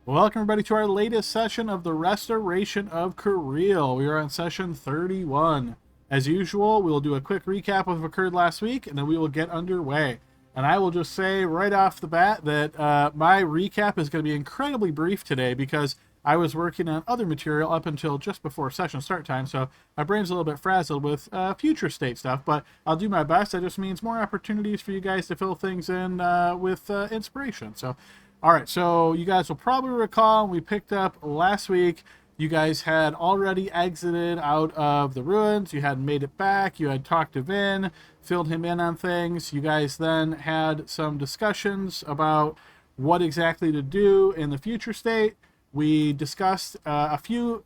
Welcome everybody to our latest session of the Restoration of Cariele. We are on session 31. As usual, we'll do a quick recap of what occurred last week, and then we will get underway. And I will just say right off the bat that my recap is going to be incredibly brief today because I was working on other material up until just before session start time, so my brain's a little bit frazzled with future state stuff, but I'll do my best. That just means more opportunities for you guys to fill things in with inspiration. So all right, so you guys will probably recall we picked up last week. You guys had already exited out of the ruins. You had made it back. You had talked to Vin, filled him in on things. You guys then had some discussions about what exactly to do in the future state. We discussed a few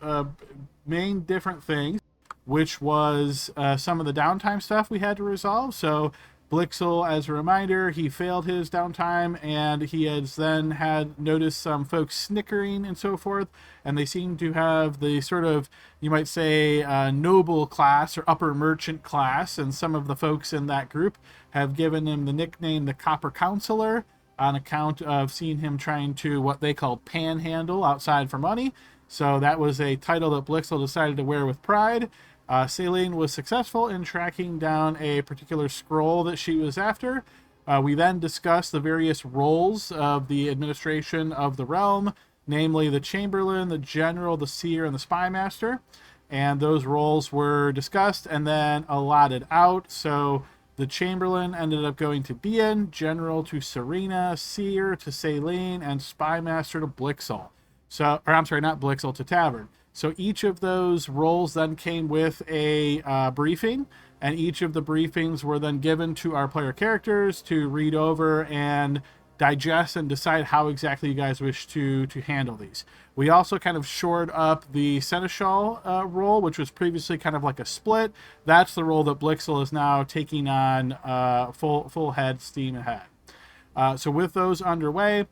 main different things, which was some of the downtime stuff we had to resolve. So Blixel, as a reminder, he failed his downtime, and he has then had noticed some folks snickering and so forth, and they seem to have the sort of, you might say, noble class or upper merchant class, and some of the folks in that group have given him the nickname the Copper Counselor on account of seeing him trying to what they call panhandle outside for money. So that was a title that Blixel decided to wear with pride. Celine was successful in tracking down a particular scroll that she was after. We then discussed the various roles of the administration of the realm, namely the Chamberlain, the General, the Seer, and the Spymaster. And those roles were discussed and then allotted out. So the Chamberlain ended up going to Bian, General to Serena, Seer to Celine, and Spymaster to Blixel. So, or I'm sorry, not Blixel, to Tavern. So each of those roles then came with a briefing, and each of the briefings were then given to our player characters to read over and digest and decide how exactly you guys wish to handle these. We also kind of shored up the Seneschal role, which was previously kind of like a split. That's the role that Blixel is now taking on full head, steam ahead. So with those underway,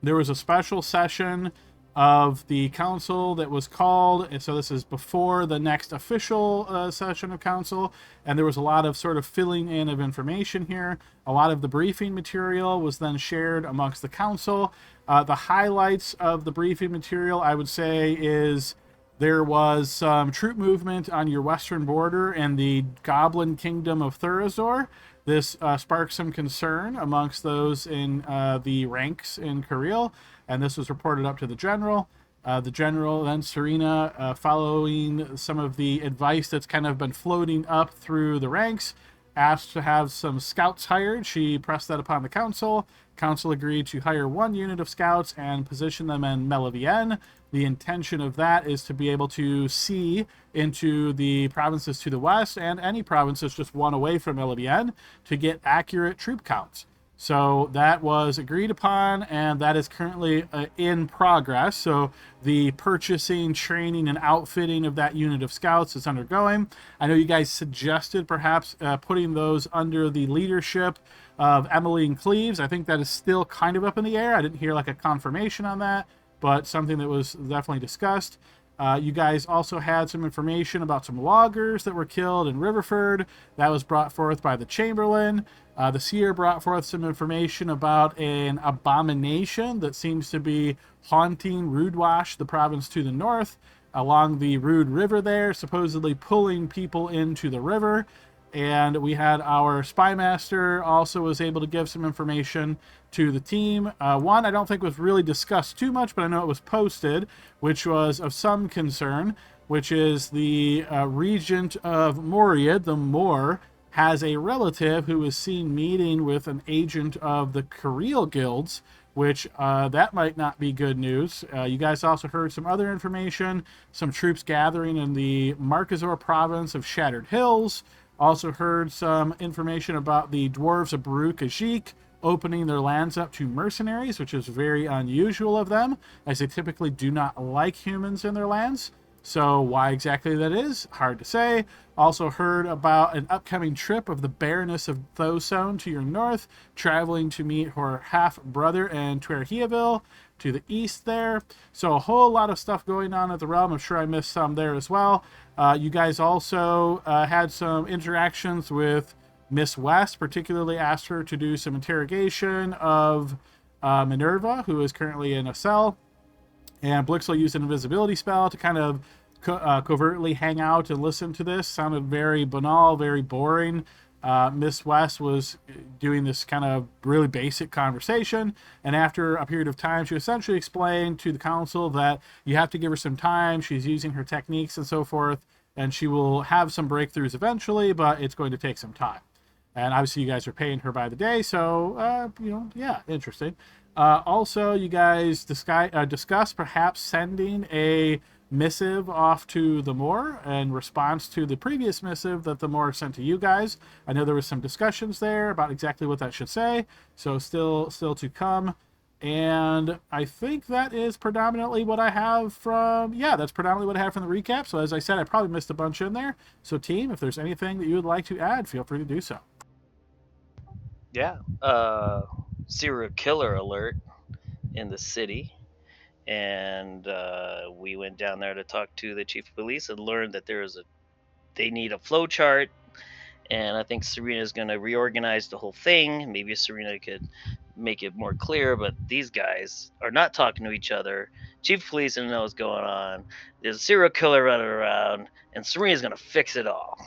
there was a special session of the council that was called, and so this is before the next official session of council, and there was a lot of sort of filling in of information here. A lot of the briefing material was then shared amongst the council. The highlights of the briefing material, I would say, is there was some troop movement on your western border in the Goblin Kingdom of Thurazor. This sparked some concern amongst those in the ranks in Cariele, and this was reported up to the general. The general, then Serena, following some of the advice that's kind of been floating up through the ranks, asked to have some scouts hired. She pressed that upon the council. Council agreed to hire one unit of scouts and position them in Melivienne. The intention of that is to be able to see into the provinces to the west and any provinces just one away from Melivienne to get accurate troop counts. So that was agreed upon, and that is currently in progress. So the purchasing, training, and outfitting of that unit of scouts is undergoing. I know you guys suggested perhaps putting those under the leadership of Emmeline Cleves. I think that is still kind of up in the air. I didn't hear like a confirmation on that, but something that was definitely discussed. You guys also had some information about some loggers that were killed in Riverford. That was brought forth by the Chamberlain. The Seer brought forth some information about an abomination that seems to be haunting Rudwash, the province to the north, along the Rude River there, supposedly pulling people into the river. And we had our Spymaster also was able to give some information to the team. One I don't think was really discussed too much, but I know it was posted, which was of some concern, which is the regent of Moriad, the Moor, has a relative who was seen meeting with an agent of the Cariele guilds, which that might not be good news. You guys also heard some other information, some troops gathering in the Marquezor province of Shattered Hills. Also heard some information about the dwarves of Baruch Ajik opening their lands up to mercenaries, which is very unusual of them, as they typically do not like humans in their lands. So why exactly that is, hard to say. Also heard about an upcoming trip of the Baroness of Thosone to your north, traveling to meet her half-brother in Twerhiaville to the east there. So a whole lot of stuff going on at the realm. I'm sure I missed some there as well. You guys also had some interactions with Miss West, particularly asked her to do some interrogation of Minerva, who is currently in a cell. And Blixel used an invisibility spell to kind of covertly hang out and listen to this. Sounded very banal, very boring. Miss West was doing this kind of really basic conversation, and after a period of time, she essentially explained to the council that you have to give her some time. She's using her techniques and so forth, and she will have some breakthroughs eventually, but it's going to take some time. And obviously, you guys are paying her by the day, so yeah, interesting. Also, you guys discuss perhaps sending a missive off to the Moor in response to the previous missive that the Moor sent to you guys. I know there was some discussions there about exactly what that should say, so still to come. And I think that is predominantly what I have from, yeah, that's predominantly what I have from the recap. So as I said, I probably missed a bunch in there. So team, if there's anything that you would like to add, feel free to do so. Yeah. Serial killer alert in the city. And we went down there to talk to the chief of police and learned that they need a flow chart. And I think Serina's going to reorganize the whole thing. Maybe Serina could make it more clear, but these guys are not talking to each other. Chief of police doesn't know what's going on. There's a serial killer running around, and Serena's going to fix it all.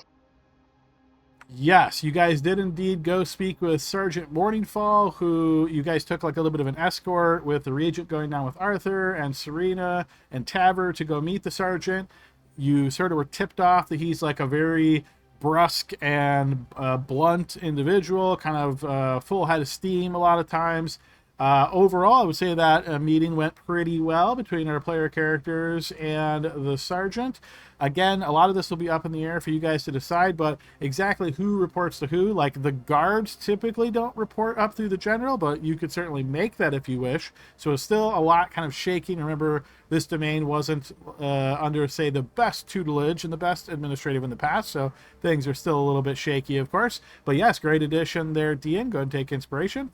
Yes, you guys did indeed go speak with Sergeant Morningfall, who you guys took like a little bit of an escort with the regent going down with Arthur and Serena and Taver to go meet the sergeant. You sort of were tipped off that he's like a very brusque and blunt individual, kind of full head of steam a lot of times. Overall, I would say that a meeting went pretty well between our player characters and the sergeant. Again, a lot of this will be up in the air for you guys to decide, but exactly who reports to who, like the guards typically don't report up through the general, but you could certainly make that if you wish. So it's still a lot kind of shaking. Remember, this domain wasn't under, say, the best tutelage and the best administrative in the past, so things are still a little bit shaky, of course. But yes, great addition there, Dean. Go ahead and take inspiration.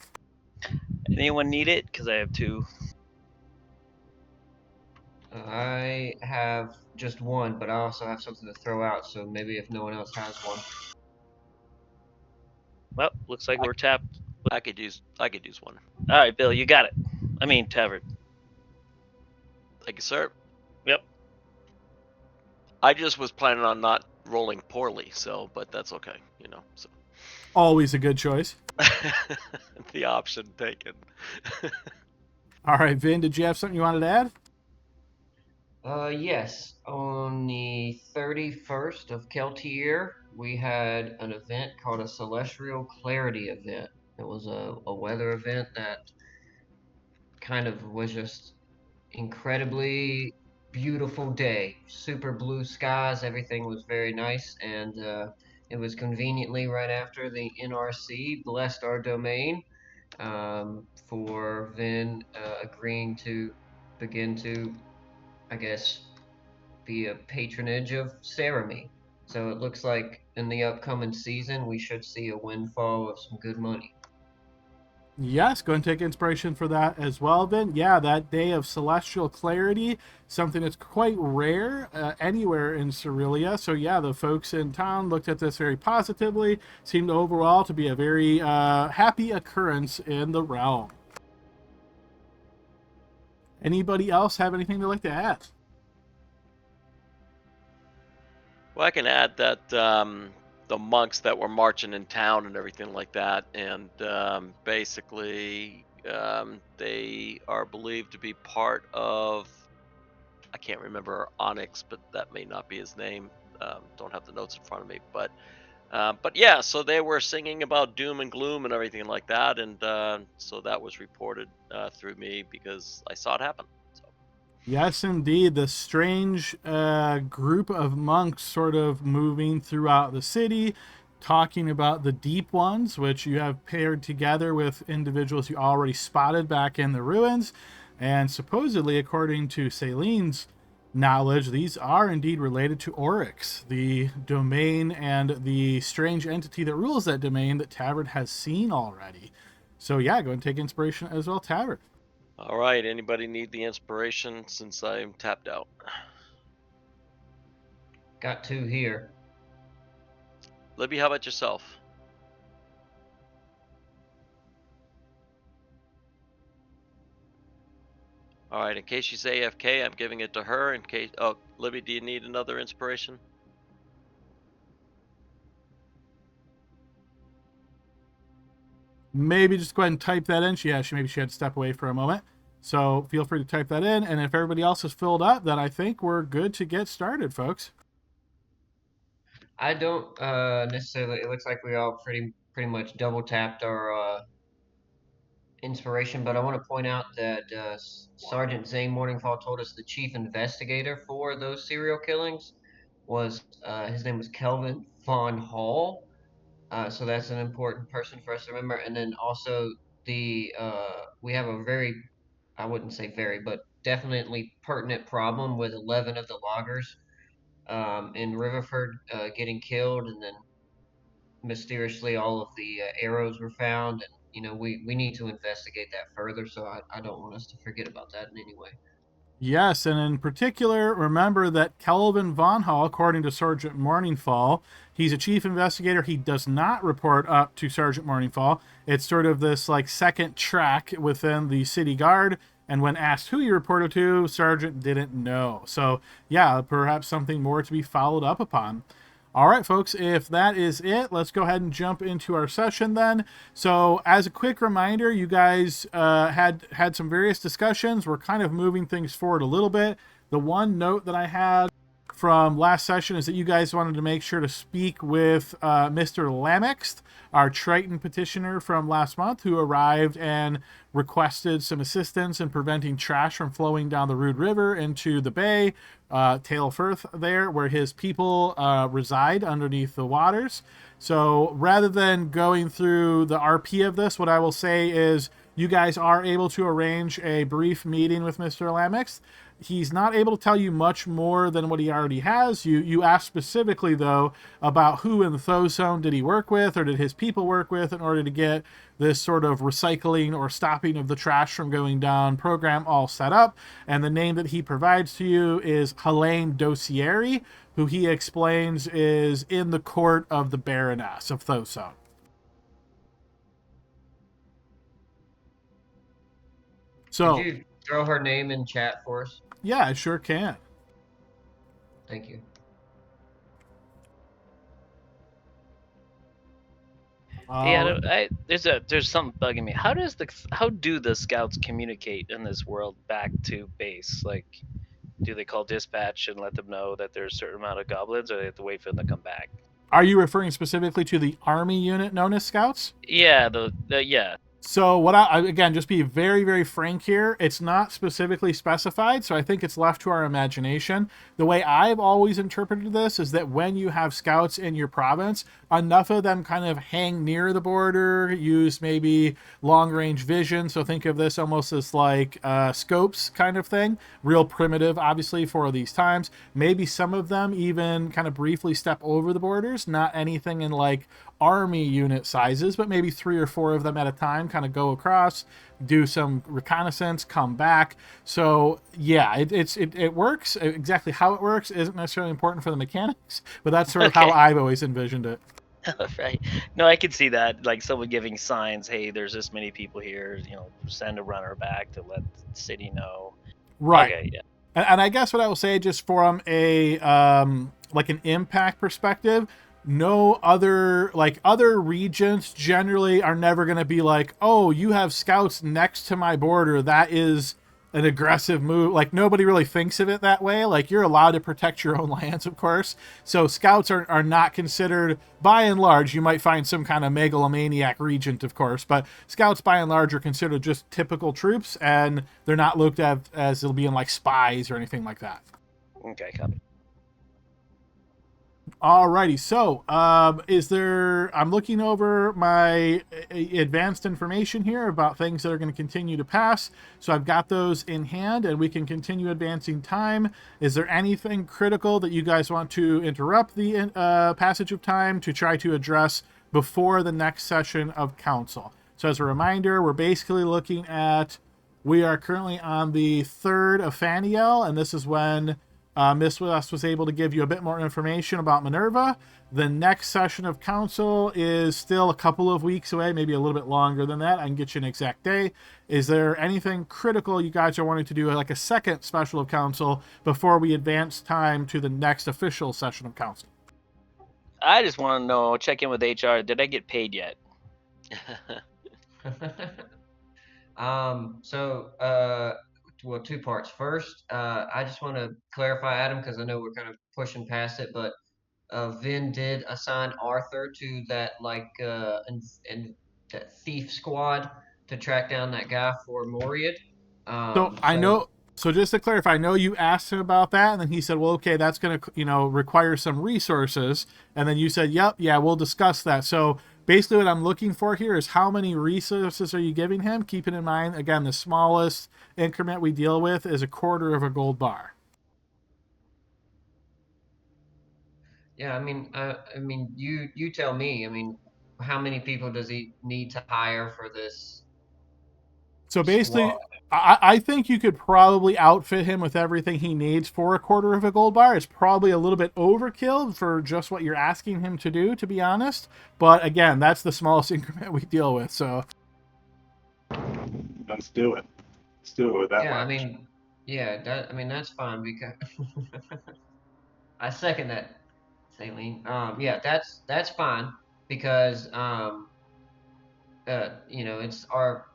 Anyone need it? Because I have two. I have just one, but I also have something to throw out, so maybe if no one else has one. Well, looks like we're tapped. I could use one. All right, Bill, you got it. I mean, Tavern. Thank you, sir. Yep. I just was planning on not rolling poorly, but that's okay, So Always a good choice. the option taken. All right, Vin, did you have something you wanted to add? Yes. On the 31st of Keltier, we had an event called a Celestial Clarity event. It was a weather event that kind of was just incredibly beautiful day. Super blue skies, everything was very nice, and it was conveniently right after the NRC blessed our domain for then agreeing to begin to, I guess, be a patronage of Ceremony. So it looks like in the upcoming season we should see a windfall of some good money. Yes, go and take inspiration for that as well, Vin. Yeah, that day of celestial clarity, something that's quite rare anywhere in Cerilia. So, yeah, the folks in town looked at this very positively, seemed overall to be a very happy occurrence in the realm. Anybody else have anything they'd like to add? Well, I can add that the monks that were marching in town and everything like that, and basically they are believed to be part of, I can't remember Onyx, but that may not be his name. Don't have the notes in front of me, but yeah, so they were singing about doom and gloom and everything like that, and so that was reported through me because I saw it happen. So. Yes, indeed. The strange group of monks sort of moving throughout the city, talking about the deep ones, which you have paired together with individuals you already spotted back in the ruins. And supposedly, according to Celine's knowledge, these are indeed related to Oryx, the domain and the strange entity that rules that domain that Tavern has seen already. So, yeah, go and take inspiration as well, Tavern. All right, anybody need the inspiration since I'm tapped out? Got two here. Libby, how about yourself? All right. In case she's AFK, I'm giving it to her. In case. Oh, Libby, do you need another inspiration? Maybe just go ahead and type that in. Maybe she had to step away for a moment. So feel free to type that in. And if everybody else is filled up, then I think we're good to get started, folks. I don't necessarily. It looks like we all pretty much double tapped our inspiration, but I want to point out that Sergeant Zane Morningfall told us the chief investigator for those serial killings was his name was Kelvin Von Hall. So that's an important person for us to remember. And then also the we have a very, I wouldn't say very, but definitely pertinent problem with 11 of the loggers in Riverford getting killed, and then mysteriously all of the arrows were found. And we need to investigate that further. So I don't want us to forget about that in any way. Yes, and in particular, remember that Kelvin Von Hall, according to Sergeant Morningfall, he's a chief investigator. He does not report up to Sergeant Morningfall. It's sort of this like second track within the city guard. And when asked who he reported to, Sergeant didn't know. So, yeah, perhaps something more to be followed up upon. All right, folks, if that is it, let's go ahead and jump into our session then. So as a quick reminder, you guys had some various discussions. We're kind of moving things forward a little bit. The one note that I had from last session is that you guys wanted to make sure to speak with Mr. Lamext, our Triton petitioner from last month, who arrived and requested some assistance in preventing trash from flowing down the Rude River into the bay, Tail Firth there, where his people reside underneath the waters. So rather than going through the RP of this, what I will say is you guys are able to arrange a brief meeting with Mr. Lamext. He's not able to tell you much more than what he already has. You asked specifically, though, about who in the Thozone did he work with or did his people work with in order to get this sort of recycling or stopping of the trash from going down program all set up. And the name that he provides to you is Helene Dossieri, who he explains is in the court of the Baroness of Thozone. So, Could you throw her name in chat for us? Yeah, I sure can. Thank you. There's something bugging me. How do the scouts communicate in this world back to base? Like, do they call dispatch and let them know that there's a certain amount of goblins, or they have to wait for them to come back? Are you referring specifically to the army unit known as scouts? Yeah, yeah. So what I again, just be very, very frank here. It's not specifically specified, so I think it's left to our imagination. The way I've always interpreted this is that when you have scouts in your province, enough of them kind of hang near the border, use maybe long-range vision. So think of this almost as like scopes kind of thing. Real primitive, obviously, for these times. Maybe some of them even kind of briefly step over the borders. Not anything in like army unit sizes, but maybe 3 or 4 of them at a time kind of go across, do some reconnaissance, come back. So yeah, it works. Exactly how it works isn't necessarily important for the mechanics, but that's sort of how I've always envisioned it. Right. No, I could see that, like someone giving signs, hey, there's this many people here, send a runner back to let the city know. Right. Okay, yeah. And I guess what I will say, just from a like an impact perspective, no other regions generally are never going to be like, oh, you have scouts next to my border, that is an aggressive move. Like, nobody really thinks of it that way. Like, you're allowed to protect your own lands, of course. So scouts are not considered, by and large. You might find some kind of megalomaniac regent, of course, but scouts by and large are considered just typical troops, and they're not looked at as they'll be in like spies or anything like that. Okay, copy. Alrighty, so I'm looking over my advanced information here about things that are going to continue to pass. So I've got those in hand, and we can continue advancing time. Is there anything critical that you guys want to interrupt the passage of time to try to address before the next session of council? So as a reminder, we're basically looking at, we are currently on the 3rd of Faniel, and this is when Miss West was able to give you a bit more information about Minerva. The next session of council is still a couple of weeks away, maybe a little bit longer than that. I can get you an exact day. Is there anything critical you guys are wanting to do, like a second special of council, before we advance time to the next official session of council? I just want to know, check in with HR. Did I get paid yet? Well, two parts. First, I just want to clarify, Adam, because I know we're kind of pushing past it, but Vin did assign Arthur to that and that thief squad to track down that guy for Moriad. So I So know. So just to clarify, I know you asked him about that, and then he said, "Well, okay, that's going to require some resources." And then you said, "Yep, yeah, we'll discuss that." So basically, what I'm looking for here is how many resources are you giving him? Keeping in mind, again, the smallest increment we deal with is a quarter of a gold bar. yeah, you tell me. I mean, how many people does he need to hire for this So squad? basically, I think you could probably outfit him with everything he needs for a quarter of a gold bar. It's probably a little bit overkill for just what you're asking him to do, to be honest. But again, that's the smallest increment we deal with. So Let's do it. Let's do it with that Yeah, much. that's fine because I second that, Saline. Yeah, that's fine because it's our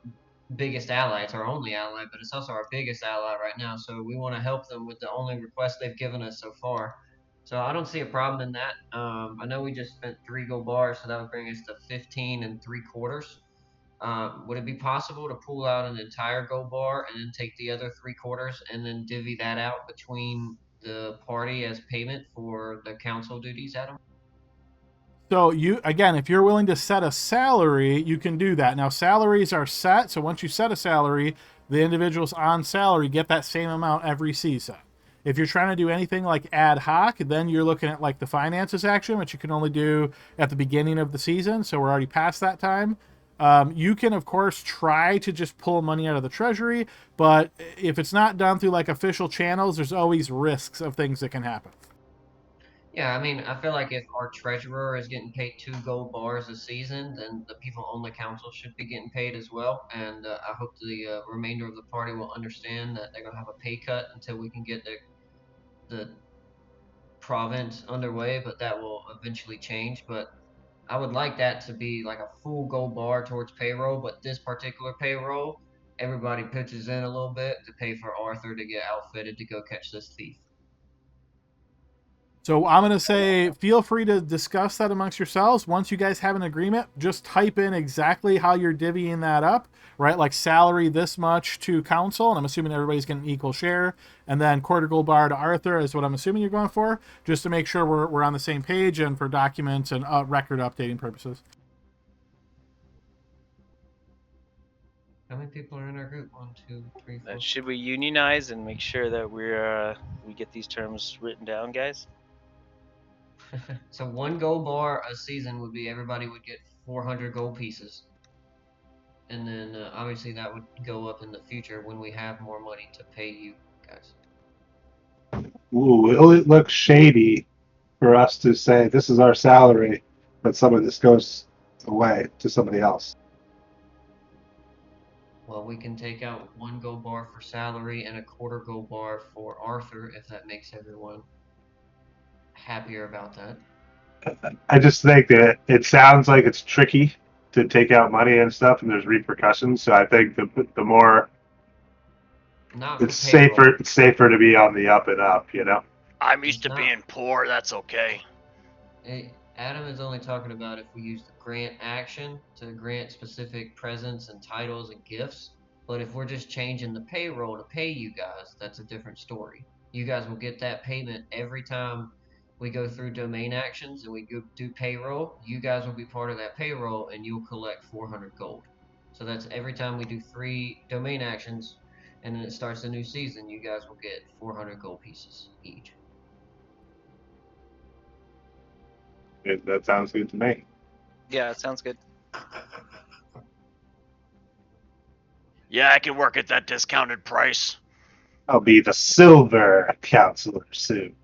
biggest ally. It's our only ally, but it's also our biggest ally right now. So we want to help them with the only request they've given us so far. So I don't see a problem in that. I know we just spent 3 gold bars, so that would bring us to 15 and 3/4. Would it be possible to pull out an entire gold bar and then take the other 3/4 and then divvy that out between the party as payment for the council duties, Adam? So you again, if you're willing to set a salary, you can do that. Now salaries are set, so once you set a salary, the individuals on salary get that same amount every season. If you're trying to do anything like ad hoc, then you're looking at like the finances action, which you can only do at the beginning of the season. So we're already past that time. You can, of course, try to just pull money out of the treasury, but if it's not done through like official channels, there's always risks of things that can happen. Yeah, I mean, I feel like if our treasurer is getting paid 2 gold bars a season, then the people on the council should be getting paid as well. And I hope the remainder of the party will understand that they're gonna have a pay cut until we can get the province underway. But that will eventually change. But I would like that to be like a full gold bar towards payroll. But this particular payroll, everybody pitches in a little bit to pay for Arthur to get outfitted to go catch this thief. So I'm going to say feel free to discuss that amongst yourselves. Once you guys have an agreement, just type in exactly how you're divvying that up, right? Like salary this much to council, and I'm assuming everybody's getting an equal share, and then quarter gold bar to Arthur is what I'm assuming you're going for, just to make sure we're on the same page and for documents and record updating purposes. How many people are in our group? 1, 2, 3, 4. Should we unionize and make sure that we get these terms written down, guys? So 1 gold bar a season would be everybody would get 400 gold pieces, and then obviously that would go up in the future when we have more money to pay you guys. Ooh, it looks shady for us to say this is our salary, but some of this goes away to somebody else. Well, we can take out 1 gold bar for salary and a quarter gold bar for Arthur if that makes everyone happier about that. I just think that it sounds like it's tricky to take out money and stuff, and there's repercussions. So I think the more Not it's for payroll. safer to be on the up and up. I'm used to Not- being poor. That's okay. Adam is only talking about if we use the grant action to grant specific presents and titles and gifts. But if we're just changing the payroll to pay you guys, that's a different story. You guys will get that payment every time we go through domain actions and we go do payroll. You guys will be part of that payroll and you'll collect 400 gold. So that's every time we do 3 domain actions and then it starts a new season, you guys will get 400 gold pieces each. That sounds good to me. Yeah, it sounds good. Yeah, I can work at that discounted price. I'll be the silver counselor soon.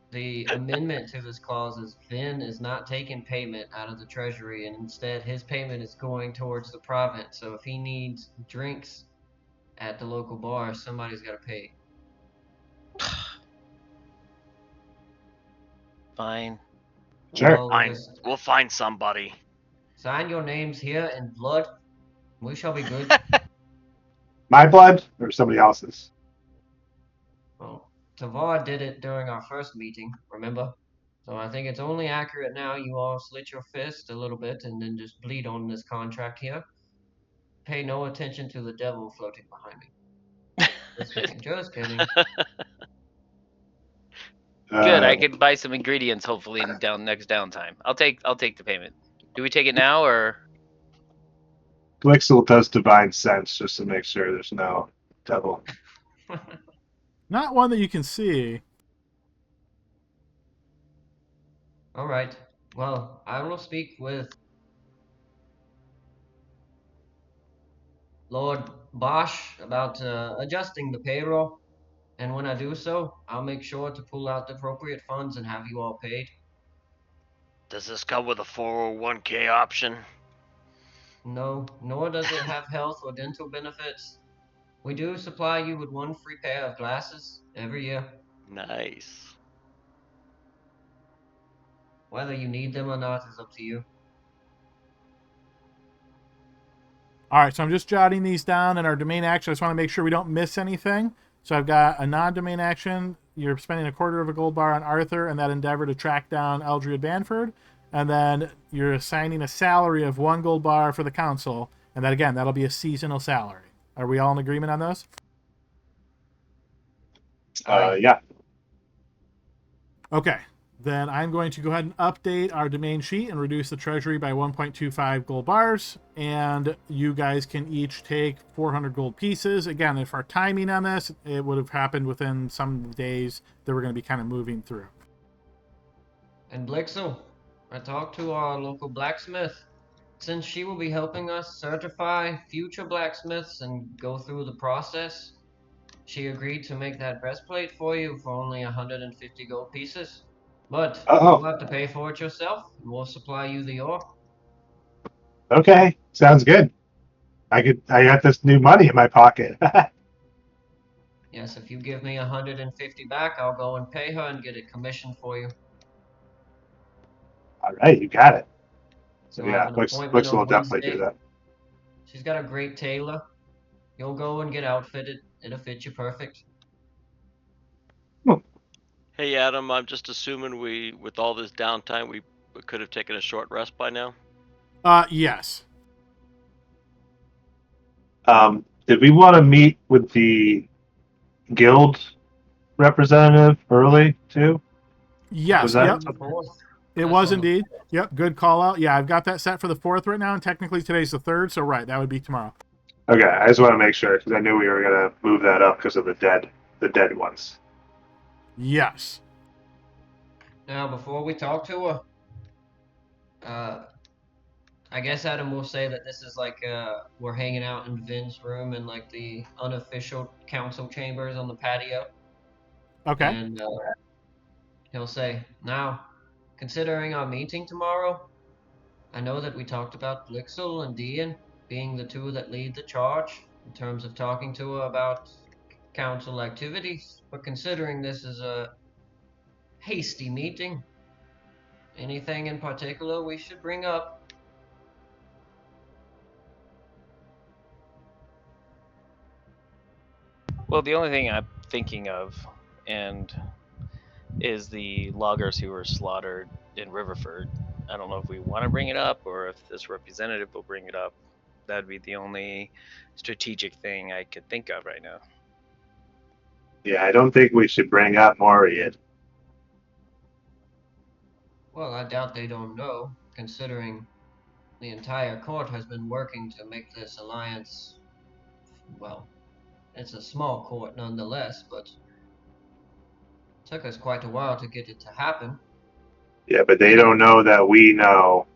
The amendment to this clause is Vin is not taking payment out of the treasury, and instead his payment is going towards the province. So if he needs drinks at the local bar, somebody's got to pay. Fine. Sure. Well, Fine. We'll find somebody. sign your names here in blood. We shall be good. My blood or somebody else's? Well, Tavar did it during our first meeting, remember? So I think it's only accurate now you all slit your fist a little bit and then just bleed on this contract here. Pay no attention to the devil floating behind me. Just kidding, just kidding. Good. I Uh, could buy some ingredients hopefully in next downtime. I'll take the payment. Do we take it now or? Glixel does divine sense just to make sure there's no devil. Not one that you can see. All right. Well, I will speak with Lord Bosch about adjusting the payroll. And when I do so, I'll make sure to pull out the appropriate funds and have you all paid. Does this come with a 401k option? No, nor does it have health or dental benefits. We do supply you with one free pair of glasses every year. Nice. Whether you need them or not is up to you. All right, so I'm just jotting these down in our domain action. I just want to make sure we don't miss anything. So I've got a non-domain action. You're spending a quarter of a gold bar on Arthur and that endeavor to track down Eldred Banford. And then you're assigning a salary of 1 gold bar for the council. And that, again, that'll be a seasonal salary. Are we all in agreement on those? Yeah. Okay. Then I'm going to go ahead and update our domain sheet and reduce the treasury by 1.25 gold bars. And you guys can each take 400 gold pieces. Again, if our timing on this, it would have happened within some days that we're going to be kind of moving through. And Blixel, I talked to our local blacksmith. Since she will be helping us certify future blacksmiths and go through the process, she agreed to make that breastplate for you for only 150 gold pieces. But Oh, you'll have to pay for it yourself, and we'll supply you the ore. okay. Sounds good. I got this new money in my pocket. Yes, if you give me 150 back, I'll go and pay her and get it commissioned for you. All right, you got it. So I have yeah, an appointment Glixel on will definitely do Wednesday. that. She's got a great tailor. You'll go and get outfitted. It'll fit you perfect. Hey Adam, I'm just assuming with all this downtime, we could have taken a short rest by now. Yes. Did we want to meet with the guild representative early too? Yes. Was that Yep. something? It was indeed. Yep. Good call out. Yeah, I've got that set for the 4th right now, and technically today's the 3rd. So right, that would be tomorrow. Okay, I just want to make sure because I knew we were gonna move that up because of the dead ones. Yes. Now, before we talk to her, I guess Adam will say that this is like we're hanging out in Vin's room in like the unofficial council chambers on the patio. Okay. And he'll say, now, considering our meeting tomorrow, I know that we talked about Blixel and Dean being the two that lead the charge in terms of talking to her about council activities, but considering this is a hasty meeting, anything in particular we should bring up? Well, the only thing I'm thinking of, and is the loggers who were slaughtered in Riverford. I don't know if we want to bring it up or if this representative will bring it up. That'd be the only strategic thing I could think of right now. Yeah, I don't think we should bring up Morian. Well, I doubt they don't know, considering the entire court has been working to make this alliance, well, it's a small court nonetheless, but took us quite a while to get it to happen. Yeah, but they don't know that we know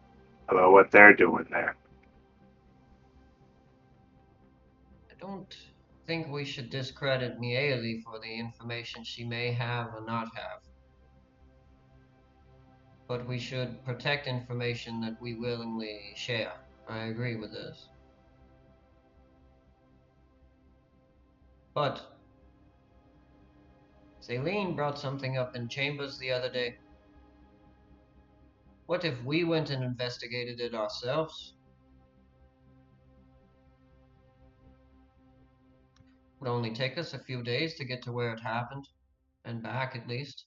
about what they're doing there. I don't think we should discredit Miele for the information she may have or not have. But we should protect information that we willingly share. I agree with this. But Celine brought something up in chambers the other day. What if we went and investigated it ourselves? It would only take us a few days to get to where it happened, and back at least.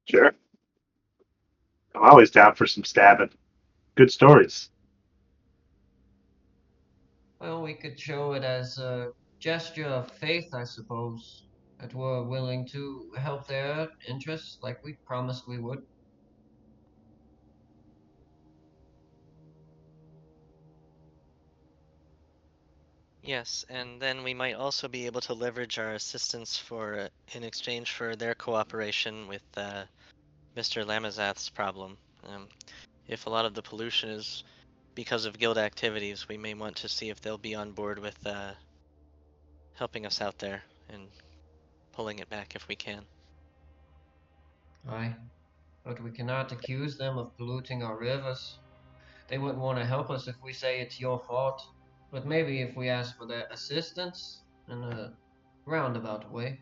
Sure. I'm always down for some stabbing. Good stories. Well, we could show it as a gesture of faith, I suppose, that we're willing to help their interests like we promised we would. Yes, and then we might also be able to leverage our assistance for in exchange for their cooperation with Mr. Lamazath's problem. If a lot of the pollution is because of guild activities, we may want to see if they'll be on board with helping us out there and pulling it back if we can. Aye, but we cannot accuse them of polluting our rivers. They wouldn't want to help us if we say it's your fault. But maybe if we ask for their assistance in a roundabout way.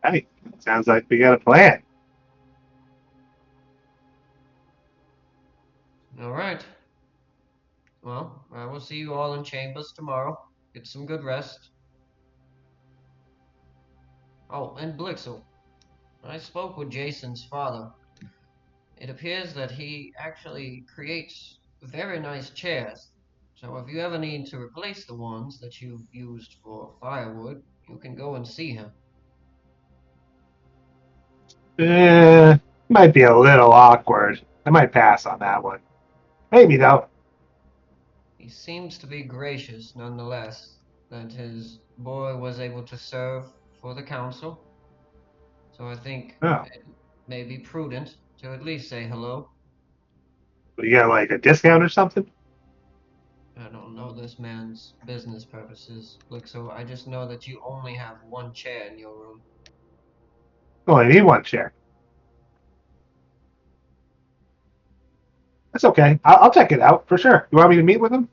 Hey, sounds like we got a plan. All right. Well, I will see you all in chambers tomorrow. Get some good rest. Oh, and Blixel, I spoke with Jason's father. It appears that he actually creates very nice chairs. So if you ever need to replace the ones that you've used for firewood, you can go and see him. Might be a little awkward. I might pass on that one. Maybe though. He seems to be gracious nonetheless that his boy was able to serve for the council. So I think Oh, it may be prudent to at least say hello. you got like a discount or something? I don't know this man's business purposes, Blixo. I just know that you only have one chair in your room. Only need one chair. That's okay. I'll check it out for sure. You want me to meet with him?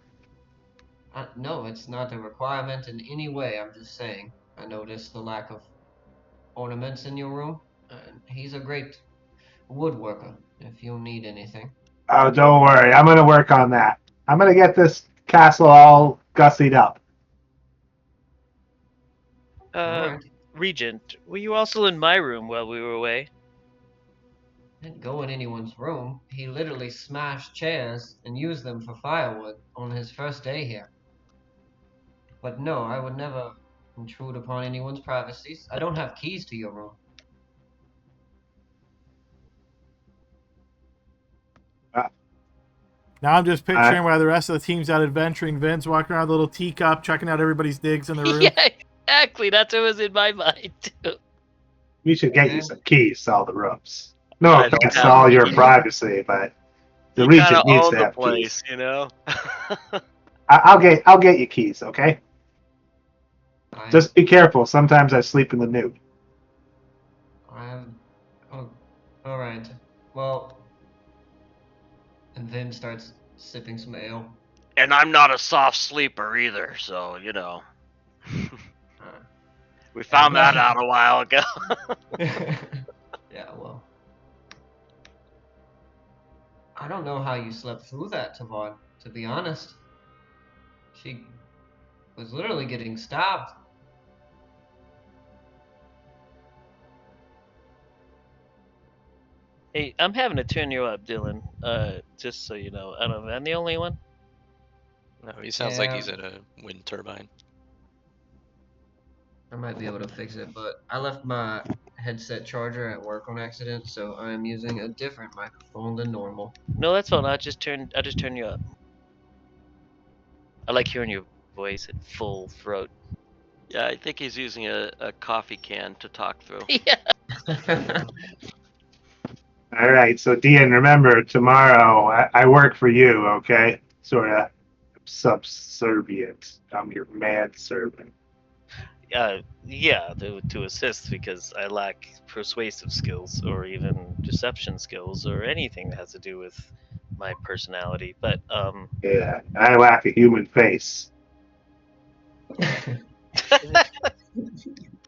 No, it's not a requirement in any way. I'm just saying. I noticed the lack of ornaments in your room. He's a great woodworker if you need anything. Oh, don't worry. I'm gonna work on that. I'm gonna get this castle all gussied up. Alright. Regent, were you also in my room while we were away? Didn't go in anyone's room. He literally smashed chairs and used them for firewood on his first day here. But no, I would never intrude upon anyone's privacies. I don't have keys to your room. Now I'm just picturing while the rest of the team's out adventuring, Vince walking around with a little teacup, checking out everybody's digs in the room. Yeah, exactly. That's what was in my mind too. We should get you some keys to all the rooms. No I don't offense to have all your keys. privacy, but the You kind regent of needs own to the have place, keys. you know. I'll get you keys, okay? I Just be careful. Sometimes I sleep in the nude. Oh, alright. Well, and Vin starts sipping some ale. And I'm not a soft sleeper either, so you know. Uh, We found Yeah, that out a while ago. yeah, well. I don't know how you slept through that, Tavon, to be honest. She was literally getting stabbed. Hey, I'm having to turn you up, Dylan. Just so you know, I don't know. I'm the only one. No, he sounds like Yeah. he's in a wind turbine. I might be able to fix it, but I left my headset charger at work on accident, so I am using a different microphone than normal. No, that's fine. I just turn you up. I like hearing your voice at full throat. Yeah, I think he's using a coffee can to talk through. Yeah. All right, so Dean, remember tomorrow I work for you, okay? Sort of subservient. I'm your mad servant. Yeah, to assist because I lack persuasive skills or even deception skills or anything that has to do with my personality. But Yeah, I lack a human face. Is it,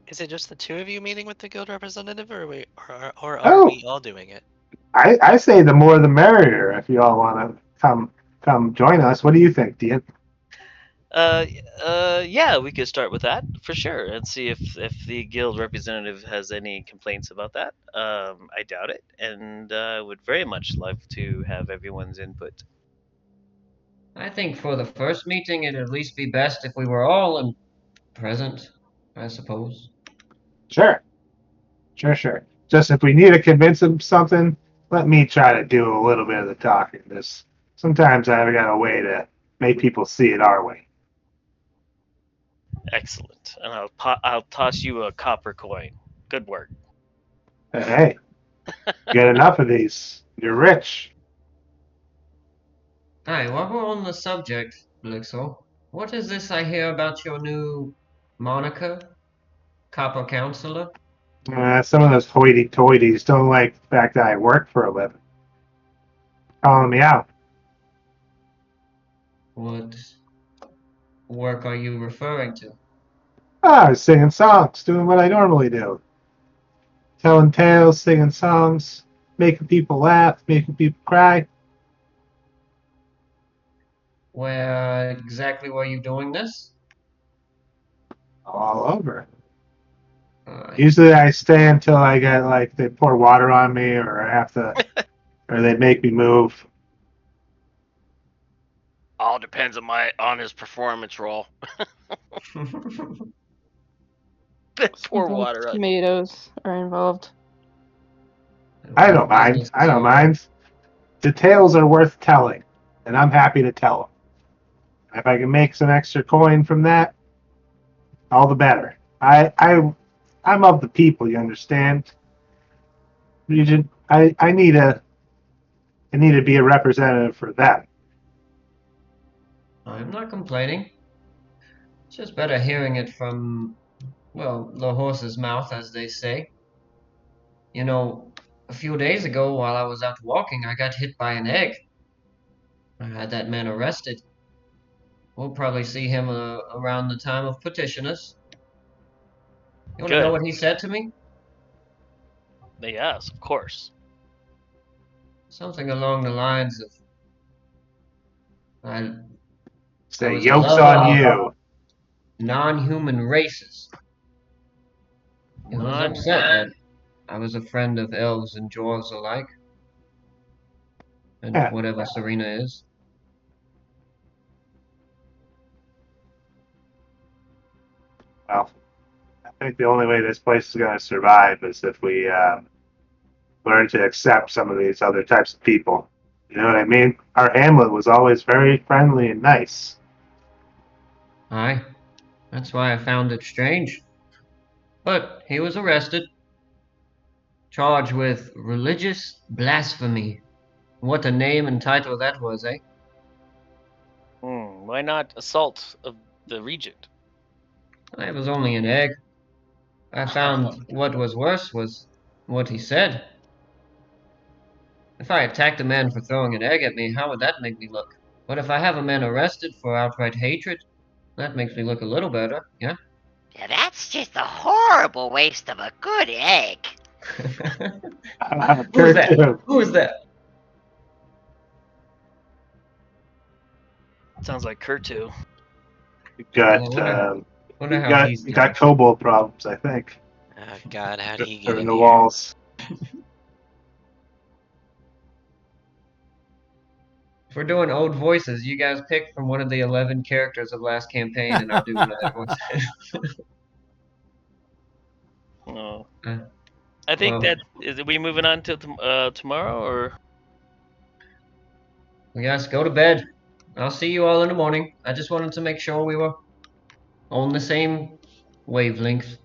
is it just the two of you meeting with the guild representative, or are Oh, we all doing it? I say the more the merrier. If you all want to come join us, what do you think, Dean? yeah, we could start with that for sure and see if the guild representative has any complaints about that. I doubt it, and would very much love to have everyone's input. I think for the first meeting, it'd at least be best if we were all present, I suppose. Sure, sure. Just if we need to convince them something, let me try to do a little bit of the talking. This sometimes I've got a way to make people see it our way. Excellent, and I'll toss you a copper coin. Good work. Hey, get enough of these. You're rich. Hi, while we're on the subject, Blixel, what is this I hear about your new moniker, Copper Counselor? Some of those hoity-toities don't like the fact that I work for a living. Calling me out. What work are you referring to? Ah, I was singing songs, doing what I normally do. Telling tales, singing songs, making people laugh, making people cry. Where exactly were you doing this? All over. Uh, Usually I stay until I get like they pour water on me or I have to or they make me move. All depends on his performance role. Pour Sometimes water on you. tomatoes are involved. I don't mind. Business I is don't over. mind. The tales are worth telling, and I'm happy to tell them. If I can make some extra coin from that, all the better. I'm of the people, you understand? Regent, I need to be a representative for them. I'm not complaining. It's just better hearing it from, well, the horse's mouth, as they say. You know, a few days ago, while I was out walking, I got hit by an egg. I had that man arrested. We'll probably see him around the time of petitioners. You want to know Good. what he said to me? Yes, of course. Something along the lines of, I, I Say, was a yoke's lover on of you. non-human races. He was upset Non-human. that I was a friend of elves and dwarves alike, and Yeah, whatever Serena is. well, I think the only way this place is going to survive is if we learn to accept some of these other types of people. You know what I mean? Our Hamlet was always very friendly and nice. Aye, that's why I found it strange. But he was arrested, charged with religious blasphemy. What a name and title that was, eh? Why not assault of the regent? It was only an egg. I found what was worse was what he said. If I attacked a man for throwing an egg at me, how would that make me look? But if I have a man arrested for outright hatred, that makes me look a little better, yeah? Yeah, that's just a horrible waste of a good egg. Who's Kurt that? too. Who's that? Sounds like Kurtu. You Yeah, got wonder how he's you got doing. kobold problems, I think. Oh God, how did he get They're in in the here? walls. If we're doing old voices, you guys pick from one of the 11 characters of last campaign, and I'll do that voice. Oh. Uh, I think well, that is. Are we moving on to tomorrow or? yes, go to bed. I'll see you all in the morning. I just wanted to make sure we were on the same wavelength.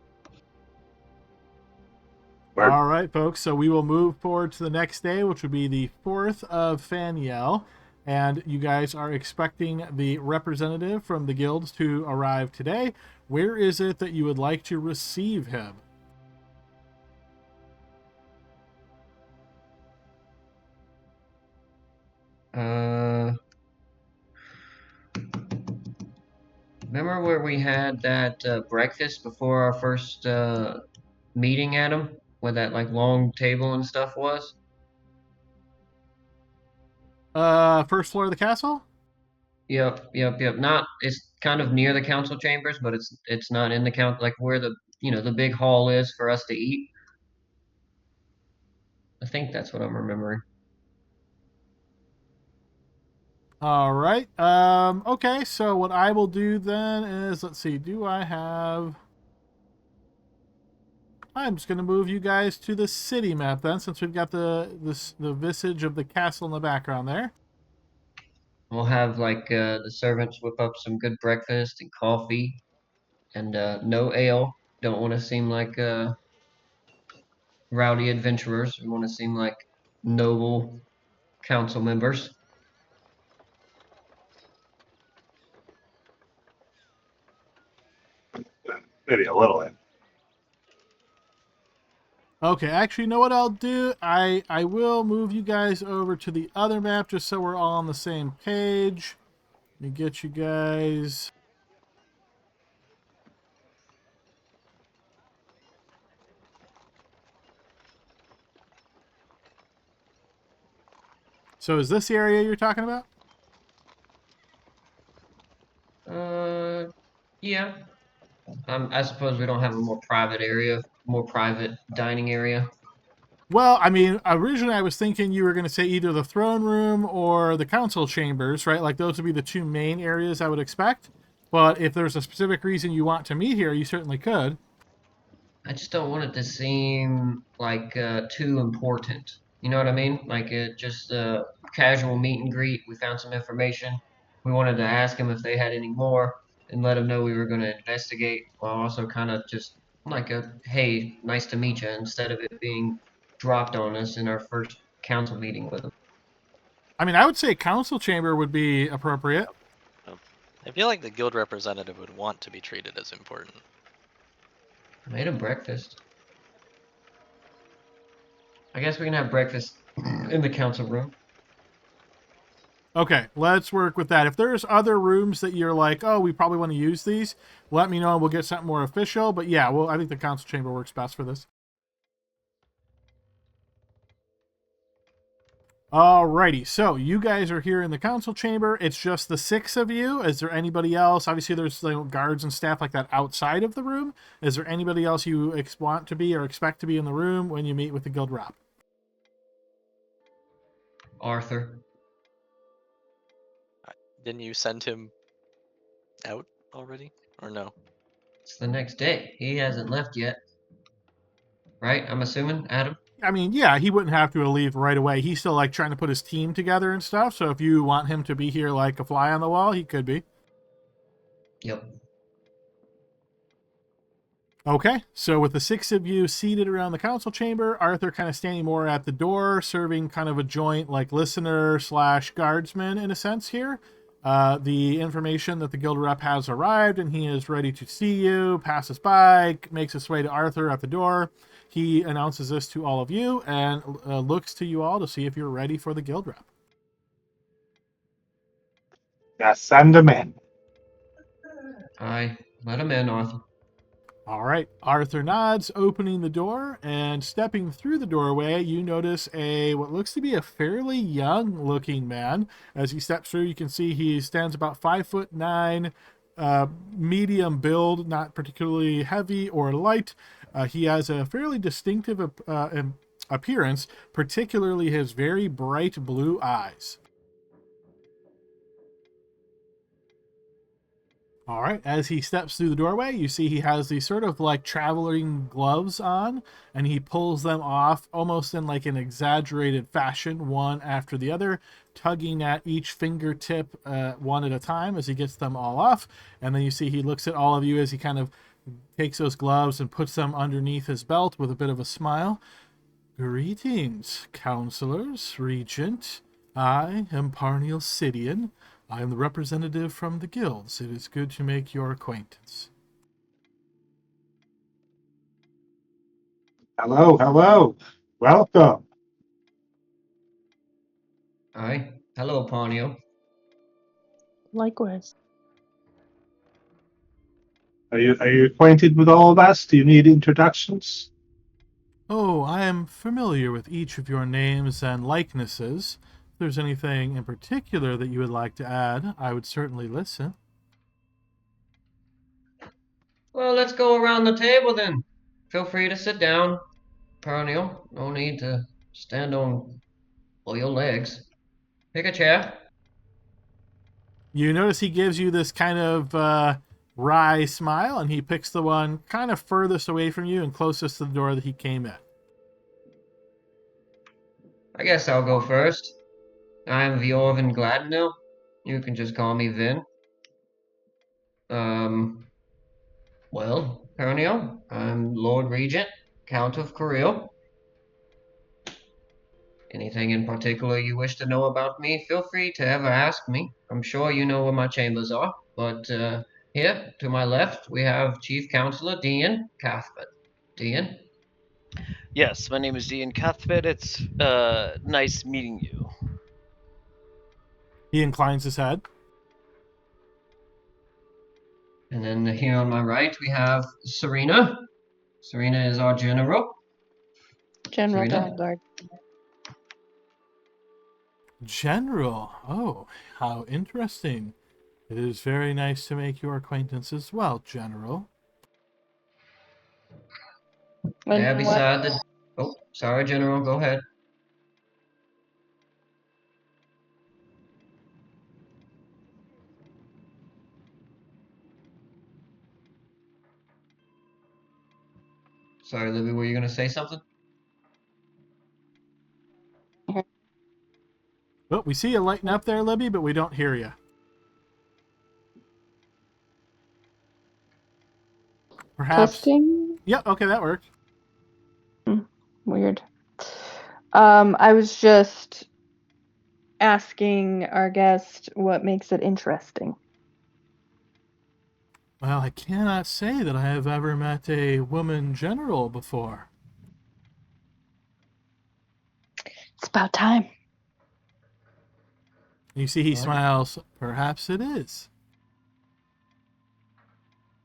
All right, folks. So we will move forward to the next day, which would be the 4th of Faniel. And you guys are expecting the representative from the guilds to arrive today. Where is it that you would like to receive him? Remember where we had that breakfast before our first meeting, Adam? Where that like long table and stuff was? First floor of the castle? Yep. Not it's kind of near the council chambers, but it's not in the count like where the the big hall is for us to eat. I think that's what I'm remembering. All right. Okay, so what I will do then is, let's see, I'm just going to move you guys to the city map then, since we've got the visage of the castle in the background there. We'll have like the servants whip up some good breakfast and coffee, and no ale. Don't want to seem like rowdy adventurers. We want to seem like noble council members. Maybe a little in. Okay, actually, you know what I'll do? I will move you guys over to the other map just so we're all on the same page. Let me get you guys. So is this the area you're talking about? Yeah. I suppose we don't have a more private area, more private dining area. Well, I mean, originally I was thinking you were going to say either the throne room or the council chambers, right? Like those would be the two main areas I would expect. But if there's a specific reason you want to meet here, you certainly could. I just don't want it to seem like too important. You know what I mean? Like just a casual meet and greet. We found some information. We wanted to ask them if they had any more and let them know we were going to investigate, while also kind of just like a hey, nice to meet you, instead of it being dropped on us in our first council meeting with them. I mean, I would say council chamber would be appropriate. I feel like the guild representative would want to be treated as important. I made them breakfast. I guess we can have breakfast in the council room. Okay, let's work with that. If there's other rooms that you're like, oh, we probably want to use these, let me know and we'll get something more official. But yeah, well, I think the council chamber works best for this. Alrighty, so you guys are here in the council chamber. It's just the 6 of you. Is there anybody else? Obviously, there's guards and staff like that outside of the room. Is there anybody else you want to be or expect to be in the room when you meet with the guild rep? Arthur. Didn't you send him out already? Or no? It's the next day. He hasn't left yet. Right? I'm assuming, Adam? I mean, yeah, he wouldn't have to leave right away. He's still like trying to put his team together and stuff. So if you want him to be here like a fly on the wall, he could be. Yep. Okay, so with the 6 of you seated around the council chamber, Arthur kind of standing more at the door, serving kind of a joint like listener / guardsman in a sense here. The information that the guild rep has arrived and he is ready to see you, passes by, makes his way to Arthur at the door. He announces this to all of you and looks to you all to see if you're ready for the guild rep. Yeah, send them in. Aye. Let him in, Arthur. All right. Arthur nods, opening the door, and stepping through the doorway, you notice what looks to be a fairly young-looking man. As he steps through, you can see he stands about 5'9", medium build, not particularly heavy or light. He has a fairly distinctive appearance, particularly his very bright blue eyes. All right, as he steps through the doorway, you see he has these sort of like traveling gloves on, and he pulls them off almost in like an exaggerated fashion, one after the other, tugging at each fingertip one at a time as he gets them all off. And then you see he looks at all of you as he kind of takes those gloves and puts them underneath his belt with a bit of a smile. Greetings, counselors, regent. I am Parniel Sidian. I am the representative from the guilds. It is good to make your acquaintance. Hello, hello. Welcome. Hi. Hello, Ponyo. Likewise. Are you acquainted with all of us? Do you need introductions? Oh, I am familiar with each of your names and likenesses. If there's anything in particular that you would like to add, I would certainly listen. Well, let's go around the table then. Feel free to sit down, Ponyo. No need to stand on all your legs. Pick a chair. You notice he gives you this kind of wry smile, and he picks the one kind of furthest away from you and closest to the door that he came in. I guess I'll go first. I'm Vjorvin Gladnell. You can just call me Vin. Well, Ponyo, I'm Lord Regent, Count of Cariele. Anything in particular you wish to know about me, feel free to ever ask me. I'm sure you know where my chambers are. But here, to my left, we have Chief Counselor Dean Cathbert. Dean? Yes, my name is Ian Cuthbert. It's nice meeting you. He inclines his head. And then here on my right, we have Serena. Serena is our general. General Serena? Dawnguard. General. Oh, how interesting. It is very nice to make your acquaintance as well, General. There And what? beside the. Oh, sorry, General, go ahead. Sorry, Libby, were you going to say something? Oh, we see you lighting up there, Libby, but we don't hear you. Perhaps. Testing? Yeah, okay, that worked. Weird. I was just asking our guest what makes it interesting. Well, I cannot say that I have ever met a woman general before. It's about time. You see he Well, smiles. Perhaps it is.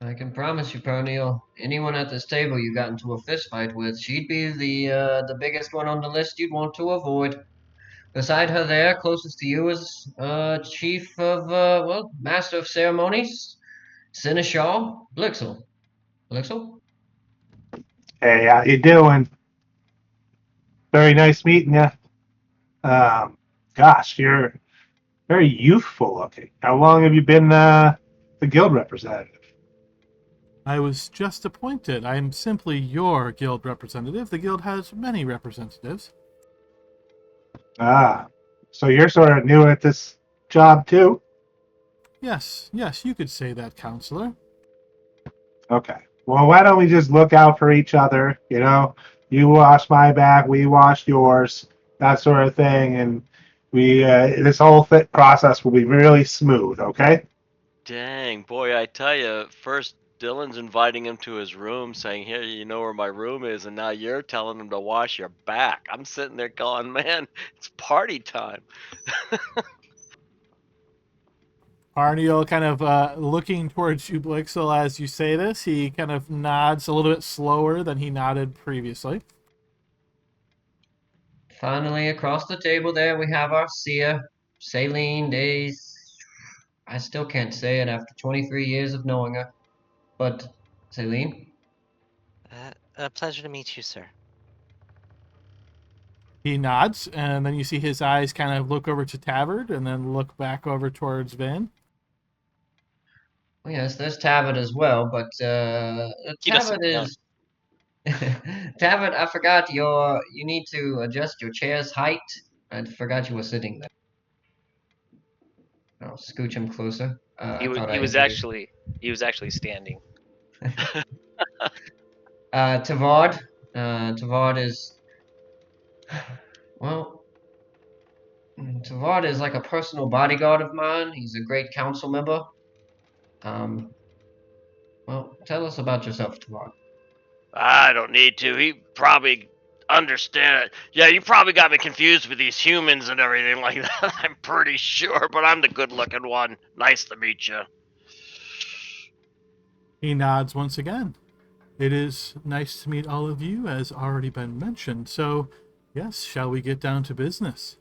I can promise you, Pernil, anyone at this table you got into a fist fight with, she'd be the biggest one on the list you'd want to avoid. Beside her there, closest to you, is Chief of, well, Master of Ceremonies, Seneschal Blixel. Blixel? Hey, how you doing? Very nice meeting you. Gosh, you're very youthful looking. How long have you been the guild representative? I was just appointed. I am simply your guild representative. The guild has many representatives. Ah, so you're sort of new at this job too? Yes, you could say that, counselor. Okay. Well, why don't we just look out for each other? You know, you wash my back, we wash yours, that sort of thing, and we this whole fit process will be really smooth. Okay? Dang, boy, I tell you, first Dylan's inviting him to his room, saying, "Here, you know where my room is," and now you're telling him to wash your back. I'm sitting there going, "Man, it's party time." Arniel kind of looking towards you, Blixel, as you say this. He kind of nods a little bit slower than he nodded previously. Finally, across the table there, we have our seer, Saline Days. I still can't say it after 23 years of knowing her. But, Saline? A pleasure to meet you, sir. He nods, and then you see his eyes kind of look over to Tavard and then look back over towards Vin. Well, yes, there's Tavert as well, but He doesn't Tavert count. is Tavert, I forgot you need to adjust your chair's height. I forgot you were sitting there. I'll scooch him closer. I thought I He was introduced. actually standing. Tavard. Tavard is, well, Tavard is like a personal bodyguard of mine. He's a great council member. Um, well, tell us about yourself, Tavard. I don't need to. He probably understand it. Yeah, you probably got me confused with these humans and everything like that. I'm pretty sure, but I'm the good-looking one. Nice to meet you. He nods once again. It is nice to meet all of you, as already been mentioned. So, yes, shall we get down to business?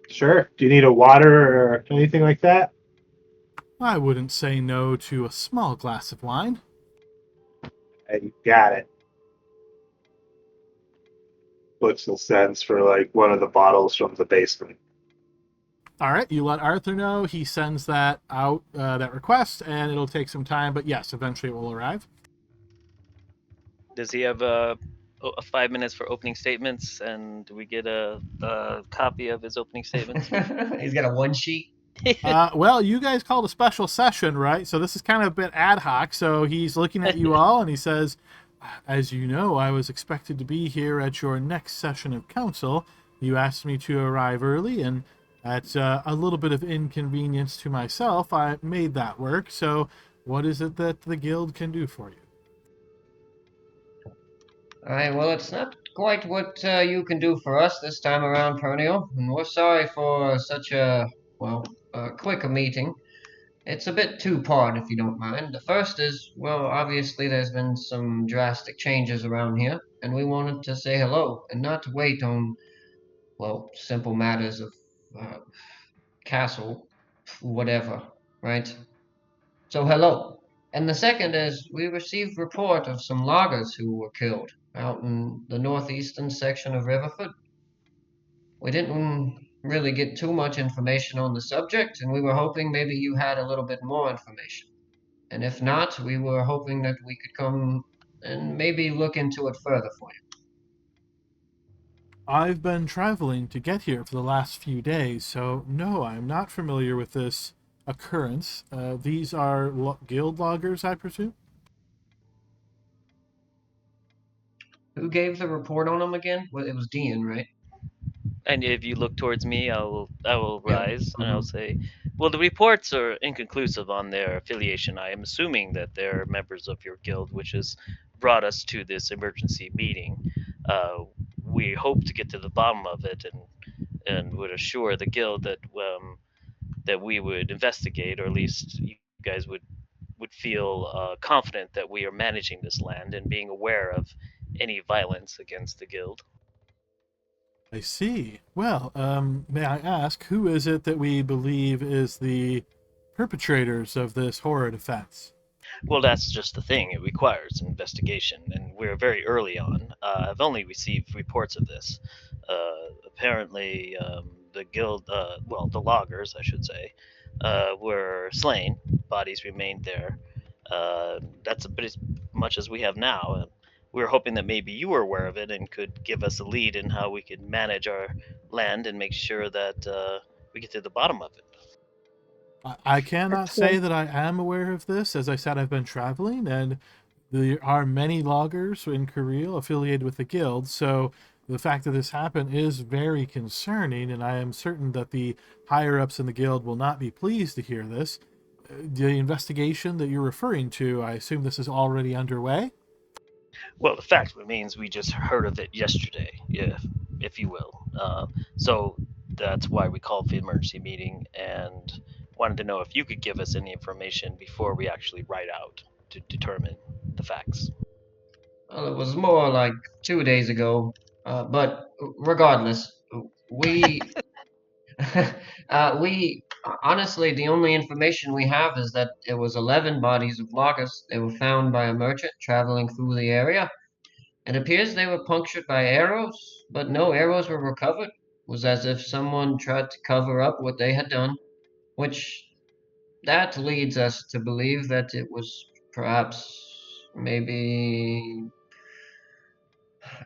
Sure. Do you need a water or anything like that? I wouldn't say no to a small glass of wine. You got it. Blixel sends for like one of the bottles from the basement. All right, you let Arthur know. He sends that out, that request, and it'll take some time, but yes, eventually it will arrive. Does he have a 5 minutes for opening statements? And do we get a copy of his opening statements? He's got a one sheet. Well, you guys called a special session, right? So this is kind of a bit ad hoc. So he's looking at you all and he says, as you know, I was expected to be here at your next session of council. You asked me to arrive early, and at a little bit of inconvenience to myself, I made that work. So what is it that the guild can do for you? Alright, well, it's not quite what you can do for us this time around, Pernio, and we're sorry for such a, well, quick a meeting. It's a bit two-part, if you don't mind. The first is, well, obviously there's been some drastic changes around here, and we wanted to say hello, and not to wait on, well, simple matters of uh, castle, whatever, right? So hello. And the second is we received report of some loggers who were killed out in the northeastern section of Riverford. We didn't really get too much information on the subject, and we were hoping maybe you had a little bit more information. And if not, we were hoping that we could come and maybe look into it further for you. I've been traveling to get here for the last few days, so no, I'm not familiar with this occurrence. These are guild loggers, I presume? Who gave the report on them again? Well, it was Dean, right? And if you look towards me, I will Yep. rise and I'll say, well, the reports are inconclusive on their affiliation. I am assuming that they're members of your guild, which has brought us to this emergency meeting. Uh, we hope to get to the bottom of it, and would assure the guild that we would investigate, or at least you guys would feel confident that we are managing this land and being aware of any violence against the guild. I see. Well, may I ask, who is it that we believe is the perpetrators of this horrid offense? Well, that's just the thing. It requires an investigation, and we're very early on. I've only received reports of this. Apparently, the guild, well, the loggers, I should say, were slain. Bodies remained there. That's a bit as much as we have now. We were hoping that maybe you were aware of it and could give us a lead in how we could manage our land and make sure that we get to the bottom of it. I cannot say that I am aware of this. As I said, I've been traveling, and there are many loggers in Cariele affiliated with the guild, so the fact that this happened is very concerning, and I am certain that the higher-ups in the guild will not be pleased to hear this. The investigation that you're referring to, I assume this is already underway? Well, the fact remains we just heard of it yesterday, if you will. So that's why we called the emergency meeting and wanted to know if you could give us any information before we actually write out to determine the facts. Well, it was more like 2 days ago. But regardless, we we honestly, the only information we have is that it was 11 bodies of loggers. They were found by a merchant traveling through the area. It appears they were punctured by arrows, but no arrows were recovered. It was as if someone tried to cover up what they had done, which that leads us to believe that it was perhaps maybe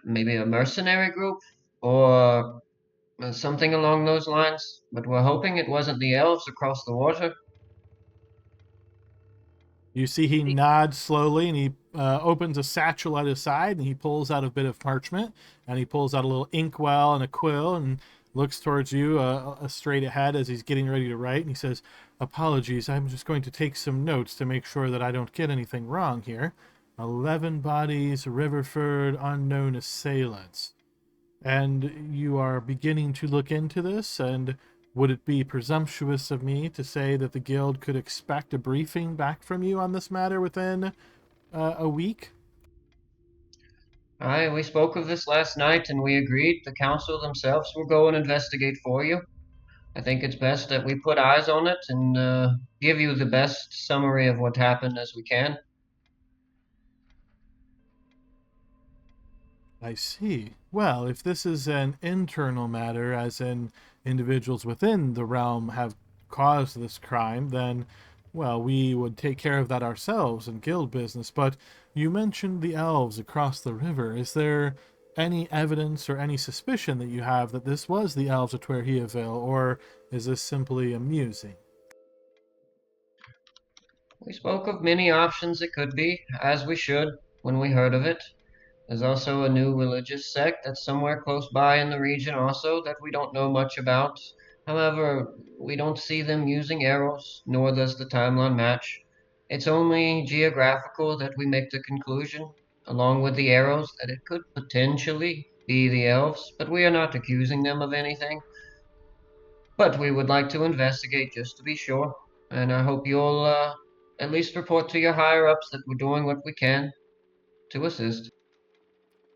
a mercenary group or something along those lines. But we're hoping it wasn't the elves across the water. You see he nods slowly, and he opens a satchel at his side, and he pulls out a bit of parchment, and he pulls out a little inkwell and a quill, and looks towards you straight ahead as he's getting ready to write. And he says, "Apologies, I'm just going to take some notes to make sure that I don't get anything wrong here. 11 bodies, Riverford, unknown assailants. And you are beginning to look into this, and would it be presumptuous of me to say that the guild could expect a briefing back from you on this matter within a week?" Aye, we spoke of this last night and we agreed the council themselves will go and investigate for you. I think it's best that we put eyes on it and give you the best summary of what happened as we can. I see. Well, if this is an internal matter, as in individuals within the realm have caused this crime, then, well, we would take care of that ourselves in guild business. But you mentioned the elves across the river. Is there any evidence or any suspicion that you have that this was the elves of Twerhiaville, or is this simply amusing? We spoke of many options it could be, as we should, when we heard of it. There's also a new religious sect that's somewhere close by in the region also that we don't know much about. However, we don't see them using arrows, nor does the timeline match. It's only geographical that we make the conclusion, along with the arrows, that it could potentially be the elves, but we are not accusing them of anything. But we would like to investigate just to be sure, and I hope you'll at least report to your higher ups that we're doing what we can to assist.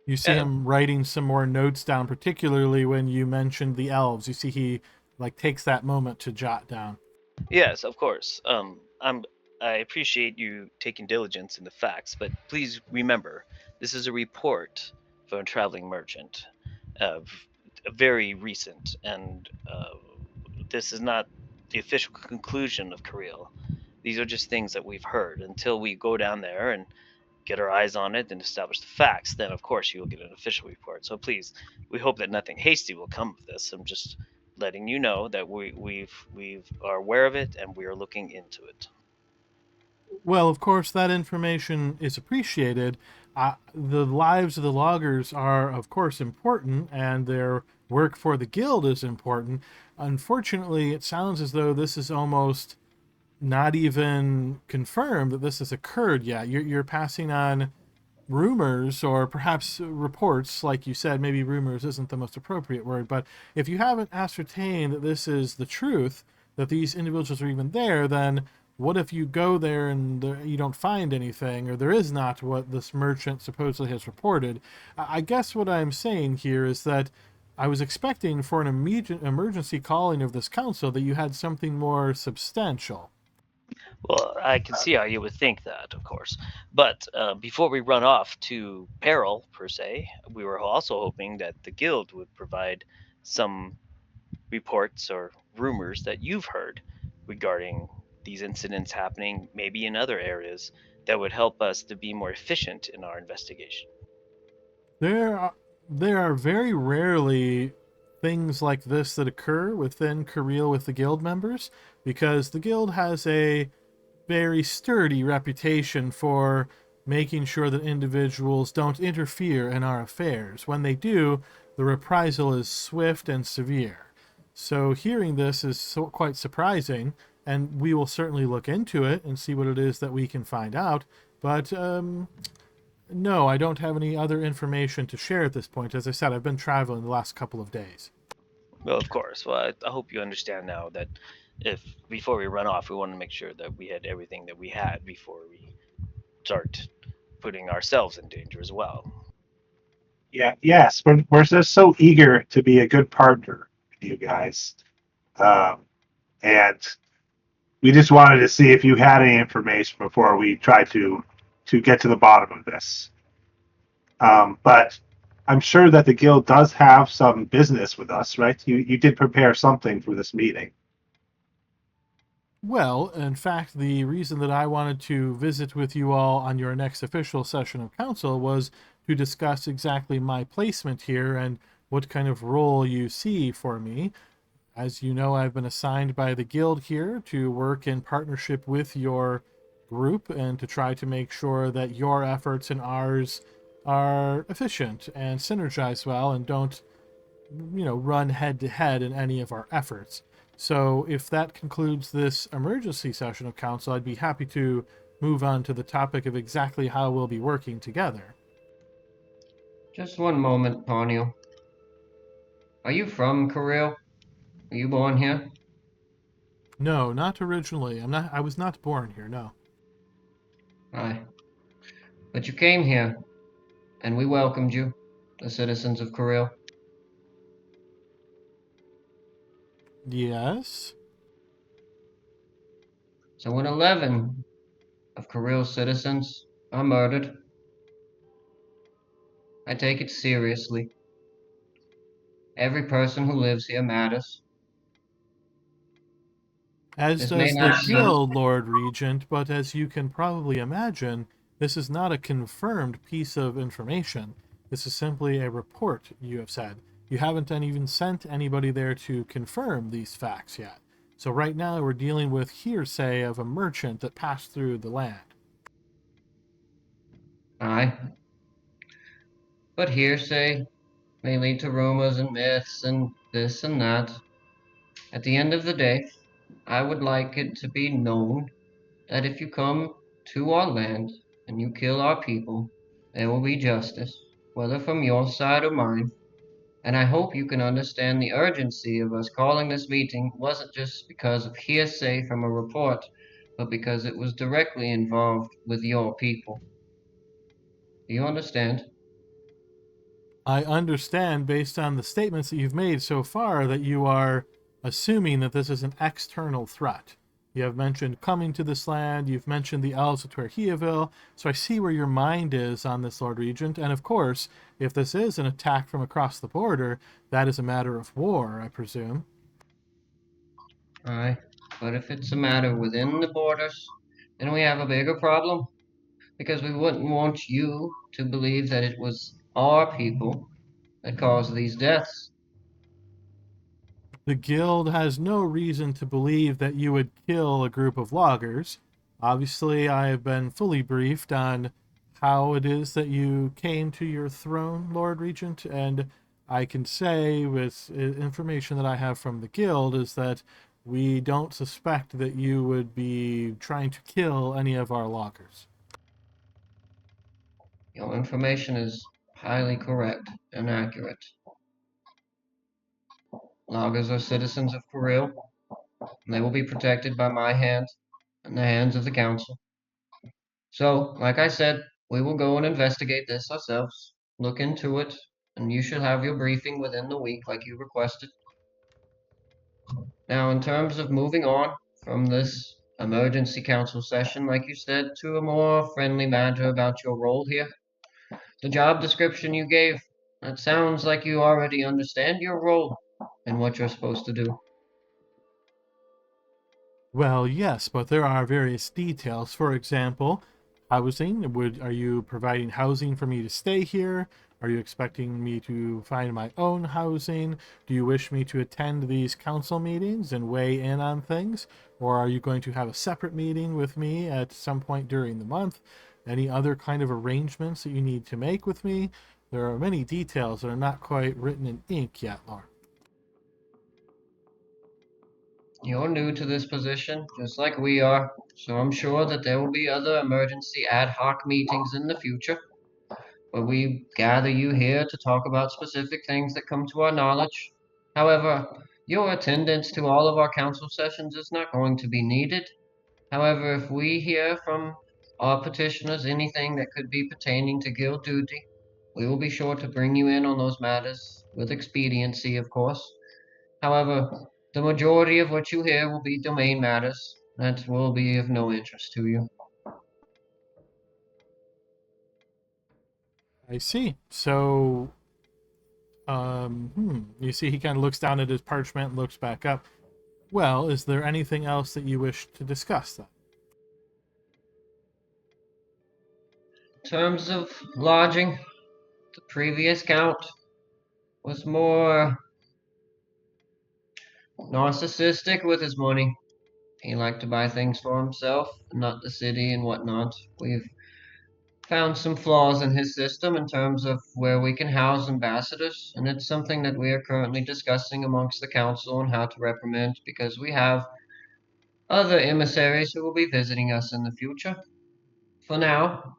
You see Yeah. him writing some more notes down, particularly when you mentioned the elves. You see he like takes that moment to jot down. Yes, of course. I appreciate you taking diligence in the facts, but please remember, this is a report from a traveling merchant, of very recent, and this is not the official conclusion of Cariele. These are just things that we've heard. Until we go down there and get our eyes on it and establish the facts, then of course you will get an official report. So please, we hope that nothing hasty will come of this. I'm just letting you know that we've are aware of it and we are looking into it. Well, of course, that information is appreciated. The lives of the loggers are, of course, important, and their work for the guild is important. Unfortunately, it sounds as though this is almost not even confirmed that this has occurred yet. You're passing on rumors or perhaps reports, like you said. Maybe rumors isn't the most appropriate word, but if you haven't ascertained that this is the truth, that these individuals are even there, then what if you go there and you don't find anything, or there is not what this merchant supposedly has reported? I guess what I'm saying here is that I was expecting for an immediate emergency calling of this council that you had something more substantial. Well, I can see how you would think that, of course. But before we run off to peril, per se, we were also hoping that the guild would provide some reports or rumors that you've heard regarding these incidents happening maybe in other areas that would help us to be more efficient in our investigation. There are, there are very rarely things like this that occur within Cariele with the guild members, because the guild has a very sturdy reputation for making sure that individuals don't interfere in our affairs. When they do, the reprisal is swift and severe. So hearing this is quite surprising, and we will certainly look into it and see what it is that we can find out. But no, I don't have any other information to share at this point. As I said, I've been traveling the last couple of days. Well, of course. Well, I hope you understand now that if before we run off, we want to make sure that we had everything that we had before we start putting ourselves in danger as well. Yeah, yes, we're just so eager to be a good partner with you guys. Um, and we just wanted to see if you had any information before we tried to get to the bottom of this. But I'm sure that the guild does have some business with us, right? You did prepare something for this meeting. Well, in fact, the reason that I wanted to visit with you all on your next official session of council was to discuss exactly my placement here and what kind of role you see for me. As you know, I've been assigned by the guild here to work in partnership with your group and to try to make sure that your efforts and ours are efficient and synergize well and don't, run head to head in any of our efforts. So if that concludes this emergency session of council, I'd be happy to move on to the topic of exactly how we'll be working together. Just one moment, Ponyo. Are you from Cariele? Were you born here? No, not originally. I was not born here, no. Aye. But you came here, and we welcomed you, the citizens of Cariele. Yes. So when 11 of Cariele's citizens are murdered, I take it seriously. Every person who lives here matters. As This may does the not seem... guild, Lord Regent, but as you can probably imagine, this is not a confirmed piece of information. This is simply a report, you have said. You haven't even sent anybody there to confirm these facts yet. So right now we're dealing with hearsay of a merchant that passed through the land. Aye. But hearsay may lead to rumors and myths and this and that. At the end of the day, I would like it to be known that if you come to our land and you kill our people, there will be justice, whether from your side or mine. And I hope you can understand the urgency of us calling this meeting wasn't just because of hearsay from a report, but because it was directly involved with your people. Do you understand? I understand, based on the statements that you've made so far, that you are assuming that this is an external threat. You have mentioned coming to this land, you've mentioned the elves of Twerhiaville, so I see where your mind is on this, Lord Regent. And of course, if this is an attack from across the border, that is a matter of war, I presume. Aye. But if it's a matter within the borders, then we have a bigger problem. Because we wouldn't want you to believe that it was our people that caused these deaths. The guild has no reason to believe that you would kill a group of loggers. Obviously, I have been fully briefed on how it is that you came to your throne, Lord Regent, and I can say with information that I have from the guild is that we don't suspect that you would be trying to kill any of our loggers. Your information is highly correct and accurate. Loggers are citizens of Cariele, and they will be protected by my hand and the hands of the council. So, like I said, we will go and investigate this ourselves, look into it, and you should have your briefing within the week like you requested. Now, in terms of moving on from this emergency council session, like you said, to a more friendly matter about your role here, the job description you gave, that sounds like you already understand your role and what you're supposed to do. Well, yes, but there are various details. For example, housing. Are you providing housing for me to stay here? Are you expecting me to find my own housing? Do you wish me to attend these council meetings and weigh in on things? Or are you going to have a separate meeting with me at some point during the month? Any other kind of arrangements that you need to make with me? There are many details that are not quite written in ink yet, Lauren. You're new to this position, just like we are, so I'm sure that there will be other emergency ad hoc meetings in the future where we gather you here to talk about specific things that come to our knowledge. However, your attendance to all of our council sessions is not going to be needed. However, if we hear from our petitioners anything that could be pertaining to guild duty, we will be sure to bring you in on those matters with expediency, of course. However, the majority of what you hear will be domain matters that will be of no interest to you. I see. So you see, he kind of looks down at his parchment and looks back up. Well, is there anything else that you wish to discuss then? In terms of lodging, the previous count was more narcissistic with his money. He liked to buy things for himself, not the city and whatnot. We've found some flaws in his system in terms of where we can house ambassadors, and it's something that we are currently discussing amongst the council on how to reprimand because we have other emissaries who will be visiting us in the future. For now,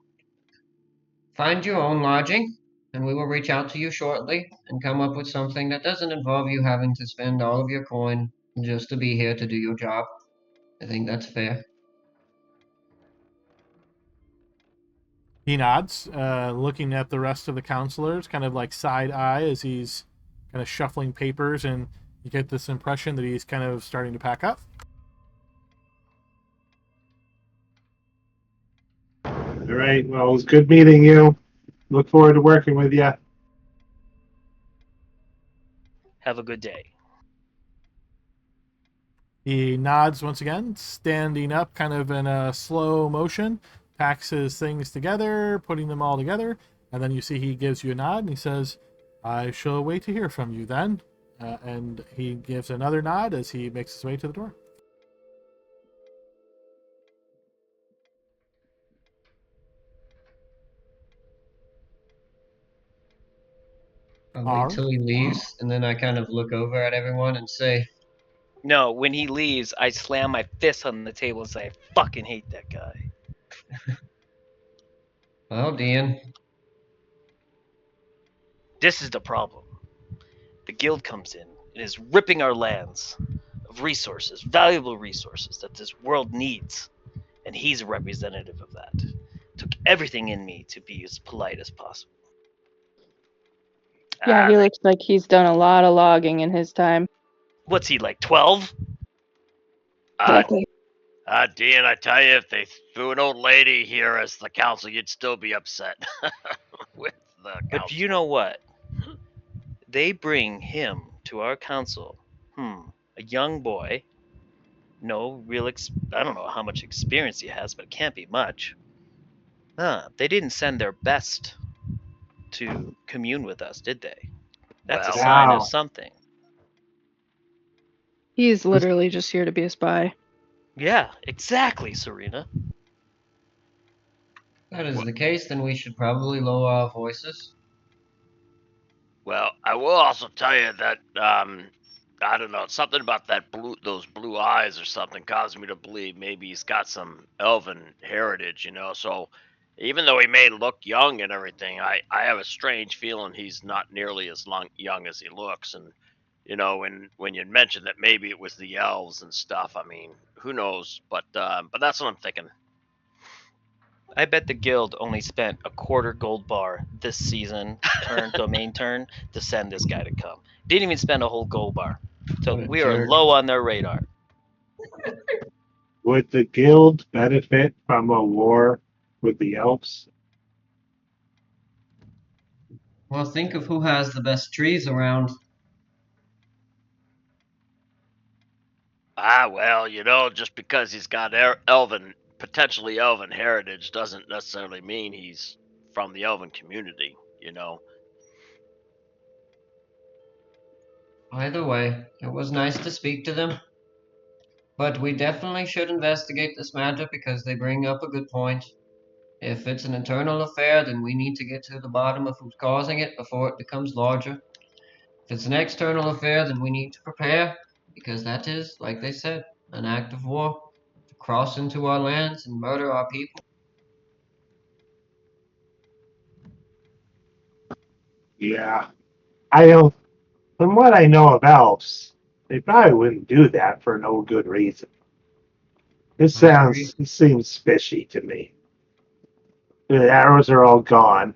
find your own lodging, and we will reach out to you shortly and come up with something that doesn't involve you having to spend all of your coin just to be here to do your job. I think that's fair. He nods, looking at the rest of the counselors, kind of like side eye as he's kind of shuffling papers, and you get this impression that he's kind of starting to pack up. All right. Well, it was good meeting you. Look forward to working with you. Have a good day. He nods once again, standing up kind of in a slow motion, packs his things together, putting them all together, and then you see he gives you a nod and he says, I shall wait to hear from you then. And he gives another nod as he makes his way to the door. I'll All wait right. till he leaves, and then I kind of look over at everyone and say, No, when he leaves, I slam my fist on the table and say, I fucking hate that guy. well, Dean, This is the problem. The guild comes in and is ripping our lands of resources, valuable resources that this world needs. And he's a representative of that. Took everything in me to be as polite as possible. Yeah, he looks like he's done a lot of logging in his time. What's he, like 12? Exactly. Dean, I tell you, if they threw an old lady here as the council, you'd still be upset with the council. But you know what? They bring him to our council. A young boy. No real I don't know how much experience he has, but it can't be much. They didn't send their best to commune with us, did they? That's a Well, sign of Wow. something. He's literally just here to be a spy. Yeah, exactly, Serena. if that is the case, then we should probably lower our voices. Well, I will also tell you that I don't know, something about those blue eyes or something caused me to believe maybe he's got some elven heritage, you know. So even though he may look young and everything, I have a strange feeling he's not nearly as young as he looks. And you know, when you mentioned that maybe it was the elves and stuff, I mean, who knows? But that's what I'm thinking. I bet the guild only spent a quarter gold bar this season, domain turn, to send this guy to come. Didn't even spend a whole gold bar. So What a we are jerk. low on their radar. Would the guild benefit from a war with the elves? Well, think of who has the best trees around. Well, you know, just because he's got potentially elven heritage doesn't necessarily mean he's from the elven community, you know. Either way, it was nice to speak to them. But we definitely should investigate this matter because they bring up a good point. If it's an internal affair, then we need to get to the bottom of who's causing it before it becomes larger. If it's an external affair, then we need to prepare because that is, like they said, an act of war to cross into our lands and murder our people. Yeah. I don't. From what I know of elves, they probably wouldn't do that for no good reason. This I agree. seems fishy to me. The arrows are all gone.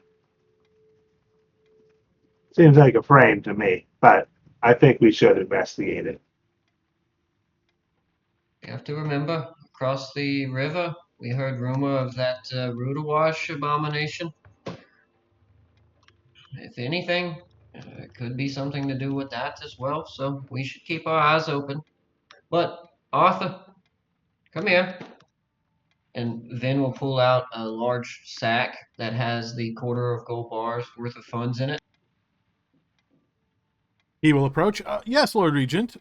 Seems like a frame to me, but I think we should investigate it. You have to remember, across the river, we heard rumor of that Rudawash abomination. If anything, it could be something to do with that as well, so we should keep our eyes open. But, Arthur, come here. And Vin will pull out a large sack that has the quarter of gold bars worth of funds in it. He will approach. Yes, Lord Regent.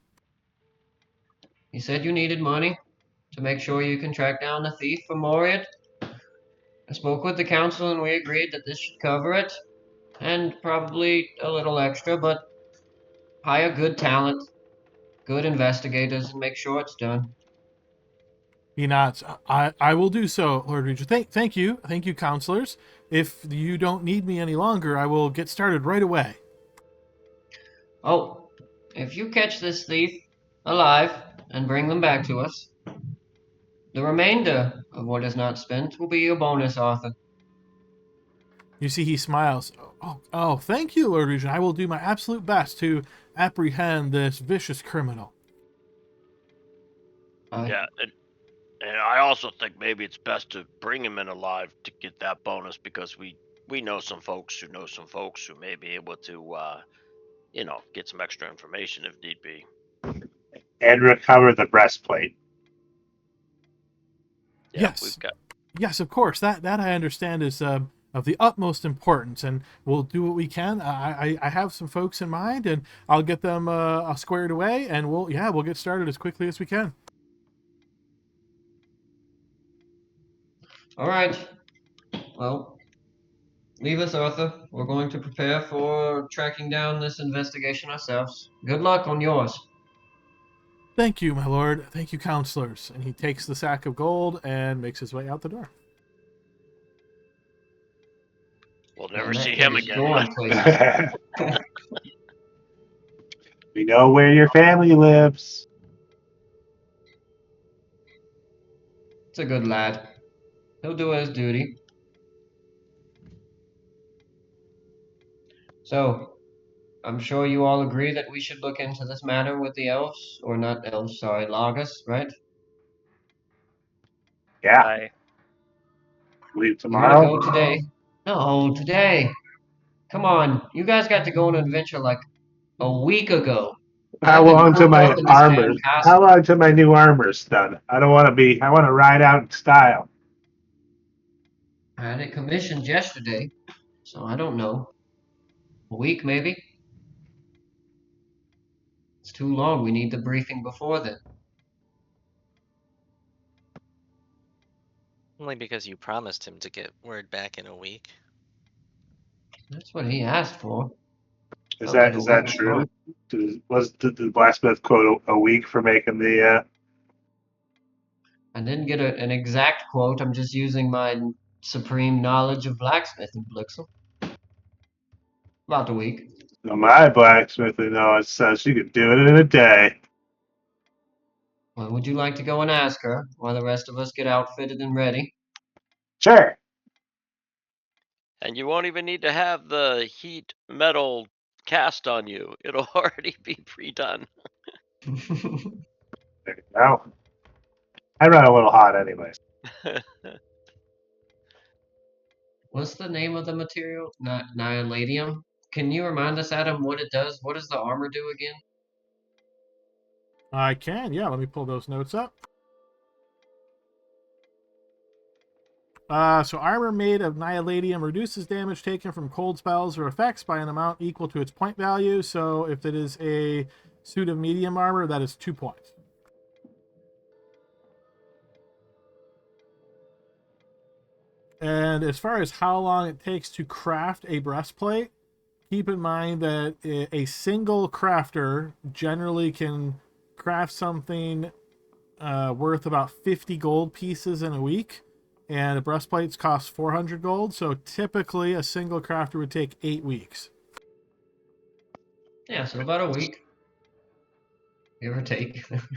You said you needed money. to make sure you can track down the thief for Moriat. I spoke with the council and we agreed that this should cover it, and probably a little extra, but hire good talent, good investigators, and make sure it's done. He nods. I will do so, Lord Regent. Thank you. Thank you, counselors. If you don't need me any longer, I will get started right away. Oh, if you catch this thief alive and bring them back to us, the remainder of what is not spent will be your bonus, Arthur. You see, he smiles. Oh, thank you, Lord Regent. I will do my absolute best to apprehend this vicious criminal. Yeah, and I also think maybe it's best to bring him in alive to get that bonus, because we know some folks who may be able to get some extra information if need be. And recover the breastplate. Yeah, we've got. Yes, of course. That I understand is of the utmost importance, and we'll do what we can. I have some folks in mind, and I'll get them squared away, and we'll get started as quickly as we can. All right. Well, leave us, Arthur. We're going to prepare for tracking down this investigation ourselves. Good luck on yours. Thank you, my lord. Thank you, counselors. And he takes the sack of gold and makes his way out the door. We'll never Man, that see kid him is again. going places. We know where your family lives. It's a good lad. He'll do his duty. So, I'm sure you all agree that we should look into this matter with the elves, or not elves, sorry, Lagus, right? Yeah, I leave You're gonna tomorrow. go today? No, today. Come on, you guys got to go on an adventure like a week ago. How I've been long till cooped my up in this armor? damn How castle. long till my new armor's done? I don't want to be. I want to ride out in style. I had it commissioned yesterday, so I don't know. A week maybe? It's too long. We need the briefing before then. Only because you promised him to get word back in a week. That's what he asked for. Is Felt like that a is week that was true? fine. Did the blacksmith quote a week for making the? I didn't get an exact quote. I'm just using my supreme knowledge of blacksmithing, Blixel. About a week. My blacksmith, it says you could do it in a day. Well, would you like to go and ask her while the rest of us get outfitted and ready? Sure. And you won't even need to have the heat metal cast on you. It'll already be pre-done. There you go. I run a little hot, anyways. What's the name of the material? Nihiladium? Can you remind us, Adam, what it does? What does the armor do again? I can, yeah. Let me pull those notes up. So armor made of nihiladium reduces damage taken from cold spells or effects by an amount equal to its point value. So if it is a suit of medium armor, that is 2 points. And as far as how long it takes to craft a breastplate, keep in mind that a single crafter generally can craft something worth about 50 gold pieces in a week, and the breastplates cost 400 gold. So typically, a single crafter would take 8 weeks. Yeah, so about a week, give or take. Of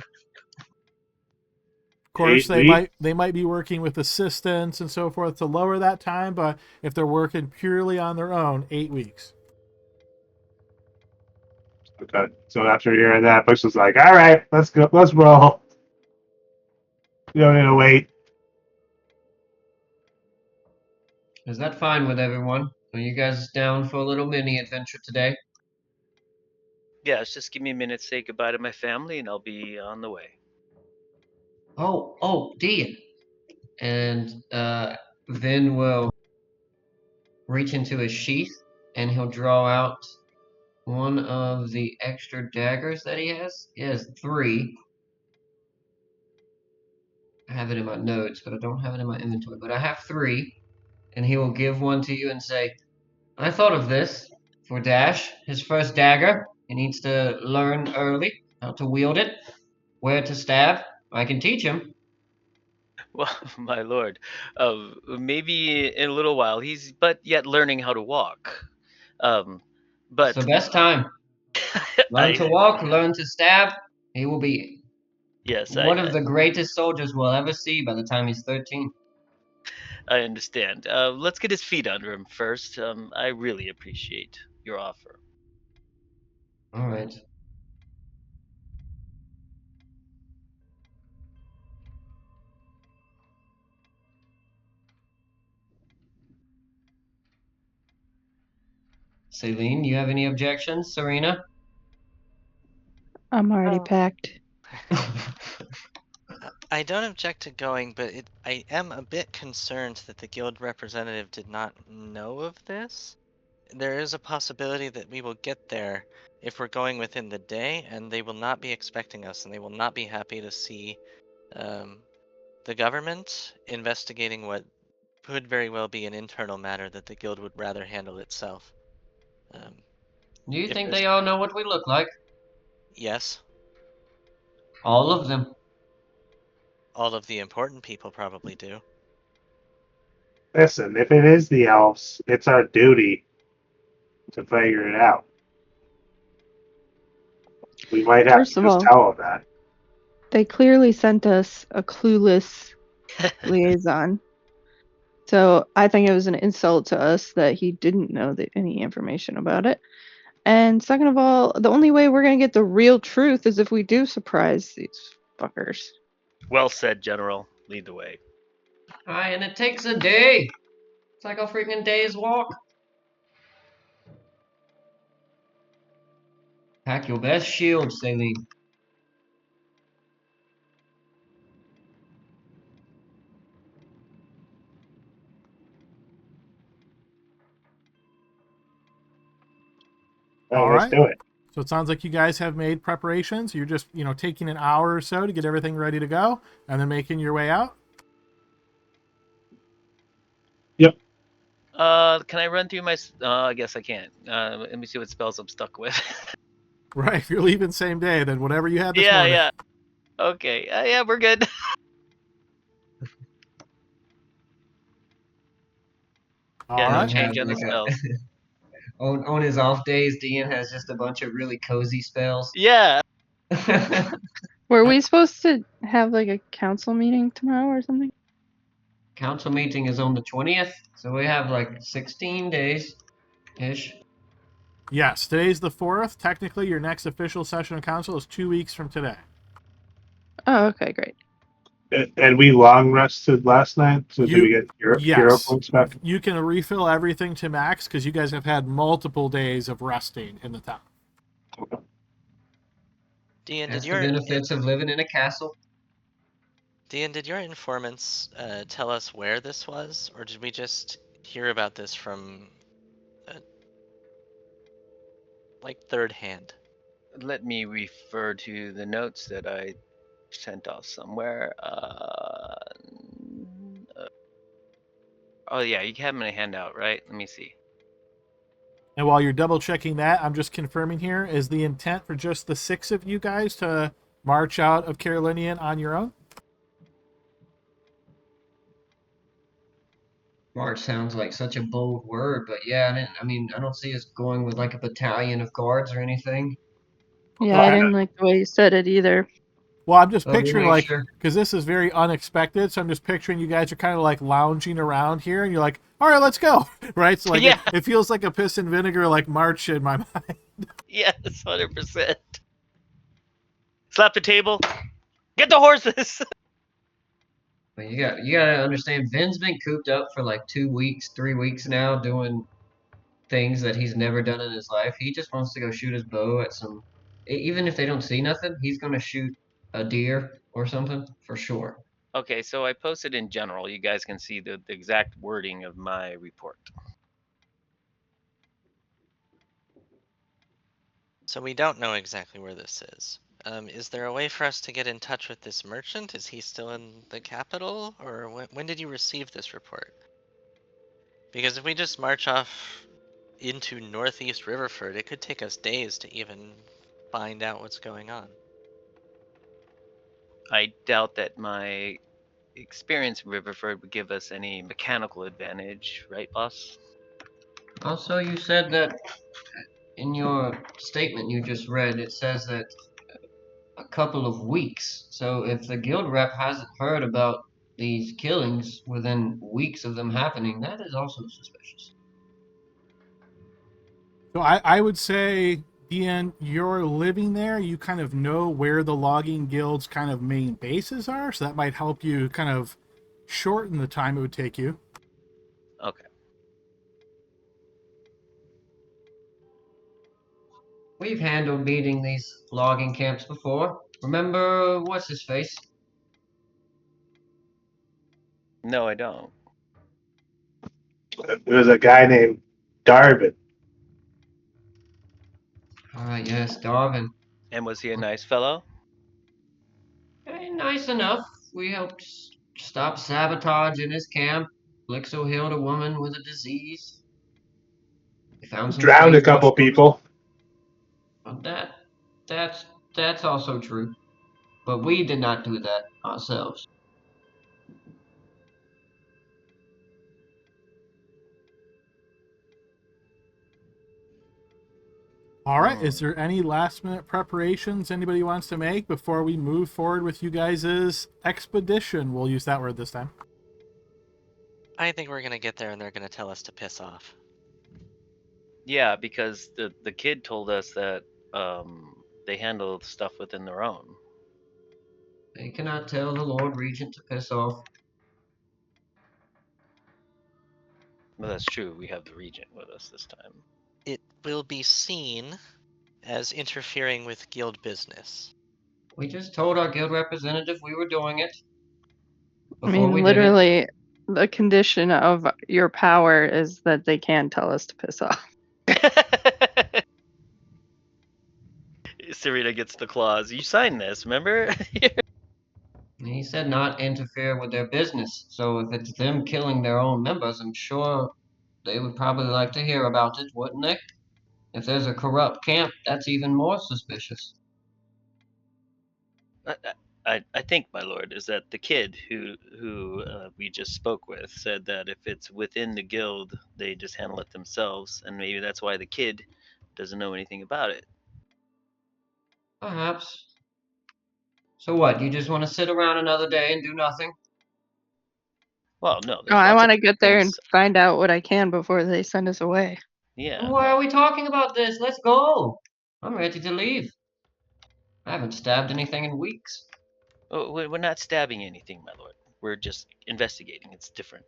course, 8 weeks. they might be working with assistants and so forth to lower that time, but if they're working purely on their own, 8 weeks. Okay. So after hearing that, Bush was like, "All right, let's go. Let's roll. You don't need to wait." Is that fine with everyone? Are you guys down for a little mini adventure today? Yes, just give me a minute to say goodbye to my family, and I'll be on the way. Oh, Dean. And Vin will reach into his sheath and he'll draw out one of the extra daggers that he has. He has 3. have it in my notes, but I don't have it in my inventory. But I have 3, and he will give one to you and say, I thought of this for Dash, his first dagger. He needs to learn early how to wield it, where to stab. I can teach him. Well, my lord, maybe in a little while he's but yet learning how to walk. Um, It's the but best time. Learn to I walk, learn to stab. He will be yes, one of the greatest soldiers we'll ever see by the time he's 13. I understand. Let's get his feet under him first. I really appreciate your offer. All right. Celine, you have any objections? Serena? I'm already Oh. packed. I don't object to going, but I am a bit concerned that the guild representative did not know of this. There is a possibility that we will get there if we're going within the day, and they will not be expecting us, and they will not be happy to see the government investigating what could very well be an internal matter that the guild would rather handle itself. Do you If think there's they all know what we look like? yes, All of them. all of the important people probably do. Listen, if it is the elves, it's our duty to figure it out. We might have First to of just all, tell them that. they clearly sent us a clueless liaison. So I think it was an insult to us that he didn't know any information about it. And second of all, the only way we're going to get the real truth is if we do surprise these fuckers. Well said, General. Lead the way. Hi, and it takes a day. It's like a freaking day's walk. Pack your best shield, Celine. All All right, let's right. do it. So it sounds like you guys have made preparations. You're just, taking an hour or so to get everything ready to go and then making your way out. Yep. Can I run through my? I guess I can't. Let me see what spells I'm stuck with. Right. If you're leaving same day, then whatever you had this yeah, morning. yeah. Okay. Yeah, we're good. All Yeah, no right. change on the spells. On his off days, Dean has just a bunch of really cozy spells. Yeah. Were we supposed to have like a council meeting tomorrow or something? Council meeting is on the 20th, so we have like 16 days ish. Yes, today's the 4th. Technically, your next official session of council is 2 weeks from today. Oh, okay, great. And we long rested last night, so do we get hero Yes. points back? You can refill everything to max because you guys have had multiple days of resting in the town. Dean, That's the benefits of living in a castle. Dean, did your informants tell us where this was, or did we just hear about this from, like, third hand? Let me refer to the notes that I sent off somewhere. Oh yeah, you have them in a handout, right? Let me see. And while you're double checking that, I'm just confirming here, is the intent for just the 6 of you guys to march out of Cariele on your own? March sounds like such a bold word, but yeah, I don't see us going with like a battalion of guards or anything. Yeah, Well, I didn't like the way you said it either. Well, I'm just But we'll picturing make sure. because this is very unexpected. So I'm just picturing you guys are kind of like lounging around here, and you're like, "All right, let's go!" Right? So like, Yeah. it feels like a piss and vinegar like march in my mind. Yes, 100%. Slap the table. Get the horses. But you gotta understand, Vin's been cooped up for like 2 weeks, 3 weeks now, doing things that he's never done in his life. He just wants to go shoot his bow at some. Even if they don't see nothing, he's gonna shoot a deer or something for sure. Okay, so I posted in general. You guys can see the exact wording of my report. So we don't know exactly where this is. Is there a way for us to get in touch with this merchant? Is he still in the capital, or when did you receive this report? Because if we just march off into northeast Riverford, it could take us days to even find out what's going on. I doubt that my experience in Riverford would give us any mechanical advantage, right, boss? Also, you said that in your statement you just read, it says that a couple of weeks. So if the guild rep hasn't heard about these killings within weeks of them happening, that is also suspicious. So I would say, Ian, you're living there. You kind of know where the logging guild's kind of main bases are, so that might help you kind of shorten the time it would take you. Okay. We've handled beating these logging camps before. Remember what's his face? No, I don't. There was a guy named Darvin. Ah, yes, Darwin. And was he a nice fellow? Nice enough. We helped stop sabotage in his camp. Blixo healed a woman with a disease. We found some Drowned a strange couple mushrooms. people. Well, that's also true. But we did not do that ourselves. All right. Is there any last minute preparations anybody wants to make before we move forward with you guys' expedition? We'll use that word this time. I think we're gonna get there and they're gonna tell us to piss off. Yeah, because the kid told us that they handle stuff within their own. They cannot tell the Lord Regent to piss off. Well, that's true. We have the regent with us this time. It will be seen as interfering with guild business. We just told our guild representative we were doing it. I Before mean, we did it. literally, the condition of your power is that they can tell us to piss off. Cerilia gets the clause. You signed this, remember? He said not interfere with their business. So if it's them killing their own members, I'm sure they would probably like to hear about it, wouldn't they? If there's a corrupt camp, that's even more suspicious. I think, my lord, is that the kid who we just spoke with said that if it's within the guild, they just handle it themselves, and maybe that's why the kid doesn't know anything about it. Perhaps. So what, you just want to sit around another day and do nothing? Well, no, Oh, there's I lots of want to get there and things. find out what I can before they send us away. Yeah. Then why are we talking about this? Let's go. I'm ready to leave. I haven't stabbed anything in weeks. Oh, we're not stabbing anything, my lord. We're just investigating. It's different.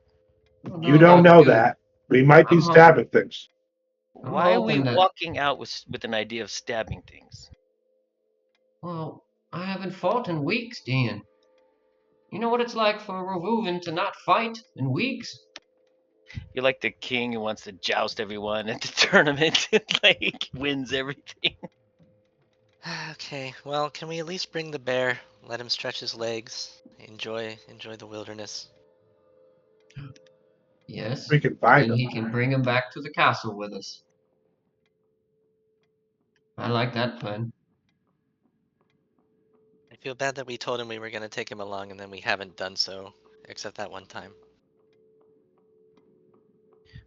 I don't know You if I don't could know do it. that. We might be I'm ho- stabbing things. I'm Why are we hoping that. walking out with an idea of stabbing things? Well, I haven't fought in weeks, Dean. You know what it's like for a Revuvan to not fight in weeks? You're like the king who wants to joust everyone at the tournament and like wins everything. Okay, well, can we at least bring the bear? Let him stretch his legs. Enjoy the wilderness. Yes. We can find Then them. he can bring him back to the castle with us. I like that plan. I feel bad that we told him we were gonna take him along and then we haven't done so, except that one time.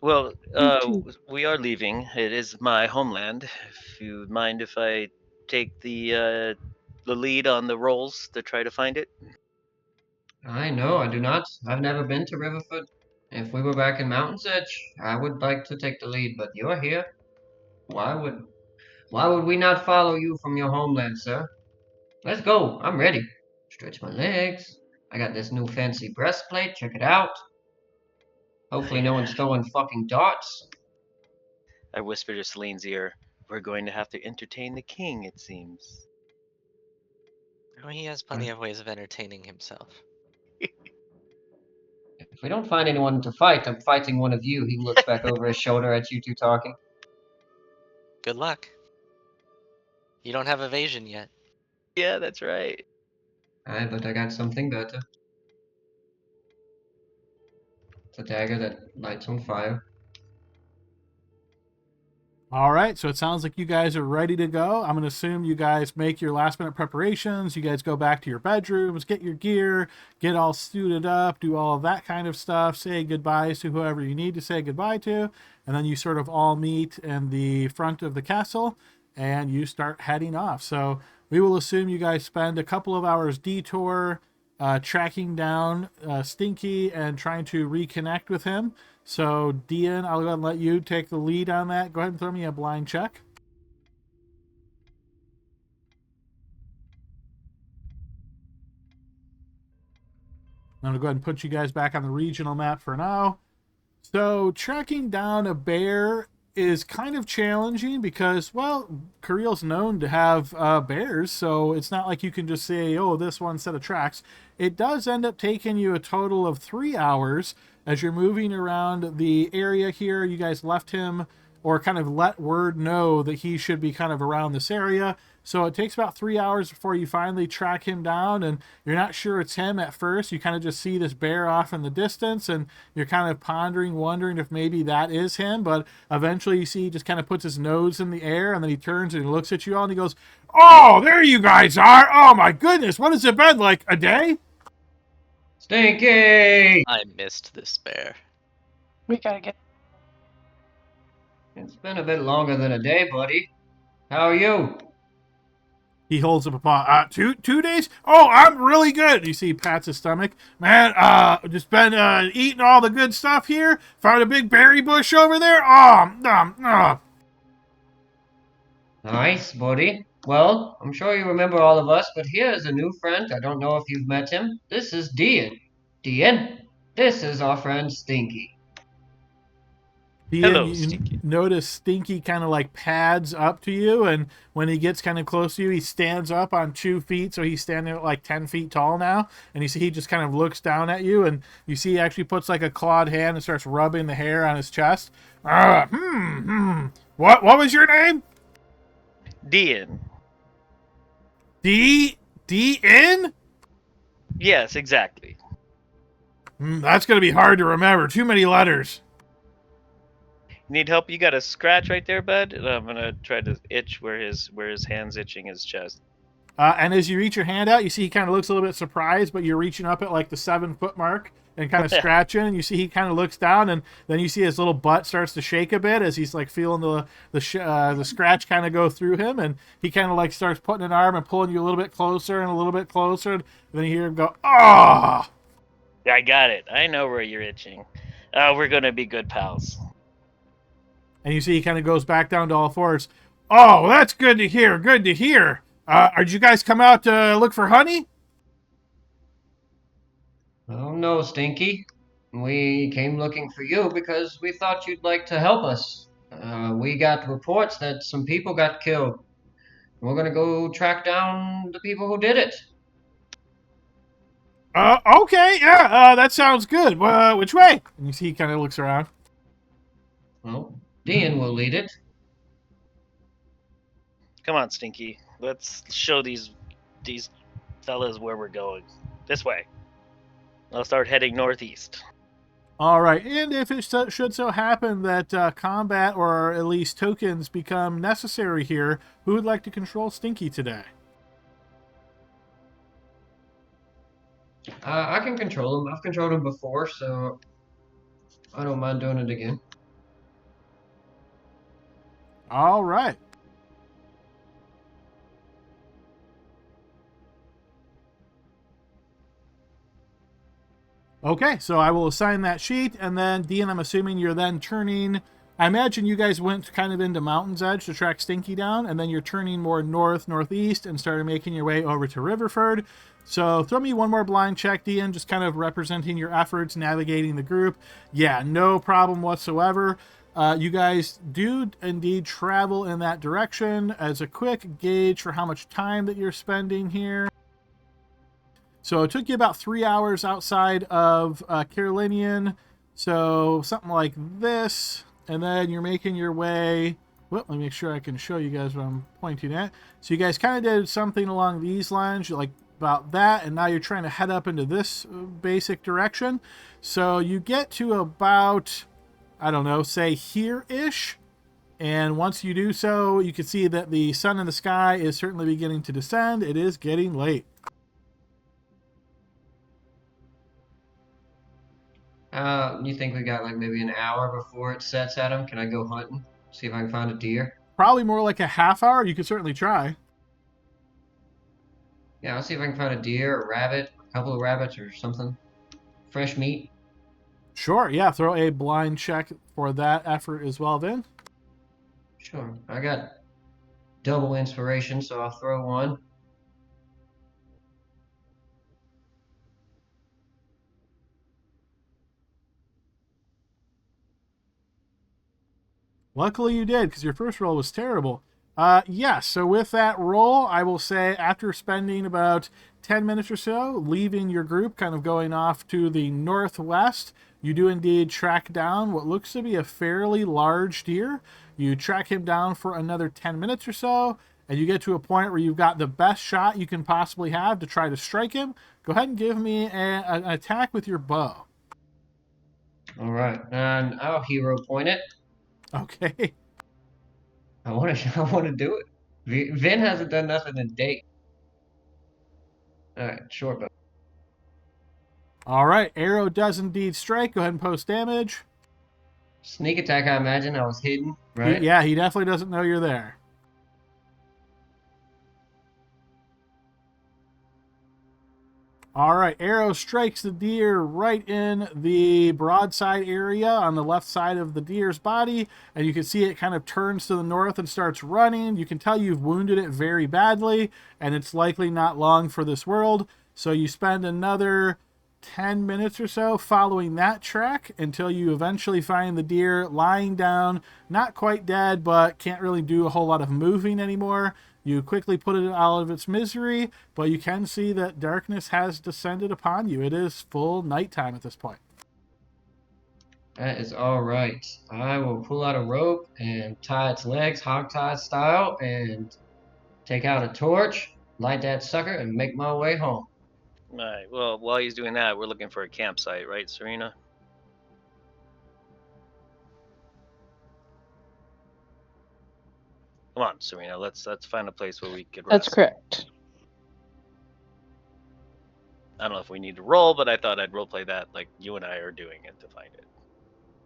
Well, Me too. we are leaving. It is my homeland. If you mind if I take the lead on the rolls to try to find it? I know, I do not. I've never been to Riverfoot. If we were back in Mountain's Edge, I would like to take the lead, but you're here. Why would we not follow you from your homeland, sir? Let's go. I'm ready. Stretch my legs. I got this new fancy breastplate. Check it out. Hopefully no one's throwing fucking darts. I whispered to Celine's ear. We're going to have to entertain the king, it seems. Oh, he has plenty of ways of entertaining himself. If we don't find anyone to fight, I'm fighting one of you. He looks back over his shoulder at you two talking. Good luck. You don't have evasion yet. Yeah, that's right. Aye, but I got something better. It's a dagger that lights on fire. All right, so it sounds like you guys are ready to go. I'm going to assume you guys make your last minute preparations. You guys go back to your bedrooms, get your gear, get all suited up, do all of that kind of stuff, say goodbyes to whoever you need to say goodbye to, and then you sort of all meet in the front of the castle and you start heading off. So we will assume you guys spend a couple of hours detour tracking down Stinky and trying to reconnect with him. So, Dean, I'll go ahead and let you take the lead on that. Go ahead and throw me a blind check. I'm going to go ahead and put you guys back on the regional map for now. So, tracking down a bear is kind of challenging because, well, Cariele's known to have bears, so it's not like you can just say, oh, this one set of tracks. It does end up taking you a total of 3 hours as you're moving around the area here. You guys left him or kind of let word know that he should be kind of around this area. So it takes about 3 hours before you finally track him down, and you're not sure it's him at first. You kind of just see this bear off in the distance, and you're kind of pondering, wondering if maybe that is him. But eventually you see he just kind of puts his nose in the air, and then he turns and he looks at you all, and he goes, "Oh, there you guys are. Oh, my goodness. What has it been, like a day?" Stinky! I missed this bear. We gotta get. It's been a bit longer than a day, buddy. How are you? He holds up a paw. 2 days? Oh, I'm really good. You see, he pats his stomach. Man, just been eating all the good stuff here. Found a big berry bush over there. Nice, buddy. Well, I'm sure you remember all of us, but here's a new friend. I don't know if you've met him. This is Dean. Dean, this is our friend Stinky. Ian, Hello, you Stinky. notice Stinky kind of like pads up to you, and when he gets kind of close to you, he stands up on 2 feet, so he's standing at like 10 feet tall now. And you see he just kind of looks down at you, and you see he actually puts like a clawed hand and starts rubbing the hair on his chest. What was your name? Dean. D-N? Yes, exactly. That's going to be hard to remember. Too many letters. Need help? You got a scratch right there, bud? And I'm gonna try to itch where his hand's itching his chest. And as you reach your hand out, you see he kind of looks a little bit surprised, but you're reaching up at like the 7-foot mark and kind of scratching. And you see he kind of looks down, and then you see his little butt starts to shake a bit as he's like feeling the scratch kind of go through him, and he kind of like starts putting an arm and pulling you a little bit closer and a little bit closer. And then you hear him go, "Oh!" I got it. I know where you're itching. We're gonna be good pals. And you see he kind of goes back down to all fours. "Oh, well, that's good to hear. Good to hear. Did you guys come out to look for honey?" Oh no, Stinky. We came looking for you because we thought you'd like to help us. We got reports that some people got killed. We're gonna go track down the people who did it. Okay, yeah, that sounds good. Which way? And you see he kind of looks around. Well, Dean will lead it. Come on, Stinky. Let's show these fellas where we're going. This way. I'll start heading northeast. All right, and if it should so happen that combat or at least tokens become necessary here, who would like to control Stinky today? I can control him. I've controlled him before, so I don't mind doing it again. All right. Okay, so I will assign that sheet, and then Dean, I'm assuming you're then turning. I imagine you guys went kind of into Mountain's Edge to track Stinky down, and then you're turning more northeast and started making your way over to Riverford. So throw me one more blind check, Dean, just kind of representing your efforts navigating the group. Yeah, no problem whatsoever. You guys do indeed travel in that direction. As a quick gauge for how much time that you're spending here. So it took you about 3 hours outside of Carolinian. So something like this. And then you're making your way Well, let me make sure I can show you guys what I'm pointing at. So you guys kind of did something along these lines, like about that, and now you're trying to head up into this basic direction. So you get to about, I don't know, say here-ish. And once you do so, you can see that the sun in the sky is certainly beginning to descend. It is getting late. You think we got like maybe an hour before it sets at him? Can I go hunting? See if I can find a deer? Probably more like a half hour. You could certainly try. Yeah, I'll see if I can find a deer, a rabbit, a couple of rabbits or something. Fresh meat. Sure, yeah. Throw a blind check for that effort as well, then. Sure. I got double inspiration, so I'll throw one. Luckily you did, because your first roll was terrible. Yes, so with that roll, I will say after spending about 10 minutes or so, leaving your group, kind of going off to the northwest, you do indeed track down what looks to be a fairly large deer. You track him down for another 10 minutes or so, and you get to a point where you've got the best shot you can possibly have to try to strike him. Go ahead and give me an attack with your bow. All right, and I'll hero point it. Okay. I want to. I want to do it. Vin hasn't done nothing in date. All right, short bow. All right, arrow does indeed strike. Go ahead and post damage. Sneak attack. I imagine I was hidden, right? Yeah, he definitely doesn't know you're there. All right, arrow strikes the deer right in the broadside area on the left side of the deer's body, and you can see it kind of turns to the north and starts running. You can tell you've wounded it very badly, and it's likely not long for this world. So you spend another 10 minutes or so following that track until you eventually find the deer lying down, not quite dead, but can't really do a whole lot of moving anymore. You quickly put it out of its misery, but you can see that darkness has descended upon you. It is full nighttime at this point. That is all right. I will pull out a rope and tie its legs, hogtie style, and take out a torch, light that sucker, and make my way home. All right. Well, while he's doing that, we're looking for a campsite, right, Serena? Come on, Serena. Let's find a place where we could rest. That's correct. I don't know if we need to roll, but I thought I'd roleplay that like you and I are doing it to find it.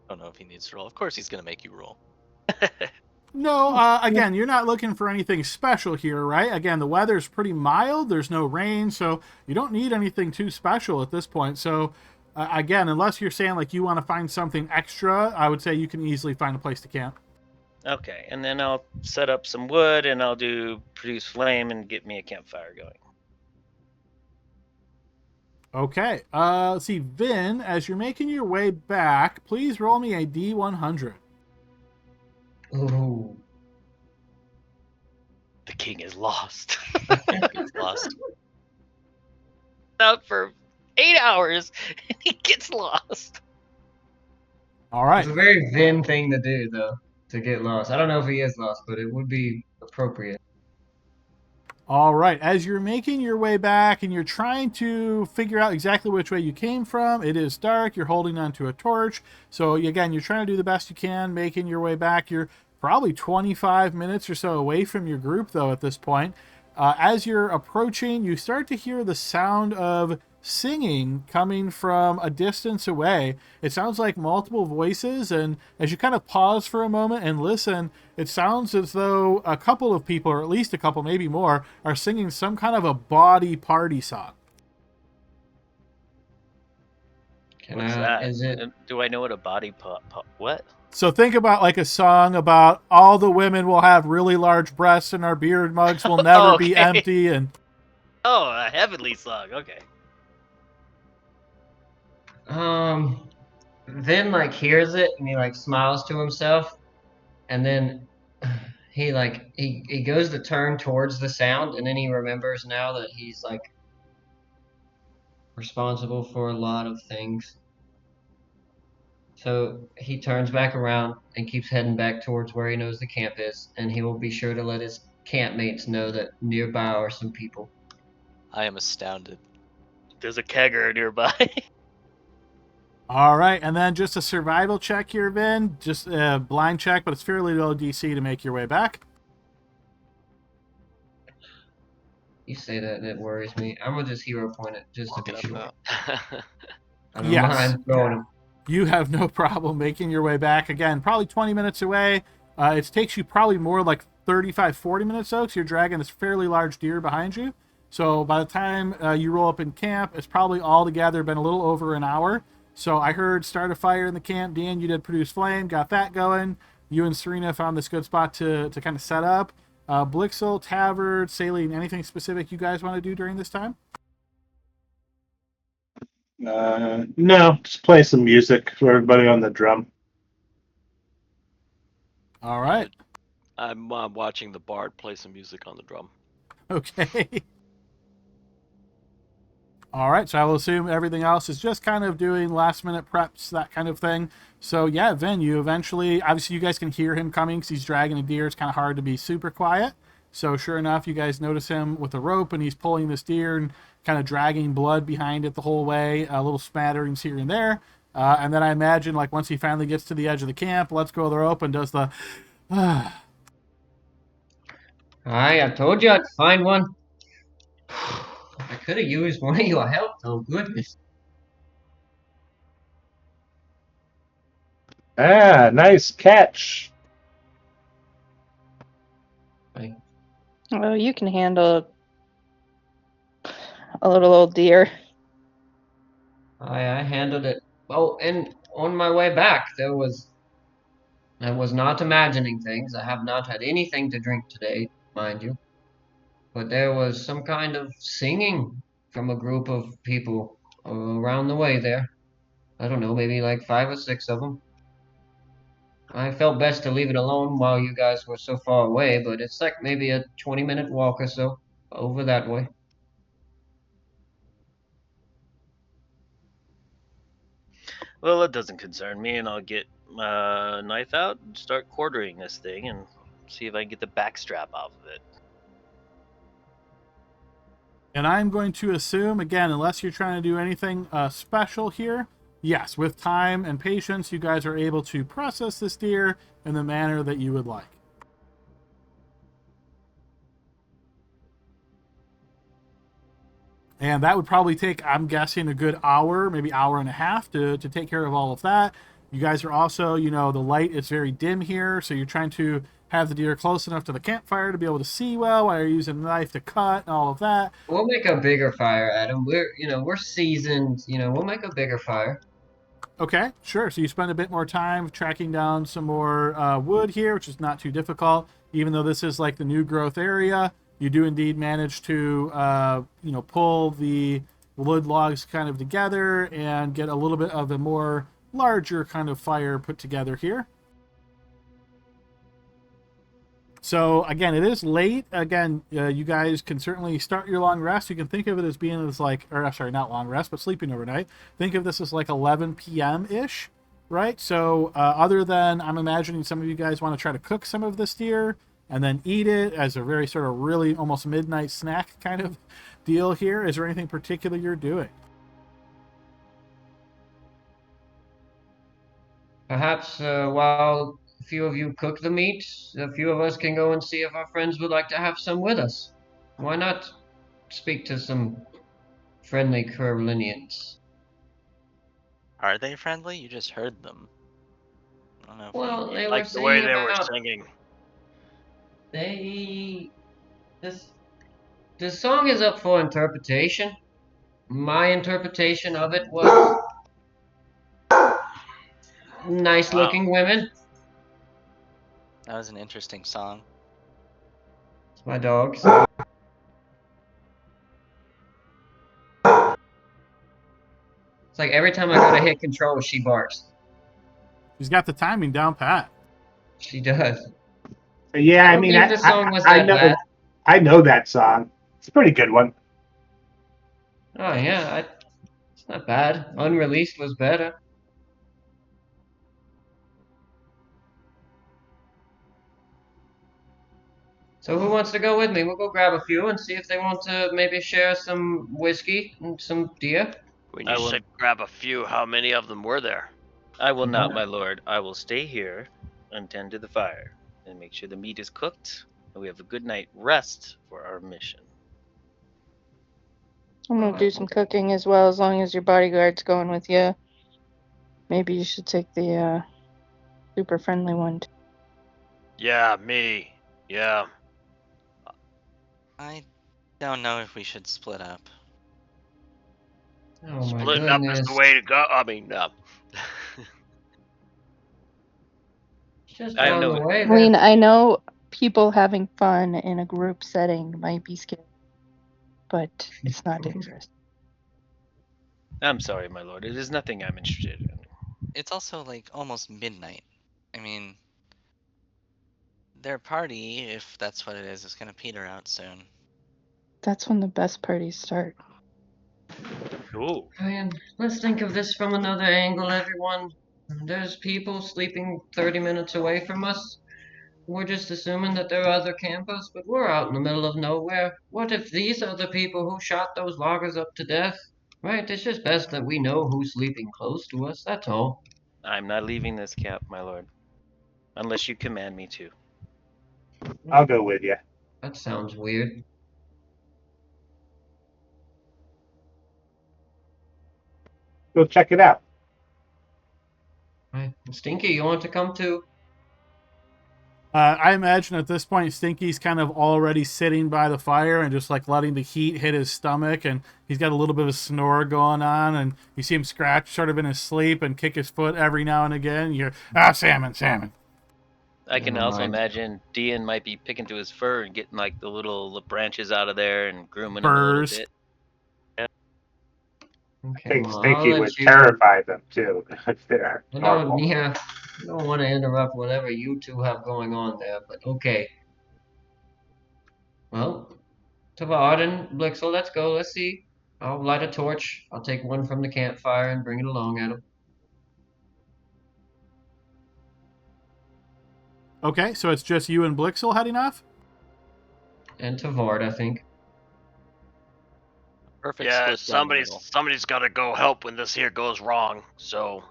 I don't know if he needs to roll. Of course, he's going to make you roll. No, again, you're not looking for anything special here, right? Again, the weather's pretty mild. There's no rain, so you don't need anything too special at this point. So, again, unless you're saying like you want to find something extra, I would say you can easily find a place to camp. Okay, and then I'll set up some wood and I'll do produce flame and get me a campfire going. Okay, let's see, Vin, as you're making your way back, please roll me a D100. Ooh. The king is lost. He's lost. Out for 8 hours and he gets lost. All right. It's a very Vin thing to do, though, to get lost. I don't know if he is lost, but it would be appropriate. All right, as you're making your way back and you're trying to figure out exactly which way you came from, it is dark, you're holding onto a torch. So again, you're trying to do the best you can, making your way back. You're probably 25 minutes or so away from your group, though, at this point. As you're approaching, you start to hear the sound of singing coming from a distance away. It sounds like multiple voices, and as you kind of pause for a moment and listen, it sounds as though a couple of people, or at least a couple, maybe more, are singing some kind of a bawdy party song. What's that? Is it? Do I know what a body what? So think about like a song about all the women will have really large breasts and our beer mugs will never be Okay. empty, and Oh, a heavenly song. Okay. Vin like hears it and he like smiles to himself, and then he goes to turn towards the sound, and then he remembers now that he's like responsible for a lot of things. So he turns back around and keeps heading back towards where he knows the camp is, and he will be sure to let his campmates know that nearby are some people. I am astounded. There's a kegger nearby. All right, and then just a survival check here, Vin. Just a blind check, but it's fairly low DC to make your way back. You say that, and it worries me. I'm gonna just hero point it just to be Looking sure. up. I don't Yes. mind throwing him. You have no problem making your way back. Again, probably 20 minutes away. It takes you probably more like 35, 40 minutes, though, because you're dragging this fairly large deer behind you. So by the time you roll up in camp, it's probably all together been a little over an hour. So I heard start a fire in the camp. Dan, you did produce flame, got that going. You and Serena found this good spot to kind of set up. Blixel, Tavern, Saline, anything specific you guys want to do during this time? No, just play some music for everybody on the drum. All right. I'm watching the bard play some music on the drum. Okay. All right, so I will assume everything else is just kind of doing last minute preps, that kind of thing. So yeah, Vin, you eventually, obviously you guys can hear him coming because he's dragging a deer. It's kind of hard to be super quiet. So sure enough, you guys notice him with a rope and he's pulling this deer and kind of dragging blood behind it the whole way, little smatterings here and there. And then I imagine like once he finally gets to the edge of the camp, lets go of the rope and does the, I told you I'd find one. I could have used one of your help, though. Goodness. Ah, nice catch. Oh, you can handle a little old deer. I handled it. Oh, and on my way back, I was not imagining things. I have not had anything to drink today, mind you. But there was some kind of singing from a group of people around the way there. I don't know, maybe like 5 or 6 of them. I felt best to leave it alone while you guys were so far away, but it's like maybe a 20-minute walk or so over that way. Well, it doesn't concern me, and I'll get my knife out and start quartering this thing and see if I can get the backstrap off of it. and I'm going to assume, again, unless you're trying to do anything special here, yes, with time and patience, you guys are able to process this deer in the manner that you would like. And that would probably take, I'm guessing, a good hour, maybe hour and a half to take care of all of that. You guys are also, the light is very dim here, so you're trying to have the deer close enough to the campfire to be able to see well while you're using a knife to cut and all of that. We'll make a bigger fire, Adam. We're seasoned. We'll make a bigger fire. Okay, sure. So you spend a bit more time tracking down some more wood here, which is not too difficult. Even though this is like the new growth area, you do indeed manage to, pull the wood logs kind of together and get a little bit of a more larger kind of fire put together here. So again, it is late. Again, you guys can certainly start your long rest. You can think of it as being as like, or sorry, not long rest, but sleeping overnight. Think of this as like 11 p.m. ish, right? So other than I'm imagining some of you guys want to try to cook some of this deer and then eat it as a very sort of really almost midnight snack kind of deal here. Is there anything particular you're doing? Perhaps while a few of you cook the meat, a few of us can go and see if our friends would like to have some with us. Why not speak to some friendly Carolinians? Are they friendly? You just heard them. I don't know if Well, they were Like the way singing they were about singing. this song is up for interpretation. My interpretation of it was nice looking women. that was an interesting song. It's my dogs. It's like every time I go to hit control, she barks. She's got the timing down pat. She does. Yeah, I don't mean, think the song was I that know, bad. I know that song. It's a pretty good one. Oh yeah, it's not bad. Unreleased was better. So who wants to go with me? We'll go grab a few and see if they want to maybe share some whiskey and some deer. When I you will- said grab a few, how many of them were there? I will not, Mhm. my lord. I will stay here and tend to the fire and make sure the meat is cooked and we have a good night rest for our mission. I'm gonna do some cooking as well, as long as your bodyguard's going with you. Maybe you should take the super friendly one. Yeah, me. Yeah. I don't know if we should split up. Oh my Splitting up is the goodness. way to go. I mean, Just I have on no the way I there. mean, I know people having fun in a group setting might be scary, but it's not dangerous. I'm sorry, my lord. It is nothing I'm interested in. It's also like almost midnight. I mean, their party, if that's what it is gonna peter out soon. That's when the best parties start. Ooh. Man, let's think of this from another angle, everyone. There's people sleeping 30 minutes away from us. We're just assuming that there are other campers, but we're out in the middle of nowhere. What if these are the people who shot those loggers up to death? Right, it's just best that we know who's sleeping close to us, that's all. I'm not leaving this camp, my lord. Unless you command me to. I'll go with you. That sounds weird. Go check it out. Right. Stinky, you want to come too? I imagine at this point, Stinky's kind of already sitting by the fire and just like letting the heat hit his stomach, and he's got a little bit of a snore going on, and you see him scratch sort of in his sleep and kick his foot every now and again. You hear, salmon, salmon. I can Never also mind. imagine Dean might be picking through his fur and getting like the little branches out of there and grooming him a little Burrs. bit. I Okay, think well, I'll Stinky let would you. terrify them too if they're I don't, normal. yeah, I don't want to interrupt whatever you two have going on there, but okay. Well, Tavad and Blixel, let's go. Let's see. I'll light a torch. I'll take one from the campfire and bring it along at him. Okay, so it's just you and Blixel heading off? And Tavard, I think. Perfect yeah. split down the middle. Somebody's got to go help when this here goes wrong. So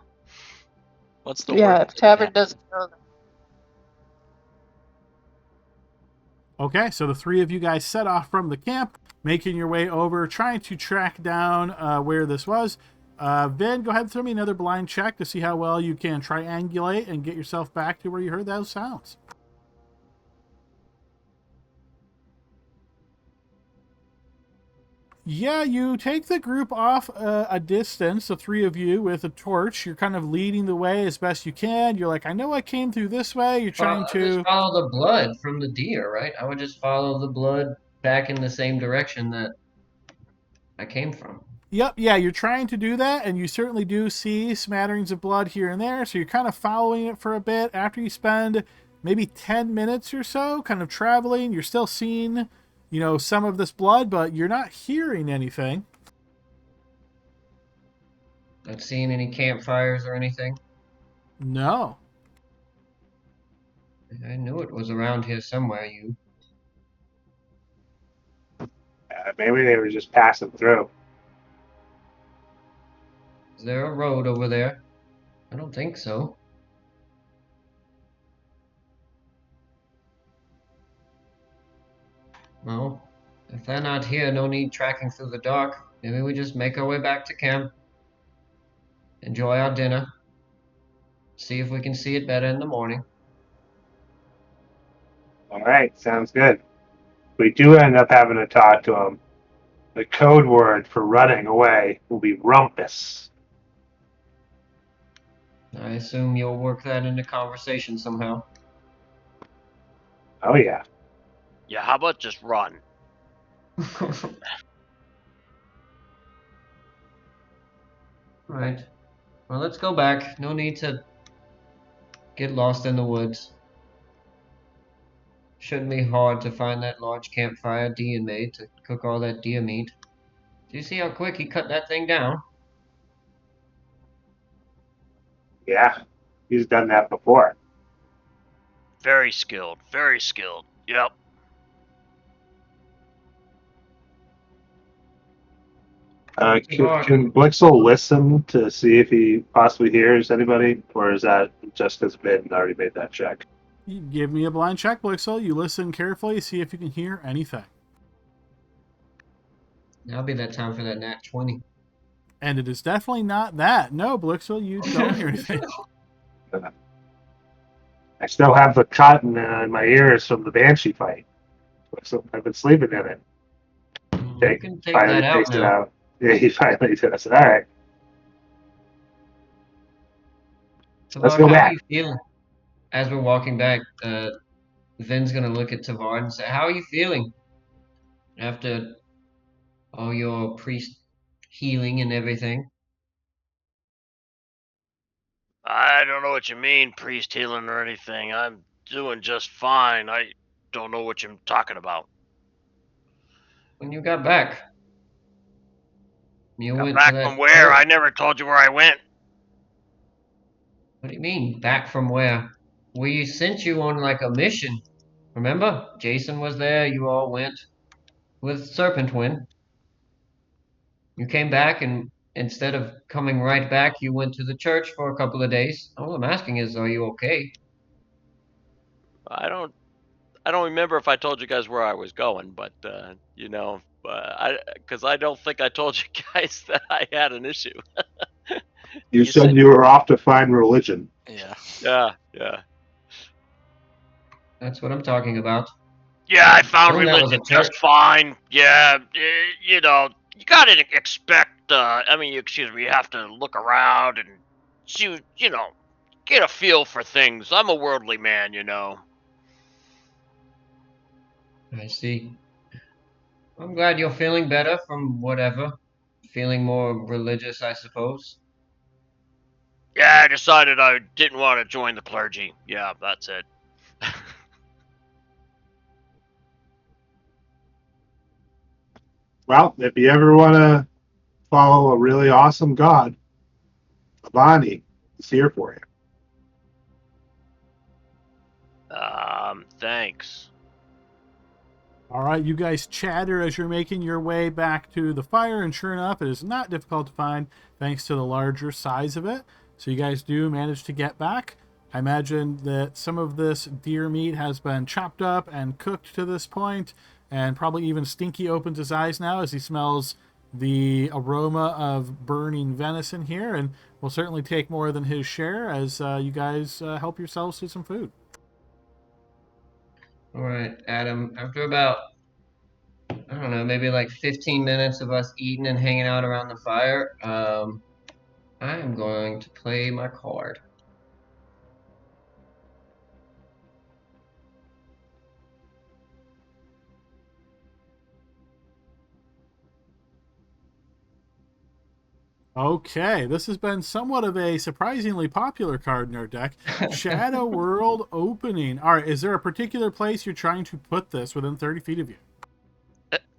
What's the Yeah, worst if that can Tavern happen? doesn't know that. Okay, so the three of you guys set off from the camp, making your way over, trying to track down where this was. Vin, go ahead and throw me another blind check to see how well you can triangulate and get yourself back to where you heard those sounds. Yeah, you take the group off a distance, the three of you with a torch. You're kind of leading the way as best you can. You're like, I know I came through this way. You're trying I just to. follow the blood from the deer, right? I would just follow the blood back in the same direction that I came from. Yep, yeah, you're trying to do that, and you certainly do see smatterings of blood here and there. So you're kind of following it for a bit. After you spend maybe 10 minutes or so kind of traveling, you're still seeing, some of this blood, but you're not hearing anything. Not seeing any campfires or anything. No. I knew it was around here somewhere, you. Maybe they were just passing through. Is there a road over there? I don't think so. Well, if they're not here, no need tracking through the dark. Maybe we just make our way back to camp, enjoy our dinner, see if we can see it better in the morning. All right, sounds good. We do end up having to talk to them. The code word for running away will be rumpus. I assume you'll work that into conversation somehow. Oh yeah. yeah, how about just run? Right. Well, let's go back. No need to get lost in the woods. Shouldn't be hard to find that large campfire Dean made to cook all that deer meat. Do you see how quick he cut that thing down? Yeah. He's done that before. Very skilled. Very skilled. Yep. Can Blixel listen to see if he possibly hears anybody, or is that just because Vin already made that check? You give me a blind check, Blixel. You listen carefully, see if you can hear anything. That'll be that time for that nat 20. And it is definitely not that. No, Blixel, you don't hear anything. I still have the cotton in my ears from the Banshee fight. So I've been sleeping in it. You can take Finally that out takes it now. out. Yeah, he finally does it. All right. Let's Tavard, go how are back. you feeling? As we're walking back, Vin's gonna look at Tavard and say, "How are you feeling after all your priest healing and everything?" I don't know what you mean, priest healing or anything. I'm doing just fine. I don't know what you're talking about. When you got back, you Got went to back that from where? church. I never told you where I went. What do you mean, back from where? We sent you on like a mission. Remember? Jason was there, you all went with Serpent Twin. You came back and instead of coming right back, you went to the church for a couple of days. All I'm asking is, are you okay? I don't remember if I told you guys where I was going, but because I don't think I told you guys that I had an issue. You You said said- you were off to find religion. Yeah. Yeah. That's what I'm talking about. Yeah, I found Well, that was religion a just church. fine. Yeah, you gotta expect. Excuse me, you have to look around and see, get a feel for things. I'm a worldly man, I see. I'm glad you're feeling better from whatever. Feeling more religious, I suppose. Yeah, I decided I didn't want to join the clergy. Yeah, that's it. Well, if you ever want to follow a really awesome god, Avani is here for you. Thanks. All right, you guys chatter as you're making your way back to the fire, and sure enough, it is not difficult to find thanks to the larger size of it. So you guys do manage to get back. I imagine that some of this deer meat has been chopped up and cooked to this point, and probably even Stinky opens his eyes now as he smells the aroma of burning venison here, and will certainly take more than his share as you guys help yourselves to some food. All right, Adam. After about, I don't know, maybe like 15 minutes of us eating and hanging out around the fire, I am going to play my card. Okay, this has been somewhat of a surprisingly popular card in our deck. Shadow World Opening. All right, is there a particular place you're trying to put this within 30 feet of you?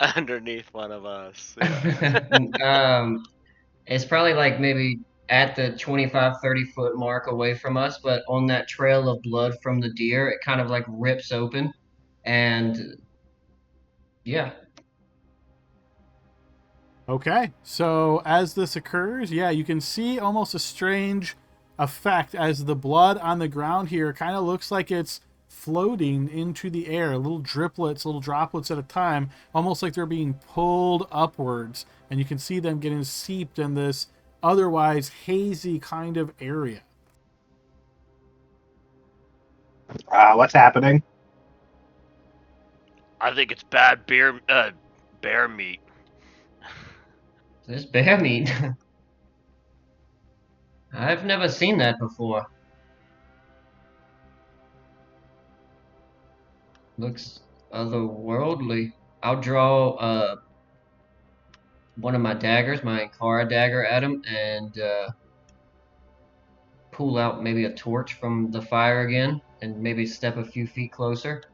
Underneath one of us. Yeah. It's probably like maybe at the 25-30 foot mark away from us, but on that trail of blood from the deer, it kind of like rips open. And yeah, Okay, so as this occurs, yeah, you can see almost a strange effect as the blood on the ground here kind of looks like it's floating into the air, little driplets, little droplets at a time, almost like they're being pulled upwards. And you can see them getting seeped in this otherwise hazy kind of area. What's happening? I think it's bad bear meat. this bear meat. I've never seen that before. Looks otherworldly. I'll draw one of my daggers, my Ankara dagger at him, and pull out maybe a torch from the fire again, and maybe step a few feet closer,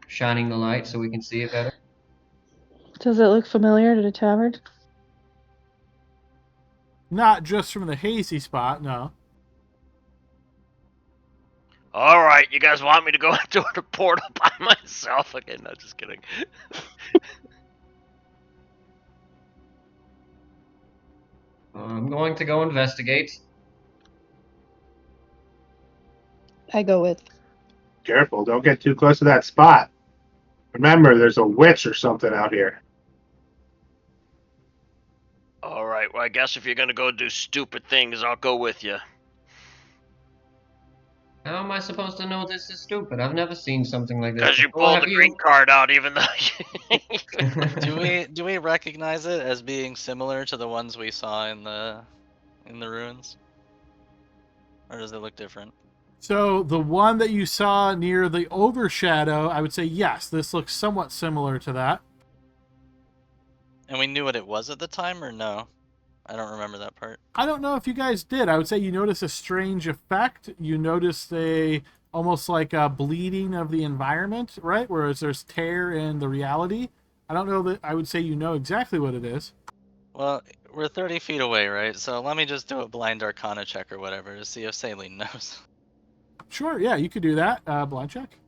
shining the light so we can see it better. Does it look familiar to the tavern? Not just from the hazy spot, no. All right, you guys want me to go into the portal by myself? Okay, no, just kidding. I'm going to go investigate. I go with. Careful, don't get too close to that spot. Remember, there's a witch or something out here. All right. Well, I guess if you're gonna go do stupid things, I'll go with you. How am I supposed to know this is stupid? I've never seen something like this Cause you before. pulled Have the green you? card out, even though. Do we recognize it as being similar to the ones we saw in the ruins? Or does it look different? So the one that you saw near the overshadow, I would say yes, this looks somewhat similar to that. And we knew what it was at the time, or no? I don't remember that part. I don't know if you guys did. I would say you notice a strange effect. You notice almost like a bleeding of the environment, right? Whereas there's tear in the reality. I don't know that I would say you know exactly what it is. Well, we're 30 feet away, right? So let me just do a blind arcana check or whatever to see if Saline knows. Sure, yeah, you could do that. Blind check.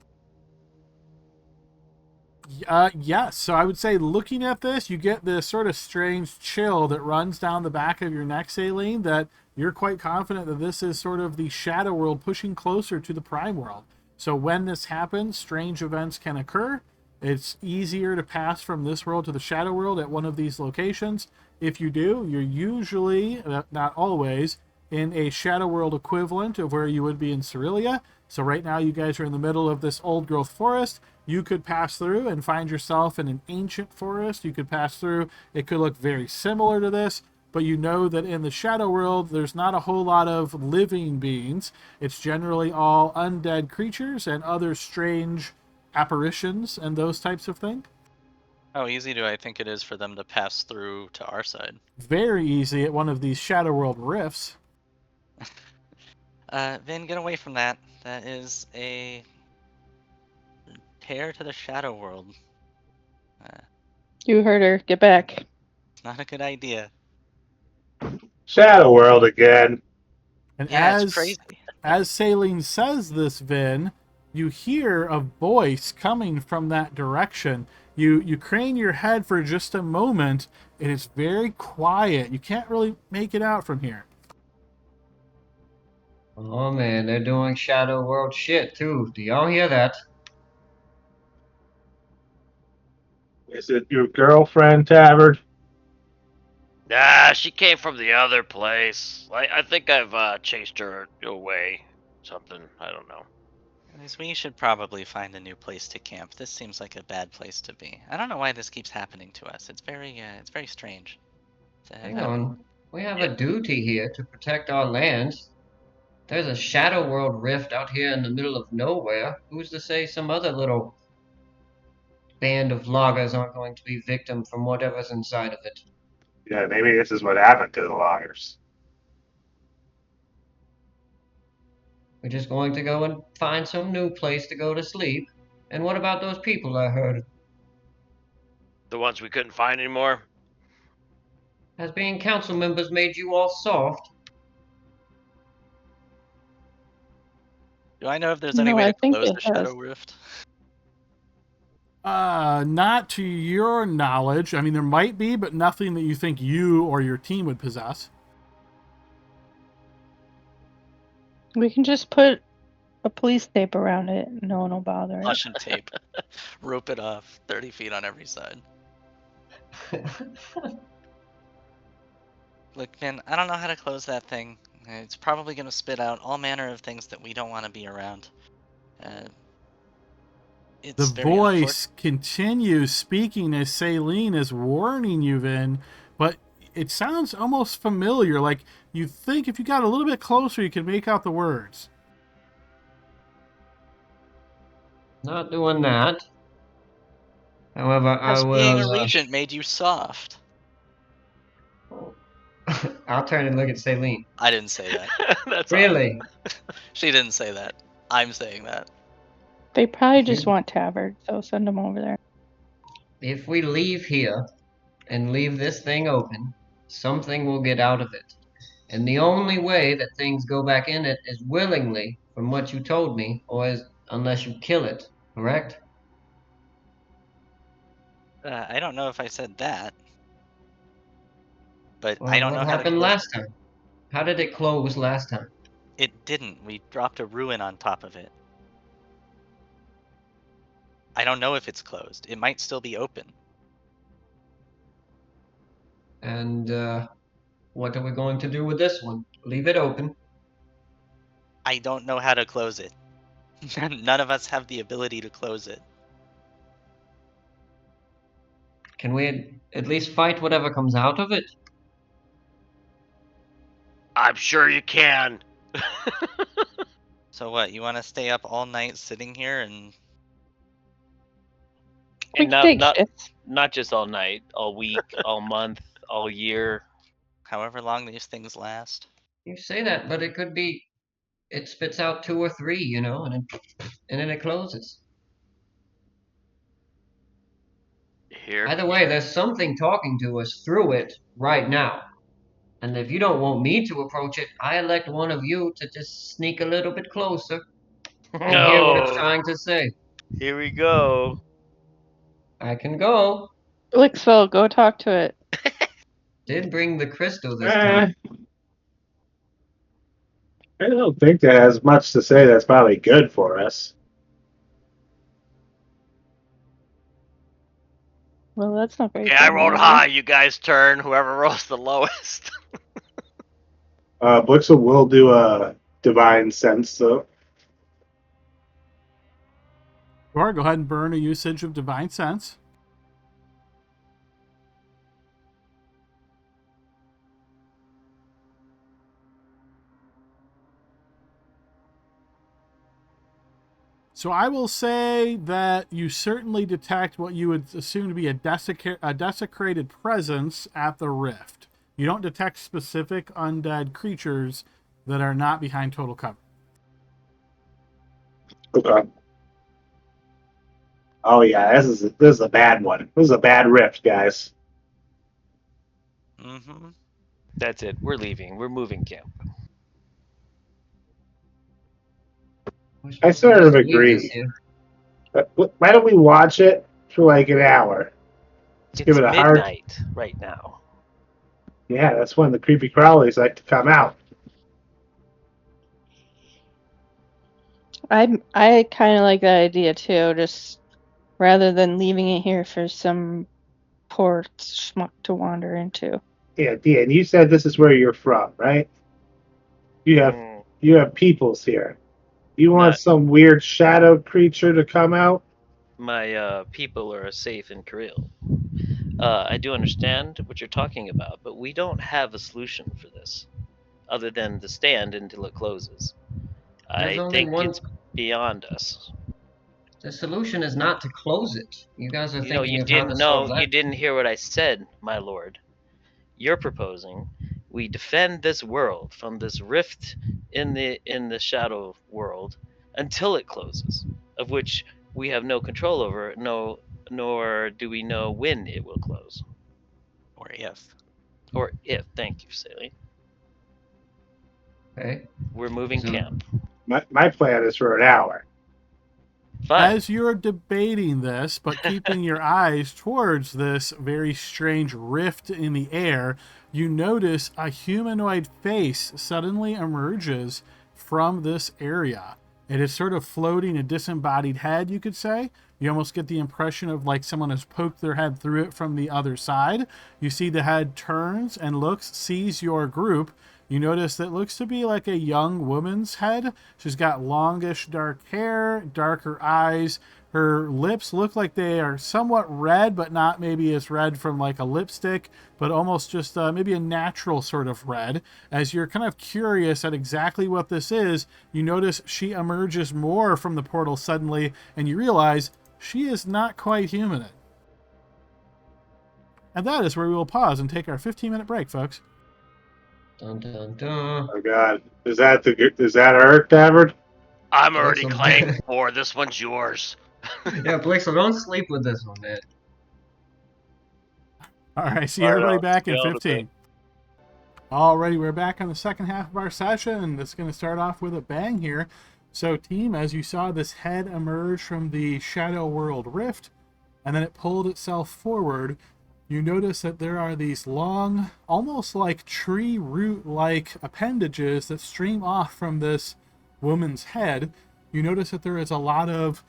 Yes. So I would say looking at this, you get this sort of strange chill that runs down the back of your neck, Saline, that you're quite confident that this is sort of the shadow world pushing closer to the prime world. So when this happens, strange events can occur. It's easier to pass from this world to the shadow world at one of these locations. If you do, you're usually, not always, in a shadow world equivalent of where you would be in Cerilia. So right now you guys are in the middle of this old growth forest. You could pass through and find yourself in an ancient forest. You could pass through. It could look very similar to this, but you know that in the shadow world, there's not a whole lot of living beings. It's generally all undead creatures and other strange apparitions and those types of things. How easy do I think it is for them to pass through to our side? Very easy at one of these shadow world rifts. Vin, get away from that. That is a tear to the shadow world. You heard her. Get back. It's not a good idea. Shadow World again. And Yeah, it's crazy. as Saline says this, Vin, you hear a voice coming from that direction. You crane your head for just a moment, and it's very quiet. You can't really make it out from here. Oh man, they're doing Shadow World shit too. Do y'all hear that? Is it your girlfriend, Tavern? Nah, she came from the other place. I think I've chased her away. Something. I don't know. Guys, we should probably find a new place to camp. This seems like a bad place to be. I don't know why this keeps happening to us. It's very strange. Hang on. We have a duty here to protect our lands. There's a Shadow World rift out here in the middle of nowhere. Who's to say some other little band of loggers aren't going to be victim from whatever's inside of it? Yeah, maybe this is what happened to the loggers. We're just going to go and find some new place to go to sleep. And what about those people I heard? The ones we couldn't find anymore. Has being council members made you all soft? Do I know if there's any No, way I to think close it the Shadow has. Rift? Not to your knowledge. I mean, there might be, but nothing that you think you or your team would possess. We can just put a police tape around it. No one will bother it. Caution tape. Rope it off 30 feet on every side. Look, Vin, I don't know how to close that thing. It's probably going to spit out all manner of things that we don't want to be around. It's The very voice continues speaking as Saline is warning you, Vin, but it sounds almost familiar. Like you think if you got a little bit closer, you can make out the words. Not doing that. However, I Has being a will. regent made you soft? I'll turn and look at Celine. I didn't say that. That's Really? She didn't say that. I'm saying that. They probably just want Tavern, so send them over there. If we leave here and leave this thing open, something will get out of it. And the only way that things go back in it is willingly, from what you told me, unless you kill it, correct? I don't know if I said that. but Well, I don't what know how to happened close last time? How did it close last time? it. It didn't. We dropped a ruin on top of it. I don't know if it's closed. It might still be open. And what are we going to do with this one? Leave it open. I don't know how to close it. None of us have the ability to close it. Can we at least fight whatever comes out of it? I'm sure you can. So what? You want to stay up all night sitting here and We And can take not shifts. not just all night, all week, all month, all year. however long these things last? You say that, but it could be it spits out 2 or 3, you know, and then it closes. Here. Either way, there's something talking to us through it right now. And if you don't want me to approach it, I elect one of you to just sneak a little bit closer and hear what it's No, trying to say. here we go. I can go. Blixville, go talk to it. Did bring the crystal this time. I don't think that has much to say that's probably good for us. Well, that's not very Okay, I friendly rolled of high. you. You guys turn. Whoever rolls the lowest. Blixel will do a divine sense, though. Sure, go ahead and burn a usage of Divine Sense. So I will say that you certainly detect what you would assume to be a desecrated presence at the rift. You don't detect specific undead creatures that are not behind total cover. Okay. Oh yeah, this is a bad one. This is a bad rift, guys. Mm-hmm. That's it. We're leaving. We're moving camp. We're I supposed to sort of just leave this agree. here. Why don't we watch it for like an hour? Let's give It's it a hard. midnight right now. Yeah, that's when the creepy crawlies like to come out. I kind of like that idea too. Just rather than leaving it here for some poor schmuck to wander into. Yeah, Dan, you said this is where you're from, right? You have Mm, you have peoples here. You want not some weird shadow creature to come out? my people are safe in Cariele. I do understand what you're talking about, but we don't have a solution for this other than to stand until it closes. There's I only think one. it's beyond us. The solution is not to close it. You guys are You know, thinking of how to solve you that. didn't hear what I said, my lord. You're proposing we defend this world from this rift in the shadow world until it closes, of which we have no control over, no nor do we know when it will close. Or if. Or if, thank you, Sally. Okay. We're moving So camp. My plan is for an hour. Fine. As you're debating this, but keeping your eyes towards this very strange rift in the air, you notice a humanoid face suddenly emerges from this area. It is sort of floating, a disembodied head, you could say. You almost get the impression of like someone has poked their head through it from the other side. You see the head turns and looks, sees your group. You notice that looks to be like a young woman's head. She's got longish dark hair, darker eyes. Her lips look like they are somewhat red, but not maybe as red from like a lipstick, but almost just maybe a natural sort of red. As you're kind of curious at exactly what this is, you notice she emerges more from the portal suddenly, and you realize she is not quite human. And that is where we will pause and take our 15-minute break, folks. dun dun dun. Oh God, is that her, Tavern? I'm already Blixel. claimed for. This one's yours. Yeah, Blixel, don't sleep with this one, man. All right, see All right, everybody I'll back see in y'all in a bit. 15. Alrighty, we're back on the second half of our session. It's going to start off with a bang here. So, team, as you saw, this head emerge from the Shadow World Rift, and then it pulled itself forward you notice that there are these long, almost like tree root-like appendages that stream off from this woman's head. You notice that there is a lot of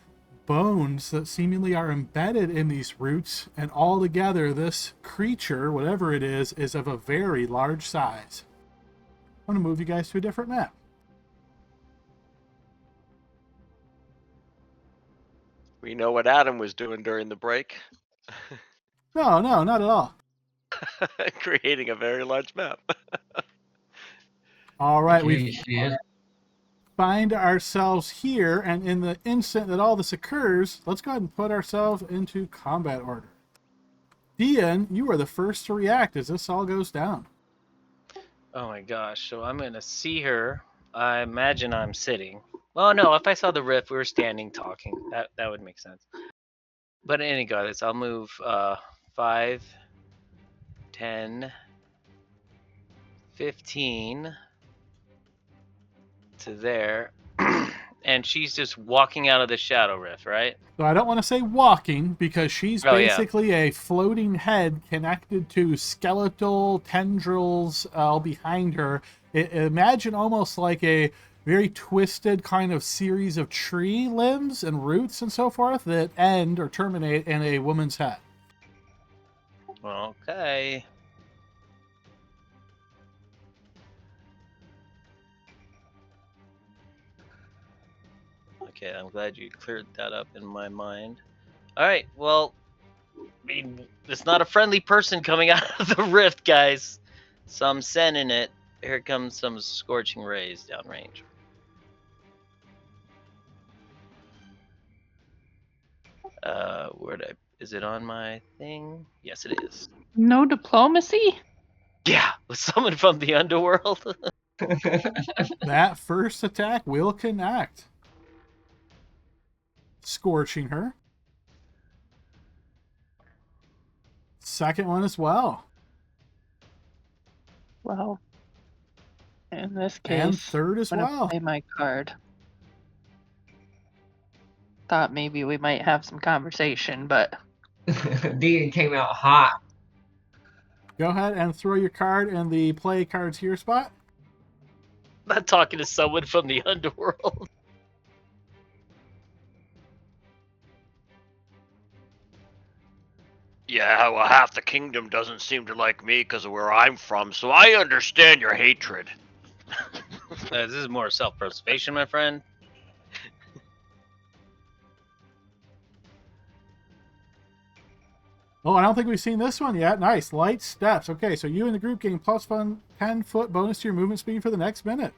bones that seemingly are embedded in these roots, and all together this creature, whatever it is of a very large size. I'm going to move you guys to a different map. We know what Adam was doing during the break. No, not at all. Creating a very large map. All right, Okay, we she is. find ourselves here, and in the instant that all this occurs, let's go ahead and put ourselves into combat order. Dian, you are the first to react as this all goes down. Oh my gosh, so I'm gonna see her. I imagine I'm sitting. Well, no, if I saw the rift, we were standing talking. That would make sense. But in any case, I'll move 5, 10, 15 to there. And she's just walking out of the shadow rift, right? So I don't want to say walking, because she's Oh, yeah. basically a floating head connected to skeletal tendrils all behind her. Imagine almost like a very twisted kind of series of tree limbs and roots and so forth that end or terminate in a woman's head. Okay. Okay, I'm glad you cleared that up in my mind. Alright, well, I mean, it's not a friendly person coming out of the rift, guys. So I'm sending it. Here comes some scorching rays downrange. Is it on my thing? Yes, it is. No diplomacy? Yeah, with someone from the underworld. That first attack will connect, scorching her. Second one as well. Well, in this And case, third as I'm gonna well. play my card. Thought maybe we might have some conversation, but Dean came out hot. Go ahead and throw your card in the play cards here spot. Not talking to someone from the underworld. Yeah, well, half the kingdom doesn't seem to like me because of where I'm from, so I understand your hatred. This is more self-preservation, my friend. Oh, I don't think we've seen this one yet. Nice. Light steps. Okay, so you and the group gain plus 10-foot bonus to your movement speed for the next minute.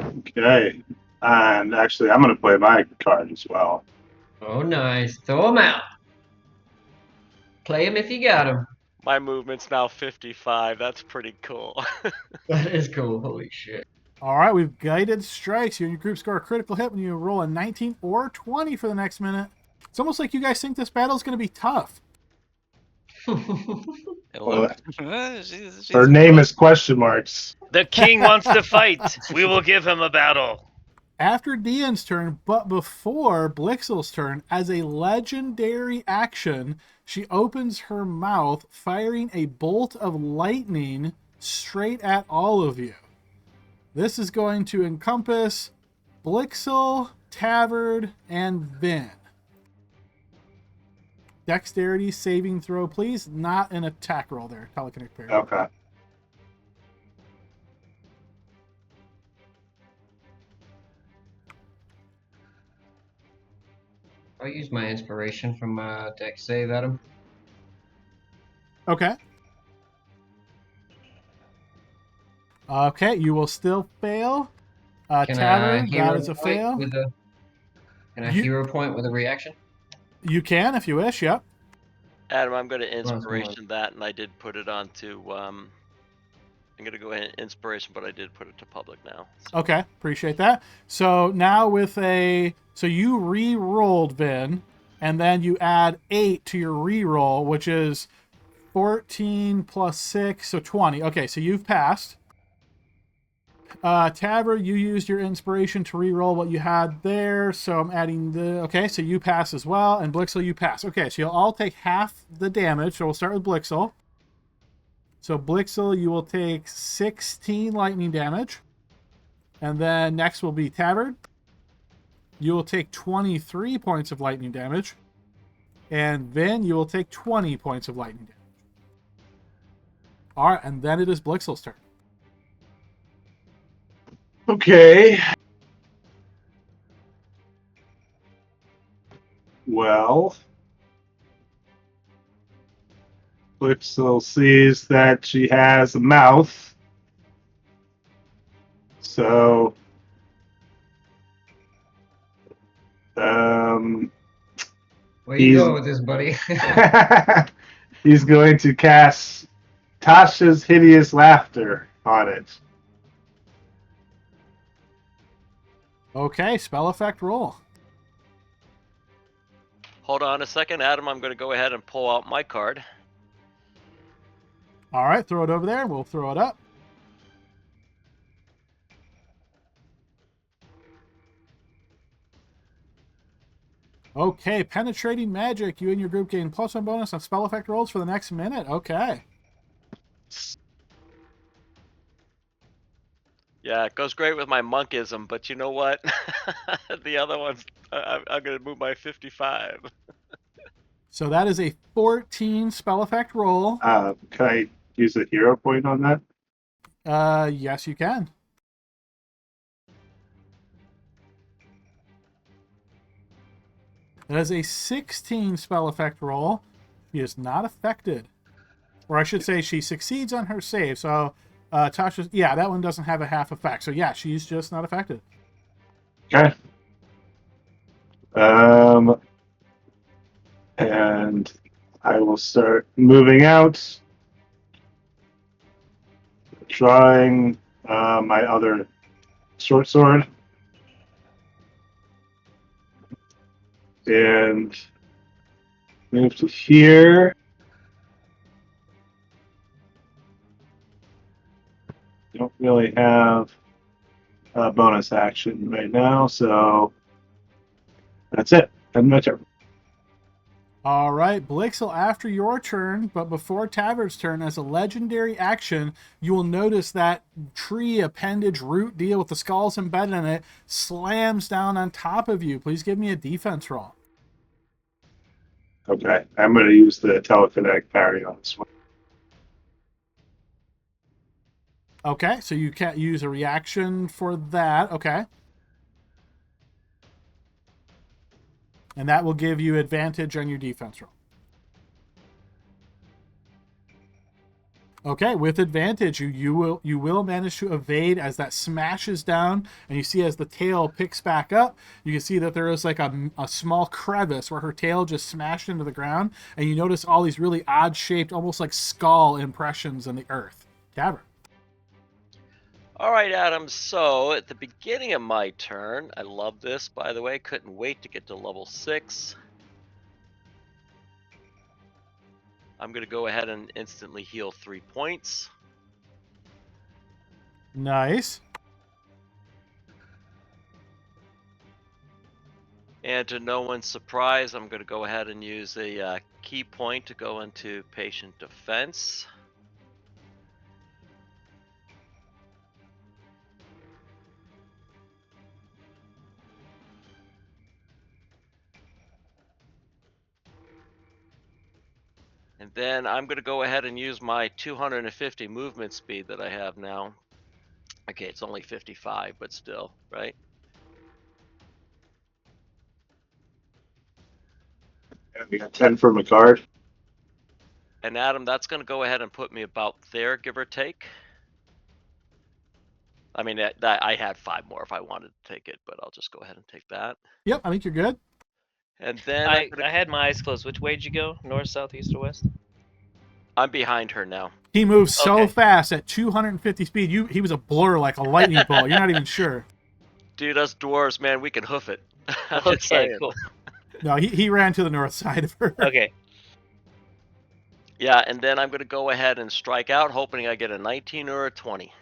Okay. And actually, I'm going to play my card as well. Oh, nice. Throw him out. Play him if you got him. My movement's now 55. That's pretty cool. That is cool. Holy shit. All right, we've guided strikes. You and your group score a critical hit when you roll a 19 or 20 for the next minute. It's almost like you guys think this battle is going to be tough. Hello. She's Her name is question marks. The king wants to fight. We will give him a battle. After Dian's turn, but before Blixel's turn, as a legendary action, she opens her mouth, firing a bolt of lightning straight at all of you. This is going to encompass Blixel, Tavard, and Vin. Dexterity saving throw, please. Not an attack roll there, telekinetic parry. Okay. I'll use my inspiration from deck save, Adam. Okay. Okay, you will still fail. Can I Tavern, hero that is a point fail. with a? Can I You- hero point with a reaction? You can if you wish, yep. Adam, I'm going to Come on. inspiration that, and I did put it onto. I'm going to go ahead and inspiration, but I did put it to public now. So. Okay, appreciate that. So now so you re-rolled, Vin, and then you add 8 to your re-roll, which is 14 plus 6, so 20. Okay, so you've passed. Taver, you used your inspiration to re-roll what you had there, so I'm adding the... Okay, so you pass as well, and Blixel, you pass. Okay, so you'll all take half the damage, so we'll start with Blixel. So Blixel, you will take 16 lightning damage. And then next will be Taver. You will take 23 points of lightning damage. And then you will take 20 points of lightning damage. All right, and then it is Blixel's turn. Okay. Well, Blixel sees that she has a mouth. So, Where you going with this, buddy? he's going to cast Tasha's Hideous Laughter on it. Okay, spell effect roll. Hold on a second, Adam. I'm going to go ahead and pull out my card. All right, throw it over there. We'll throw it up. Okay, penetrating magic. You and your group gain +1 bonus on spell effect rolls for the next minute. Okay. Yeah, it goes great with my monkism, but you know what? The other ones, I'm going to move my 55. So that is a 14 spell effect roll. Can I use a hero point on that? Yes, you can. That is a 16 spell effect roll. She is not affected. Or I should say she succeeds on her save. So Tasha's... Yeah, that one doesn't have a half effect. So yeah, she's just not affected. Okay. And I will start moving out, drawing my other short sword, and move to here. Don't really have a bonus action right now, so that's it. End my turn. All right, Blixel, after your turn, but before Taver's turn, as a legendary action, you will notice that tree appendage root deal with the skulls embedded in it slams down on top of you. Please give me a defense roll. Okay, I'm going to use the telekinetic parry on this one. Okay, so you can't use a reaction for that. Okay. And that will give you advantage on your defense roll. Okay, with advantage, you will manage to evade as that smashes down, and you see as the tail picks back up, you can see that there is like a small crevice where her tail just smashed into the ground, and you notice all these really odd-shaped, almost like skull impressions in the earth. Tavern. All right, Adam. So at the beginning of my turn, I love this, by the way. Couldn't wait to get to level 6. I'm going to go ahead and instantly heal 3 points. Nice. And to no one's surprise, I'm going to go ahead and use a key point to go into patient defense. And then I'm going to go ahead and use my 250 movement speed that I have now. Okay, it's only 55, but still, right? And we got 10 from a card. And Adam, that's going to go ahead and put me about there, give or take. I mean, I had 5 more if I wanted to take it, but I'll just go ahead and take that. Yep, I think you're good. And then I had my eyes closed. Which way did you go? North, south, east, or west? I'm behind her now. He moves so Okay. fast at 250 speed. He was a blur like a lightning bolt. You're not even sure. Dude, us dwarves, man, we can hoof it. I'm just Okay, saying. cool. No, he ran to the north side of her. Okay. Yeah, and then I'm going to go ahead and strike out, hoping I get a 19 or a 20.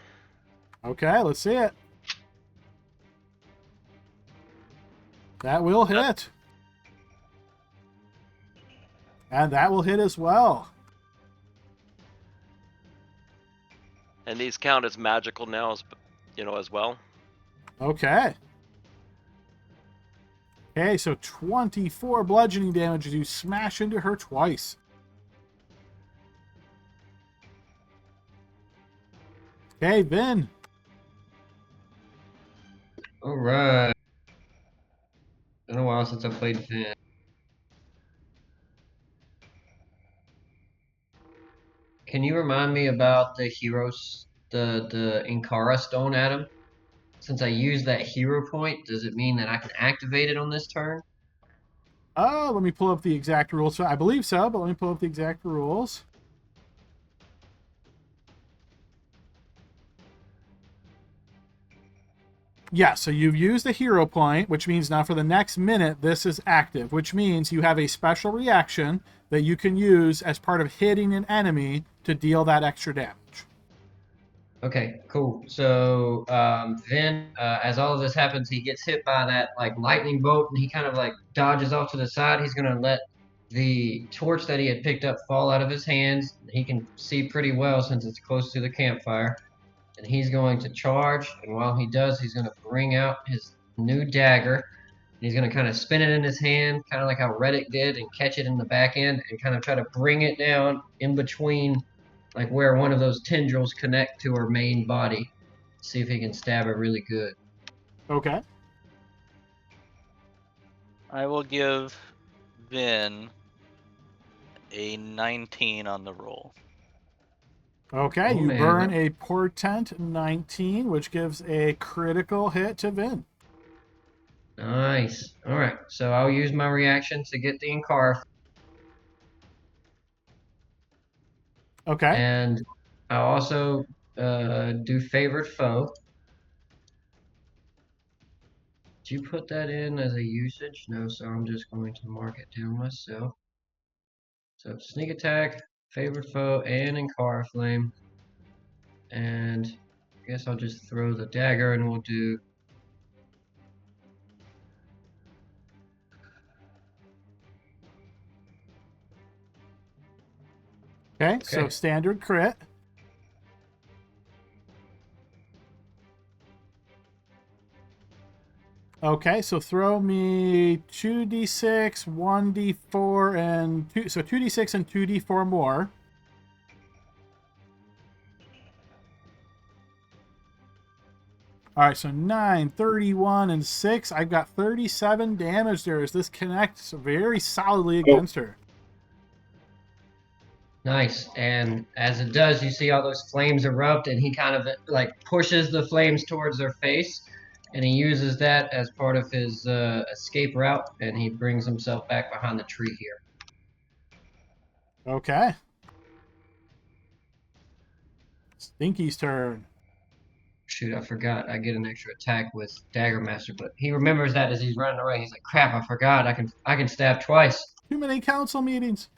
Okay, let's see it. That will hit. And that will hit as well. And these count as magical now, as well. Okay. Okay, so 24 bludgeoning damage as you smash into her twice. Okay, Vin. All right. Been a while since I played Finn. Can you remind me about the heroes, the Inkara stone, Adam? Since I used that hero point, does it mean that I can activate it on this turn? Let me pull up the exact rules. I believe so, but let me pull up the exact rules. Yeah, so you've used a hero point, which means now for the next minute, this is active, which means you have a special reaction that you can use as part of hitting an enemy to deal that extra damage. Okay, cool. So then, as all of this happens, he gets hit by that like lightning bolt, and he kind of like dodges off to the side. He's gonna let the torch that he had picked up fall out of his hands. He can see pretty well since it's close to the campfire, and he's going to charge. And while he does, he's gonna bring out his new dagger. He's gonna kind of spin it in his hand, kind of like how Reddick did, and catch it in the back end, and kind of try to bring it down in between like where one of those tendrils connect to her main body. See if he can stab her really good. Okay. I will give Vin a 19 on the roll. Okay, Oh, you man, burn that- a Portent 19, which gives a critical hit to Vin. Nice. All right, so I'll use my reaction to get the Inkar, Okay. and I'll also do favorite foe. Did you put that in as a usage? No, so I'm just going to mark it down myself. So sneak attack, favorite foe, and Inkar flame. And I guess I'll just throw the dagger and we'll do. Okay, so standard crit. Okay, so throw me 2d6, 1d4, and 2. So 2d6 and 2d4 more. All right, so 9, 31, and 6. I've got 37 damage there as this connects very solidly against her. Nice. And as it does, you see all those flames erupt, and he kind of like pushes the flames towards her face, and he uses that as part of his escape route, and he brings himself back behind the tree here. Okay. Stinky's turn. Shoot, I forgot. I get an extra attack with Dagger Master, but he remembers that as he's running away. He's like, "Crap! I forgot. I can stab twice." Too many council meetings.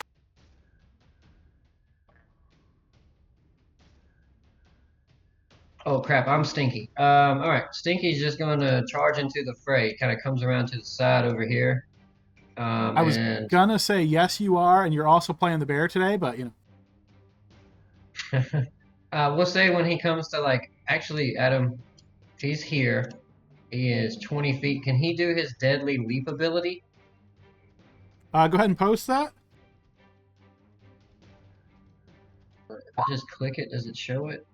Oh crap! I'm Stinky. All right. Stinky's just going to charge into the fray. Kind of comes around to the side over here. I was And gonna say yes, you are, and you're also playing the bear today, but you know. we'll say when he comes to like, actually, Adam, if he's here, he is 20 feet. Can he do his deadly leap ability? Go ahead and post that. If I just click it, does it show it?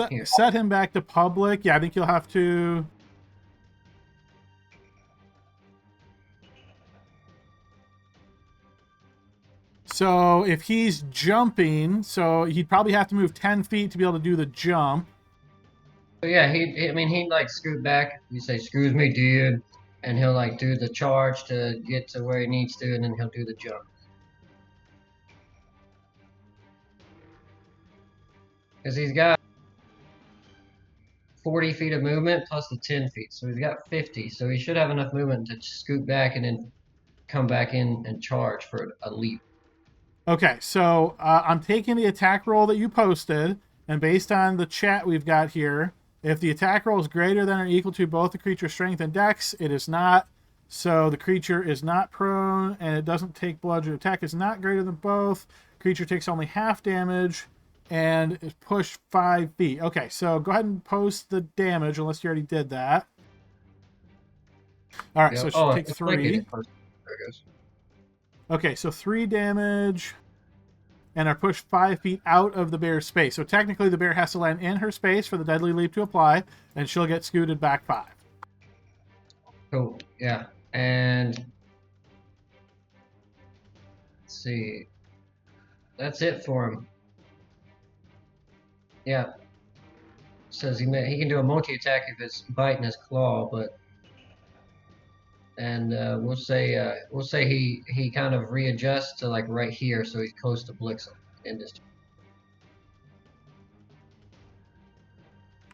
Here. Set him back to public. Yeah, I think you'll have to. So if he's jumping, so he'd probably have to move 10 feet to be able to do the jump. So yeah, I mean, he'd like scoot back. You say, "Excuse me, dude," and he'll like do the charge to get to where he needs to, and then he'll do the jump. Because he's got 40 feet of movement plus the 10 feet, so he's got 50. So he should have enough movement to scoot back and then come back in and charge for a leap. Okay, so I'm taking the attack roll that you posted, and based on the chat we've got here, If the attack roll is greater than or equal to both the creature's strength and dex, it is not. So the creature is not prone, and it doesn't take bludgeon. Attack is not greater than both. Creature takes only half damage, and is pushed 5 feet. Okay, so go ahead and post the damage, unless you already did that. All right, Yeah. so it should Oh, take it's like 3. it first. There it goes. Okay, so 3 damage, and are pushed 5 feet out of the bear's space. So technically, the bear has to land in her space for the deadly leap to apply, and she'll get scooted back 5. Cool. Yeah. And let's see. That's it for him. Yeah. Says he can do a multi attack if it's bite and his claw, but we'll say he kind of readjusts to like right here, so he's close to Blixel in this.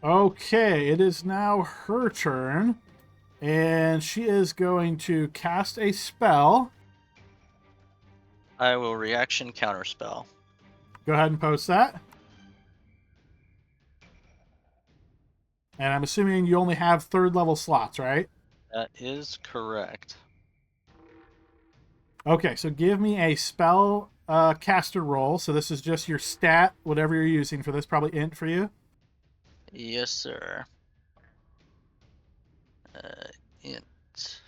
Okay, it is now her turn, and she is going to cast a spell. I will reaction counterspell. Go ahead and post that. And I'm assuming you only have 3rd level slots, right? That is correct. Okay, so give me a spell caster roll. So this is just your stat, whatever you're using for this, probably int for you. Yes, sir. Int.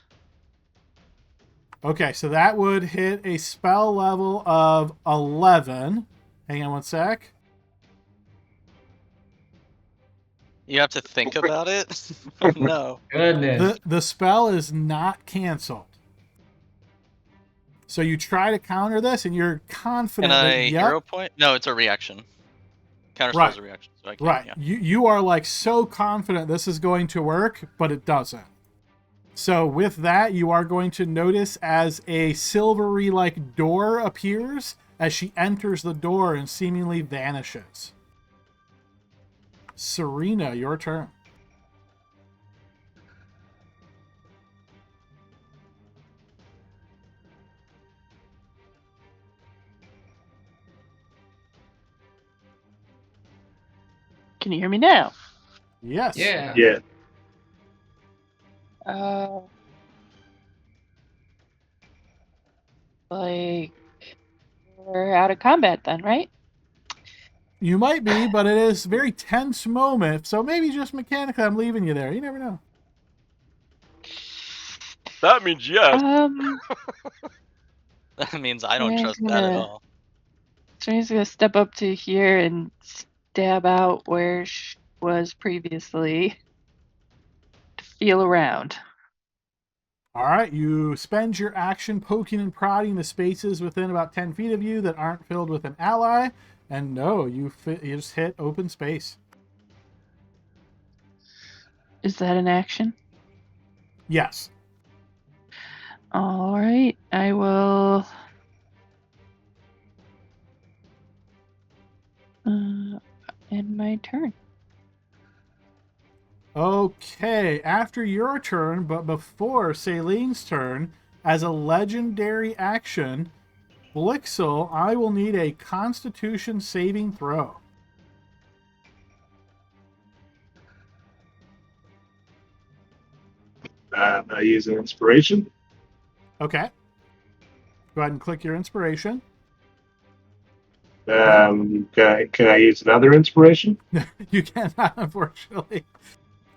Okay, so that would hit a spell level of 11. Hang on one sec. You have to think about it? Oh, no. Goodness. The spell is not canceled. So you try to counter this, and you're confident Can that I hero point? No, it's a reaction. Counterspell Right. is a reaction, so I can, Right. yeah. You are like so confident this is going to work, but it doesn't. So with that, you are going to notice as a silvery like door appears as she enters the door and seemingly vanishes. Serena, your turn. Can you hear me now? Yes. Yeah. Yeah. Like we're out of combat then, right? You might be, but it is a very tense moment. So maybe just mechanically I'm leaving you there. You never know. That means yes. That means I don't Yeah, trust that at all. Serena's gonna step up to here and stab out where she was previously to feel around. All right, you spend your action poking and prodding the spaces within about 10 feet of you that aren't filled with an ally. And no, you just hit open space. Is that an action? Yes. All right, I will. End my turn. Okay, after your turn, but before Celine's turn, as a legendary action, Blixel, I will need a Constitution saving throw. I use an inspiration. Okay. Go ahead and click your inspiration. Can I use another inspiration? You cannot, unfortunately.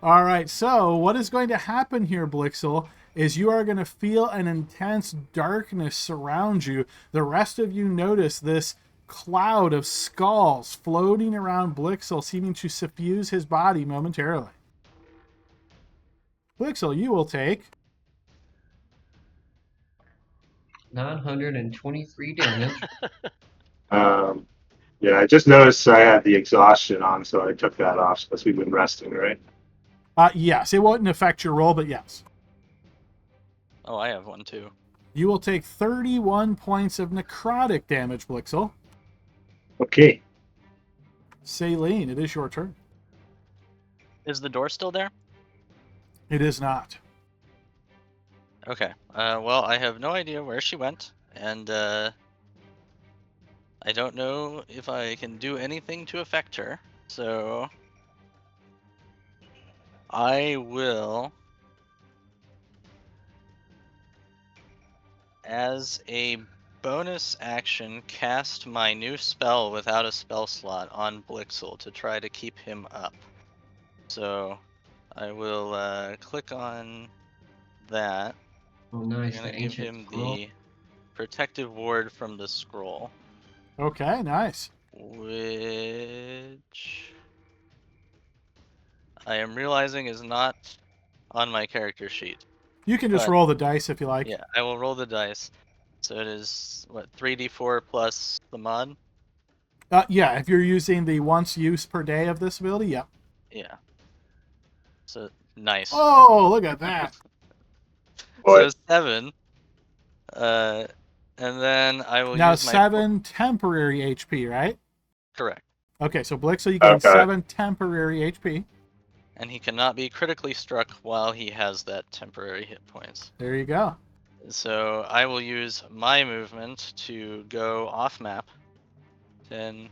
All right, so what is going to happen here, Blixel, is you are going to feel an intense darkness surround you. The rest of you notice this cloud of skulls floating around Blixel, seeming to suffuse his body momentarily. Blixel, you will take 923 damage. Yeah, I just noticed I had the exhaustion on, so I took that off because we've been resting, right? Yes, it won't affect your roll, but yes. Oh, I have one too. You will take 31 points of necrotic damage, Blixel. Okay. Celine, it is your turn. Is the door still there? It is not. Okay. Well, I have no idea where she went, and I don't know if I can do anything to affect her. So I will, as a bonus action, cast my new spell without a spell slot on Blixel to try to keep him up. So I will click on that. Oh, I'm nice. gonna The give ancient him scroll. the protective ward from the scroll, Okay, nice. which I am realizing is not on my character sheet. You can just But roll the dice if you like. yeah, I will roll the dice. So it is what, 3d4 plus the mod? Yeah, if you're using the once use per day of this ability, yep. Yeah. So nice. Oh, look at that. So 7. And then I will Now use my 7 temporary HP, right? correct. Okay, so Blixel, you gain Okay. 7 temporary HP. And he cannot be critically struck while he has that temporary hit points. There you go. So I will use my movement to go off map. 10,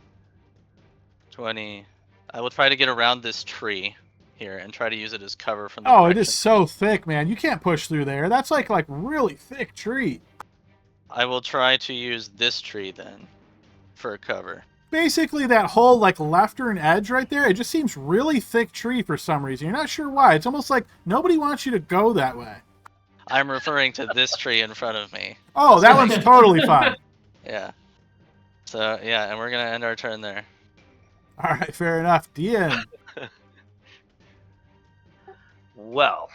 20. I will try to get around this tree here and try to use it as cover from the Oh, direction. it is so thick, man. You can't push through there. That's like really thick tree. I will try to use this tree then for cover. Basically, that whole like left-turn edge right there, it just seems really thick tree for some reason. You're not sure why. It's almost like nobody wants you to go that way. I'm referring to this tree in front of me. Oh, that one's totally fine. Yeah. So yeah, and we're gonna end our turn there. All right, fair enough. Dian. Well,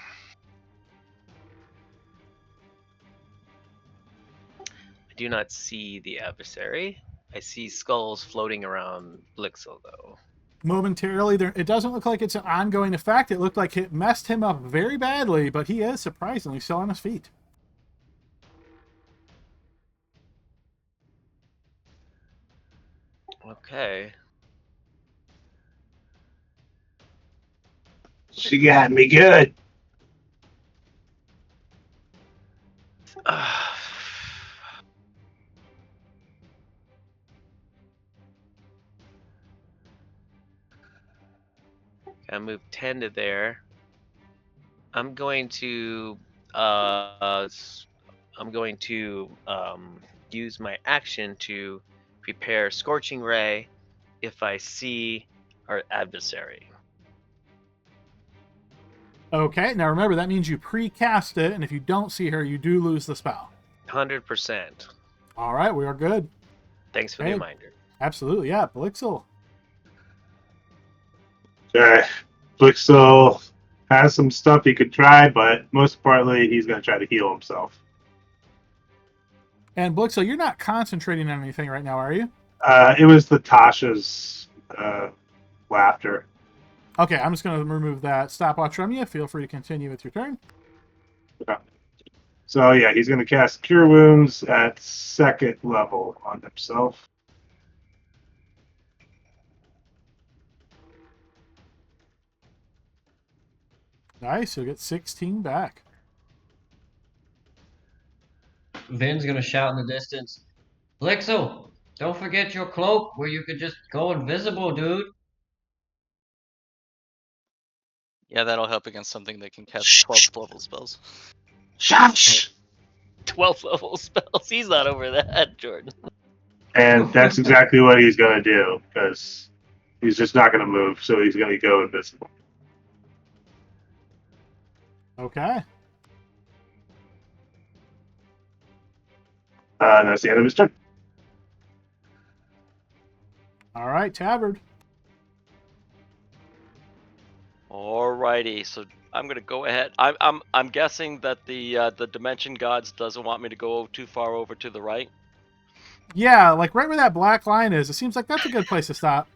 I do not see the adversary. I see skulls floating around Blixel, though. Momentarily, there, it doesn't look like it's an ongoing effect. It looked like it messed him up very badly, but he is surprisingly still on his feet. Okay. She got me good. I move 10 to there. I'm going to use my action to prepare Scorching Ray if I see our adversary. Okay, now remember, that means you pre-cast it, and if you don't see her, you do lose the spell. 100%. All right, we are good. Thanks for Hey. the reminder. Absolutely, yeah. Blixel. Okay. Blixel has some stuff he could try, but most importantly, he's going to try to heal himself. And Blixel, you're not concentrating on anything right now, are you? It was the Tasha's laughter. Okay, I'm just going to remove that stopwatch from you. Feel free to continue with your turn. Okay. So yeah, he's going to cast Cure Wounds at 2nd level on himself. Nice, you'll get 16 back. Vin's gonna shout in the distance, Blixel, don't forget your cloak where you could just go invisible, dude. Yeah, that'll help against something that can cast 12th level spells. Shush! 12 level spells. He's not over that, Jordan. And that's exactly what he's going to do, because he's just not going to move, so he's going to go invisible. Okay. And that's the end of his turn. All right, Tavard. Alrighty, so I'm gonna go ahead. I'm guessing that the Dimension Gods doesn't want me to go too far over to the right. Yeah, like right where that black line is. It seems like that's a good place to stop.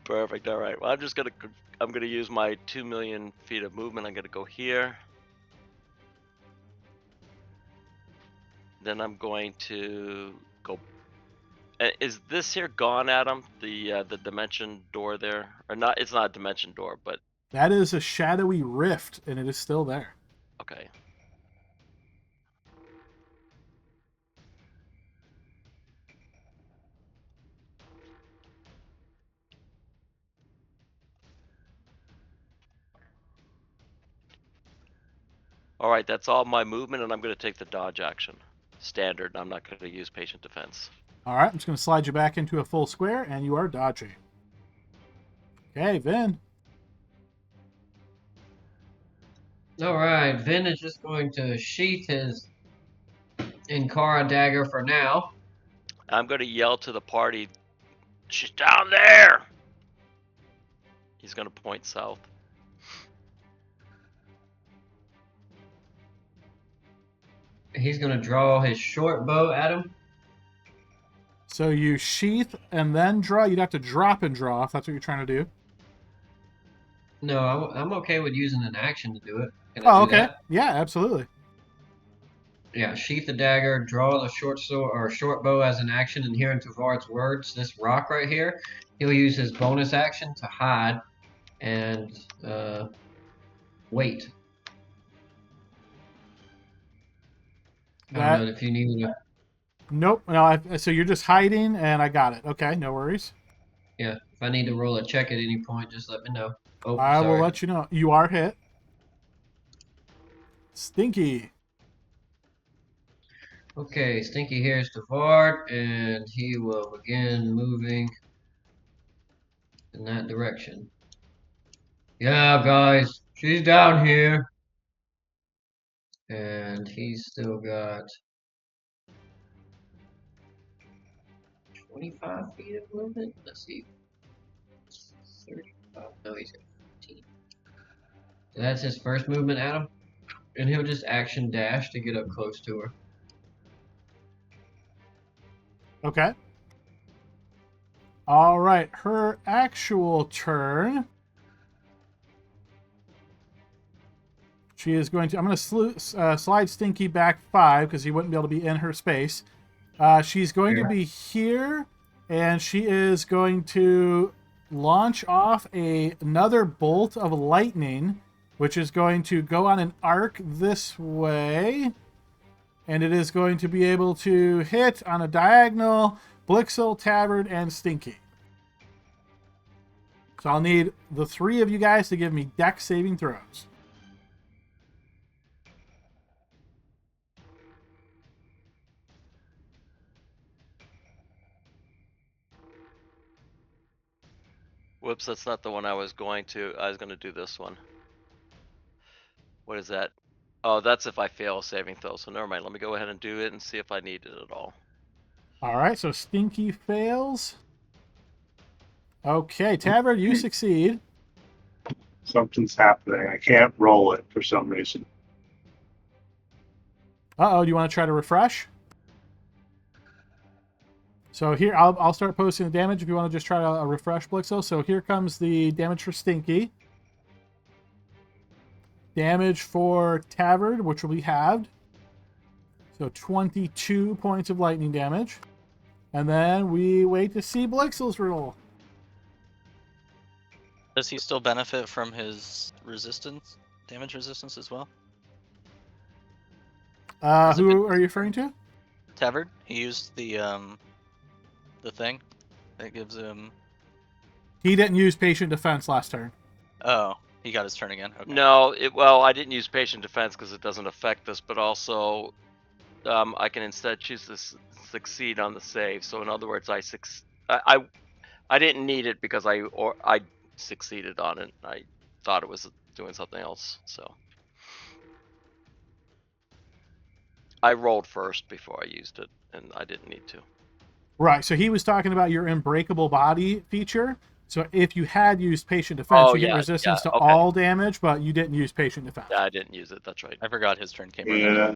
Perfect. All right. Well, I'm gonna use my 2 million feet of movement. I'm gonna go here. Then I'm going to go. Is this here gone, Adam? The dimension door there, or not? It's not a dimension door, but That is a shadowy rift, and it is still there. okay. All right, that's all my movement, and I'm going to take the dodge action. Standard. I'm not going to use patient defense. All right, I'm just going to slide you back into a full square, and you are dodging. Okay, Vin. All right, Vin is just going to sheath his Inkara dagger for now. I'm going to yell to the party. She's down there. He's going to point south. He's going to draw his short bow at him. So you sheath and then draw. You'd have to drop and draw if that's what you're trying to do. No, I'm okay with using an action to do it. Can I Oh, do okay. that? Yeah, absolutely. Yeah, sheath the dagger, draw the short sword or short bow as an action, and here in Tavard's words, this rock right here, he'll use his bonus action to hide and wait. I don't know if you need me to. Nope. No, so you're just hiding, and I got it. Okay, no worries. Yeah, if I need to roll a check at any point, just let me know. Oh, I will sorry. let you know. You are hit. Stinky. Okay, Stinky here's Tavard, and he will begin moving in that direction. Yeah, guys, she's down here. And he's still got 25 feet of movement. Let's see. 35. No, he's got 15. So that's his first movement, Adam. And he'll just action dash to get up close to her. Okay. All right. Her actual turn. She is going to. I'm going to slide Stinky back 5 because he wouldn't be able to be in her space. She's going to be here, and she is going to launch off another bolt of lightning, which is going to go on an arc this way, and it is going to be able to hit on a diagonal Blixel, Tavern, and Stinky. So I'll need the 3 of you guys to give me dex saving throws. Whoops, that's not the one I was going to. I was going to do this one. What is that? Oh, that's if I fail a saving throw. So never mind. Let me go ahead and do it and see if I need it at all. All right, so Stinky fails. Okay, Tavern, you succeed. Something's happening. I can't roll it for some reason. Uh-oh, do you want to try to refresh? So here, I'll start posting the damage if you want to just try to refresh, Blixo. So here comes the damage for Stinky. Damage for Tavern, which will be halved. So 22 points of lightning damage. And then we wait to see Blixel's roll. Does he still benefit from his resistance, damage resistance as well? Who are you referring to? Tavern, he used the thing that gives him. He didn't use patient defense last turn. Oh, he got his turn again. Okay. No, well, I didn't use patient defense because it doesn't affect this, but also I can instead choose to succeed on the save. So in other words, I didn't need it because I succeeded on it. I thought it was doing something else, so I rolled first before I used it, and I didn't need to. Right, so he was talking about your unbreakable body feature. So if you had used patient defense, you get resistance to all damage, but you didn't use patient defense. Yeah, I didn't use it. That's right. I forgot his turn came. Yeah.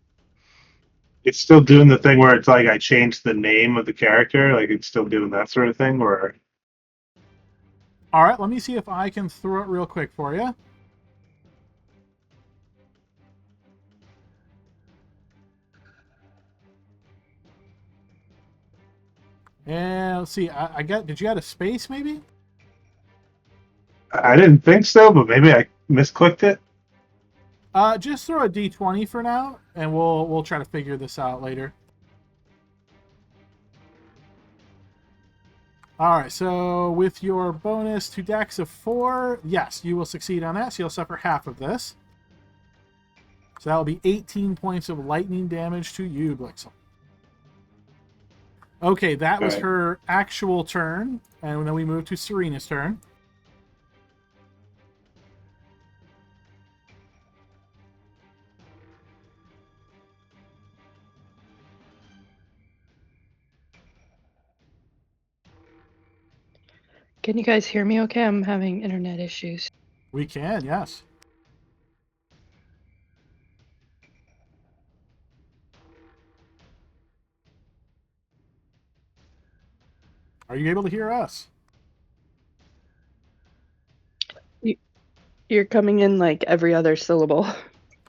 It's still doing the thing where it's like I changed the name of the character. Like it's still doing that sort of thing, or. All right, let me see if I can throw it real quick for you. And let's see, did you add a space maybe? I didn't think so, but maybe I misclicked it. Just throw a d20 for now, and we'll try to figure this out later. All right, so with your bonus to dex of 4, yes, you will succeed on that, so you'll suffer half of this. So that will be 18 points of lightning damage to you, Blixel. Okay, that was Okay. her actual turn, and then we move to Serena's turn. Can you guys hear me okay? I'm having internet issues. We can, yes. Are you able to hear us? You're coming in like every other syllable.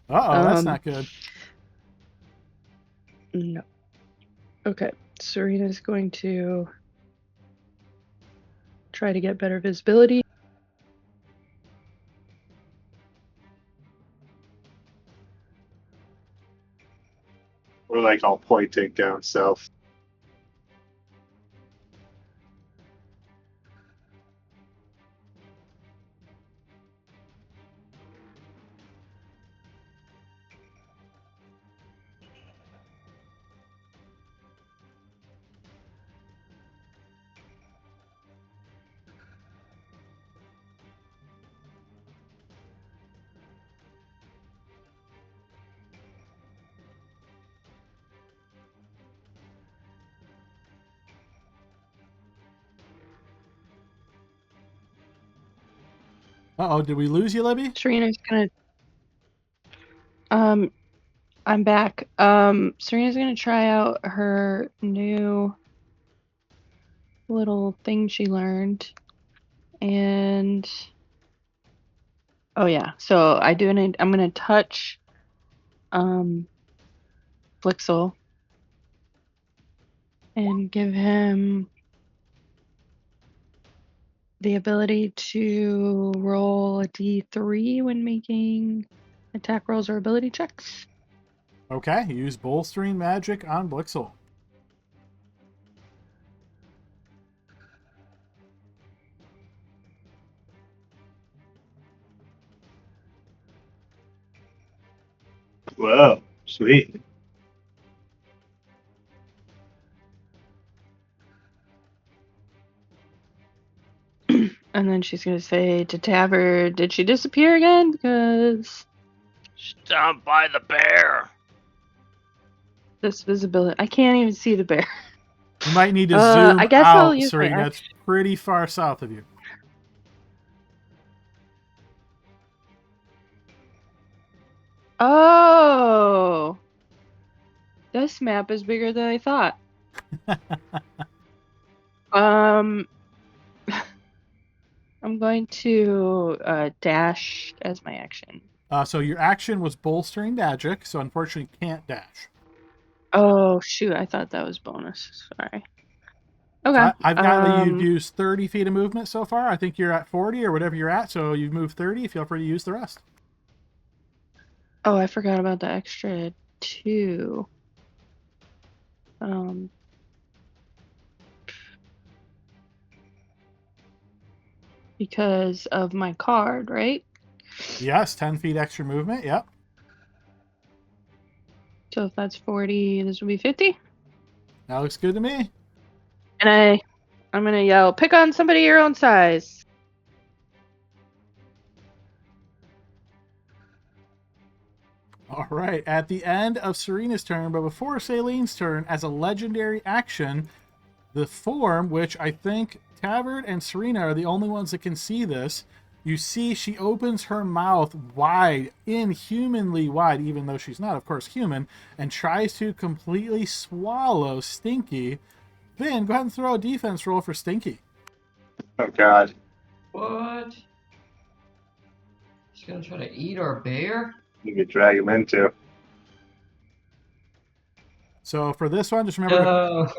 Uh-oh, that's not good. No. Okay, Serena's going to try to get better visibility. We're like all pointing down south. Uh-oh, did we lose you, Libby? Serena's gonna I'm back. Serena's gonna try out her new little thing she learned. And oh yeah, so I'm gonna touch Flixel and give him the ability to roll a d3 when making attack rolls or ability checks. Okay, use bolstering magic on Blixel. Whoa, sweet. And then she's gonna say to Taver, did she disappear again? Because She's down by the bear. this visibility, I can't even see the bear. You might need to zoom I guess I'll out, use my Serena. It's pretty far south of you. Oh, this map is bigger than I thought. I'm going to dash as my action. So your action was bolstering magic, so unfortunately can't dash. Oh shoot! I thought that was bonus. Sorry. Okay. So I've got that you've used 30 feet of movement so far. I think you're at 40 or whatever you're at, so you've moved 30. Feel free to use the rest. Oh, I forgot about the extra 2. Because of my card, right? Yes, 10 feet extra movement. Yep. So if that's 40, this would be 50. That looks good to me. And I'm gonna yell, pick on somebody your own size. All right. At the end of Serena's turn, but before Celine's turn, as a legendary action, the form, which I think Tavern and Serena are the only ones that can see this, you see she opens her mouth wide, inhumanly wide, even though she's not, of course, human, and tries to completely swallow Stinky. Vin, go ahead and throw a defense roll for Stinky. Oh God. What? She's gonna try to eat our bear? You could drag him into. So for this one, just remember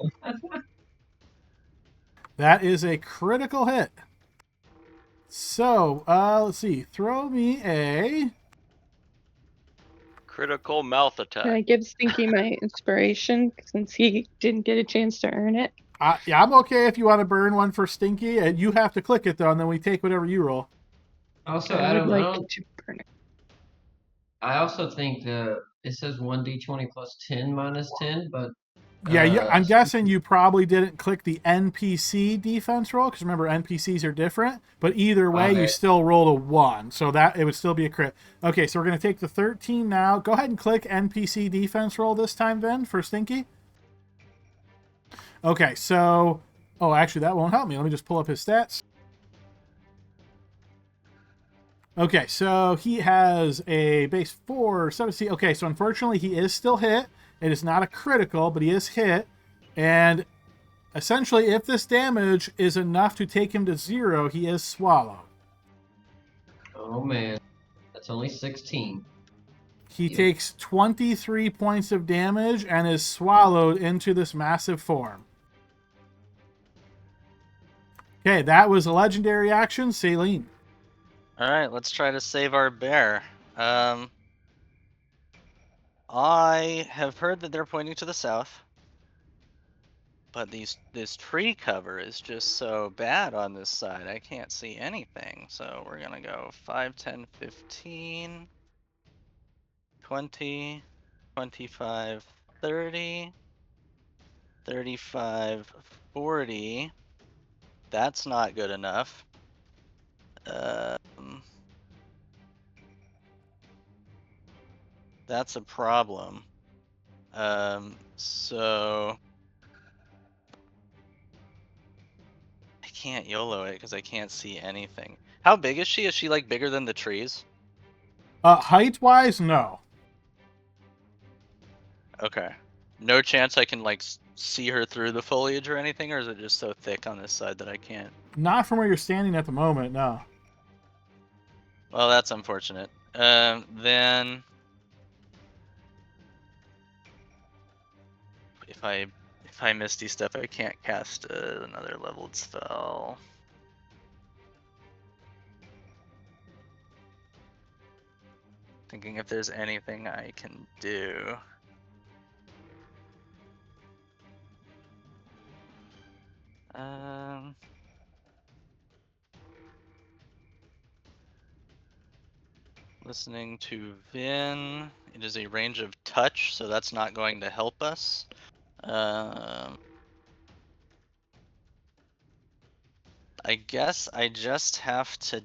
that is a critical hit. So, let's see. Throw me a Critical mouth Can I attack. give Stinky my inspiration since he didn't get a chance to earn it? yeah, I'm okay if you want to burn one for Stinky, and you have to click it though, and then we take whatever you roll. Also, I I would don't like know. to burn it. I also think it says 1d20 plus 10 minus 10, but Yeah, I'm since guessing you probably didn't click the NPC defense roll because remember NPCs are different. But either way, you Okay. still rolled a 1, so that it would still be a crit. Okay, so we're gonna take the 13 now. Go ahead and click NPC defense roll this time, then for Stinky. Okay, so actually that won't help me. Let me just pull up his stats. Okay, so he has a base 4, 17. Okay, so unfortunately he is still hit. It is not a critical, but he is hit. And essentially, if this damage is enough to take him to 0, he is swallowed. oh man, that's only 16. He Yep. takes 23 points of damage and is swallowed into this massive form. Okay, that was a legendary action. Saline. All right, let's try to save our bear. I have heard that they're pointing to the south, but this tree cover is just so bad on this side. I can't see anything. So we're gonna go 5, 10, 15, 20, 25, 30, 35, 40. That's not good enough. That's a problem. So I can't YOLO it because I can't see anything. How big is she? Is she like bigger than the trees? Height-wise, no. Okay. No chance I can like see her through the foliage or anything, or is it just so thick on this side that I can't? Not from where you're standing at the moment, no. Well, that's unfortunate. Then if I Misty Step, I can't cast another leveled spell. Thinking if there's anything I can do. Listening to Vin. It is a range of touch, so that's not going to help us. I guess I just have to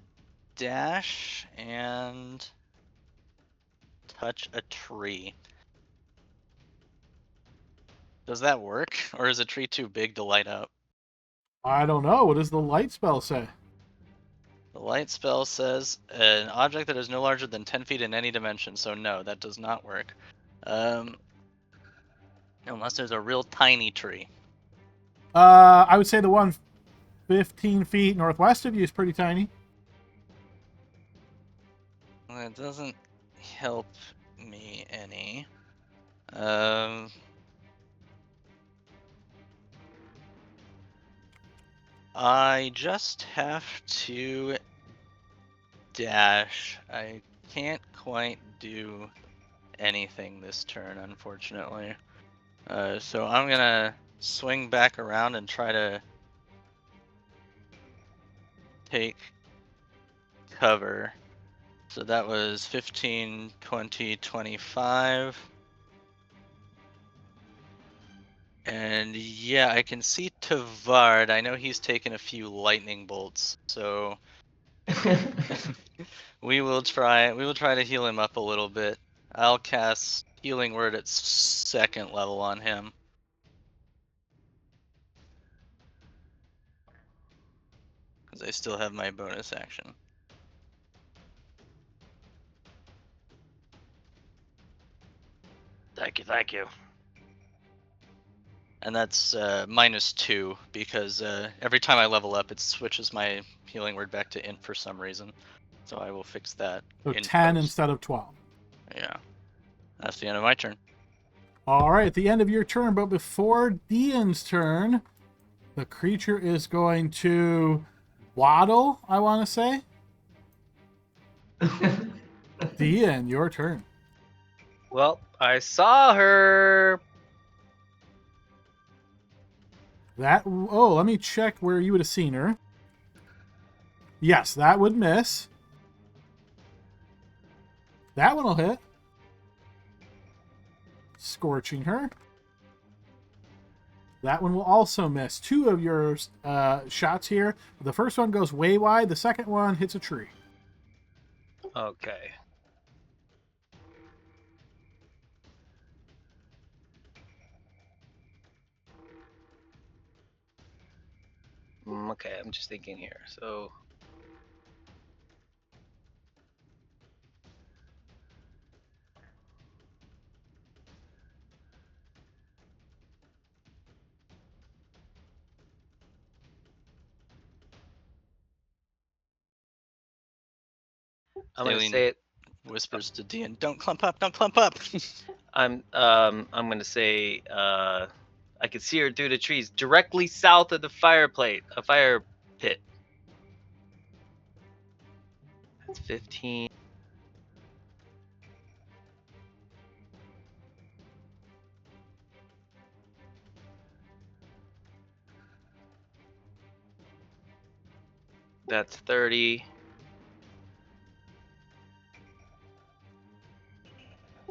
dash and touch a tree. Does that work? Or is a tree too big to light up? I don't know. What does the light spell say? The light spell says an object that is no larger than 10 feet in any dimension, so no, that does not work. Unless there's a real tiny tree. I would say the one 15 feet northwest of you is pretty tiny. That doesn't help me any. I just have to dash. I can't quite do anything this turn, unfortunately. So I'm gonna swing back around and try to take cover. So that was 15, 20, 25. And yeah, I can see Tavard. I know he's taken a few lightning bolts, so we will try to heal him up a little bit. I'll cast Healing Word at 2nd level on him. Because I still have my bonus action. Thank you. And that's -2 because every time I level up, it switches my Healing Word back to int for some reason. So I will fix that. So in 10 post. instead of 12. Yeah. That's the end of my turn. All right, at the end of your turn, but before Dean's turn, the creature is going to waddle, I want to say. Dean, your turn. Well, I saw her. Let me check where you would have seen her. Yes, that would miss. That one will hit. Scorching her. That one will also miss. 2 of your shots here. The first one goes way wide. The second one hits a tree. Okay. Okay, I'm just thinking here. So I'm gonna Aileen say it. whispers to Dean, "Don't clump up! Don't clump up!" I'm gonna say I can see her through the trees directly south of the fire pit. That's 15. That's 30.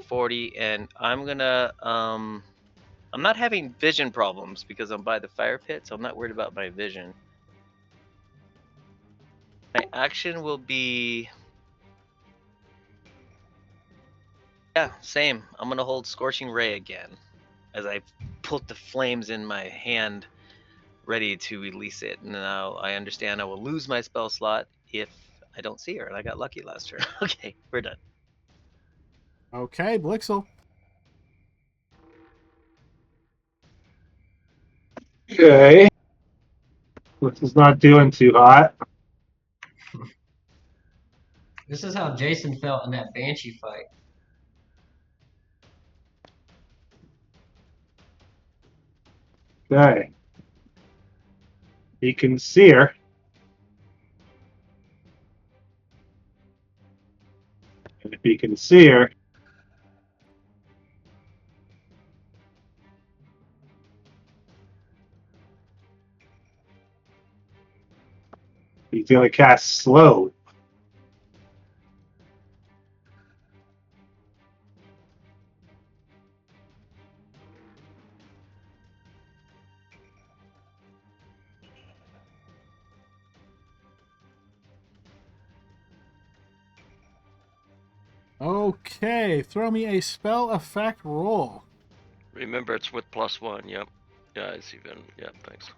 40, and I'm gonna I'm not having vision problems because I'm by the fire pit, so I'm not worried about my vision. My action will be, yeah, same. I'm gonna hold Scorching Ray again as I put the flames in my hand, ready to release it. Now I understand I will lose my spell slot if I don't see her, and I got lucky last turn. Okay, we're done. Okay, Blixel. Okay. This is not doing too hot. This is how Jason felt in that Banshee fight. Okay. You can see her. And if you can see her, he's going to cast slow. Okay, throw me a spell effect roll. Remember, it's with +1. Yep. Yeah, it's even. Yep. Thanks.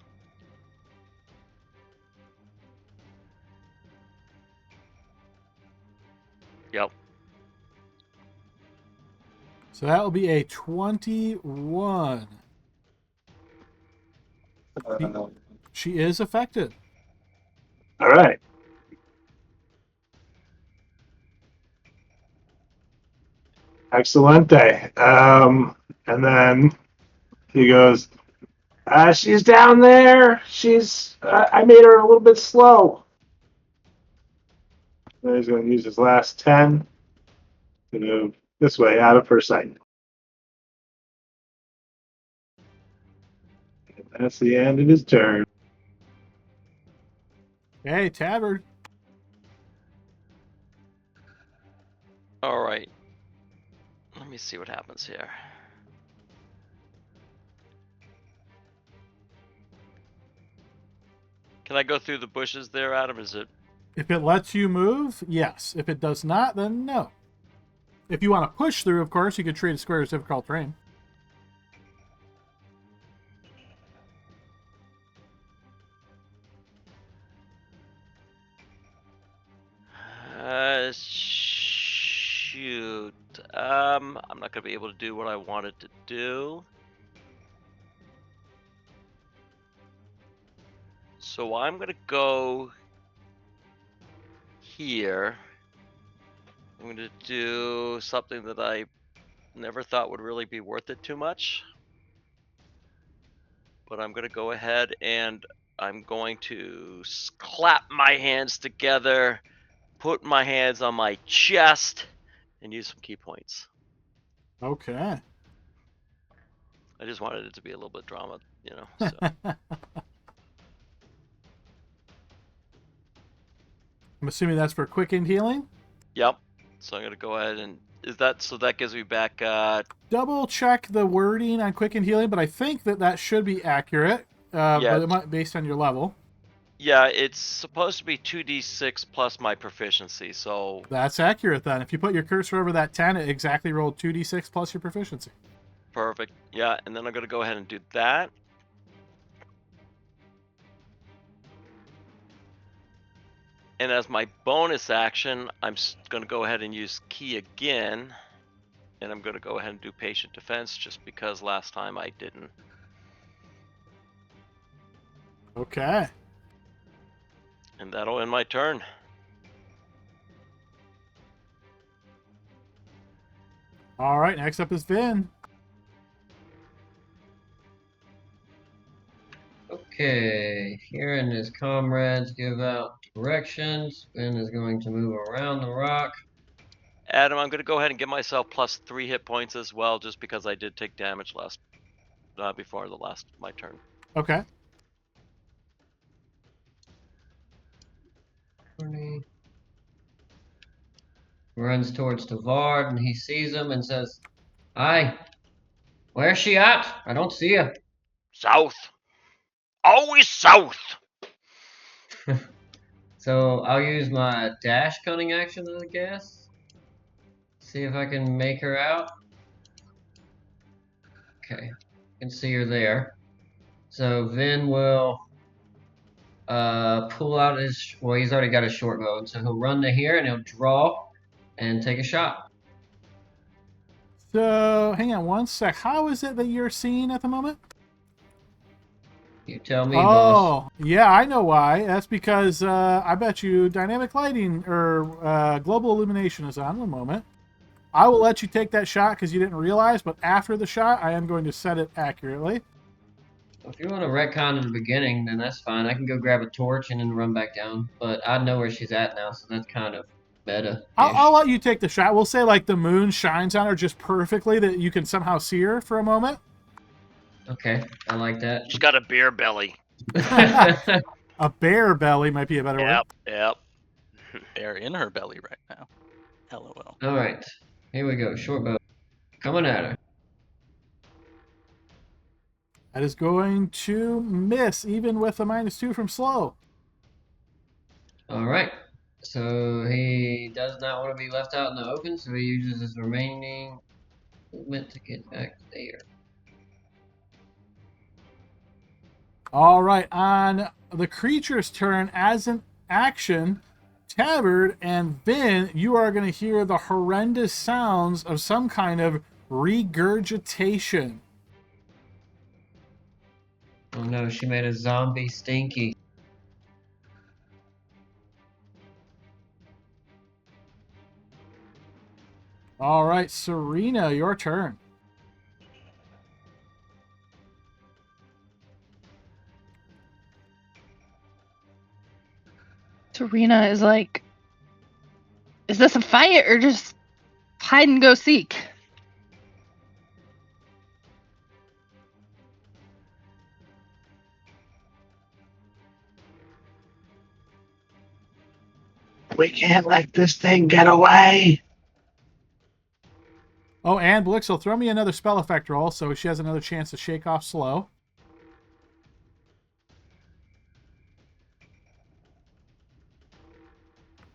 Yep. So that will be a 21. She is affected. All right. Excelente. And then he goes, she's down there. I made her a little bit slow. And he's going to use his last 10 to move this way out of her sight. And that's the end of his turn. Hey, Tavern. All right. Let me see what happens here. Can I go through the bushes there, Adam? Is it? If it lets you move, yes. If it does not, then no. If you want to push through, of course, you could treat a square as difficult terrain. Shoot. I'm not gonna be able to do what I wanted to do. So I'm gonna go here. I'm gonna do something that I never thought would really be worth it too much. But I'm gonna go ahead and I'm going to clap my hands together, put my hands on my chest, and use some key points. Okay. I just wanted it to be a little bit drama, you know. So. I'm assuming that's for quickened healing? Yep. So I'm gonna go ahead and so that gives me back. Double check the wording on quicken healing, but I think that should be accurate. Yeah. But it might based on your level. Yeah, it's supposed to be 2d6 plus my proficiency. So that's accurate then. If you put your cursor over that 10, it exactly rolled 2d6 plus your proficiency. Perfect. Yeah, and then I'm gonna go ahead and do that. And as my bonus action, I'm going to go ahead and use key again. And I'm going to go ahead and do patient defense just because last time I didn't. Okay. And that'll end my turn. All right, next up is Vin. Okay, hearing his comrades give out directions, Ben is going to move around the rock. Adam, I'm going to go ahead and give myself plus 3 hit points as well, just because I did take damage before my turn. Okay. Runs towards Tavard and he sees him and says, "Aye, where's she at? I don't see her." South. Always south. So I'll use my dash cunning action, I guess. See if I can make her out. Okay, I can see her there. So Vin will pull out his, well, he's already got his short bow, and so he'll run to here and he'll draw and take a shot. So, hang on one sec. How is it that you're seeing at the moment? You tell me, boss. Yeah, I know why. That's because I bet you dynamic lighting or global illumination is on. One moment. I will let you take that shot because you didn't realize, but after the shot, I am going to set it accurately. If you want to retcon in the beginning, then that's fine. I can go grab a torch and then run back down. But I know where she's at now, so that's kind of meta. I'll let you take the shot. We'll say like the moon shines on her just perfectly that you can somehow see her for a moment. Okay, I like that. She's got a beer belly. A bear belly might be a better word. Yep. Bear in her belly right now. LOL. All right, here we go. Short bow coming at her. That is going to miss, even with a -2 from slow. All right. So he does not want to be left out in the open, so he uses his remaining movement to get back there. All right, on the creature's turn, as an action, Tabard and Vin, you are going to hear the horrendous sounds of some kind of regurgitation. Oh no, she made a zombie stinky. All right, Serena, your turn. Serena is like, is this a fight or just hide and go seek? We can't let this thing get away. Oh, and Blixel, throw me another spell effect roll so she has another chance to shake off slow.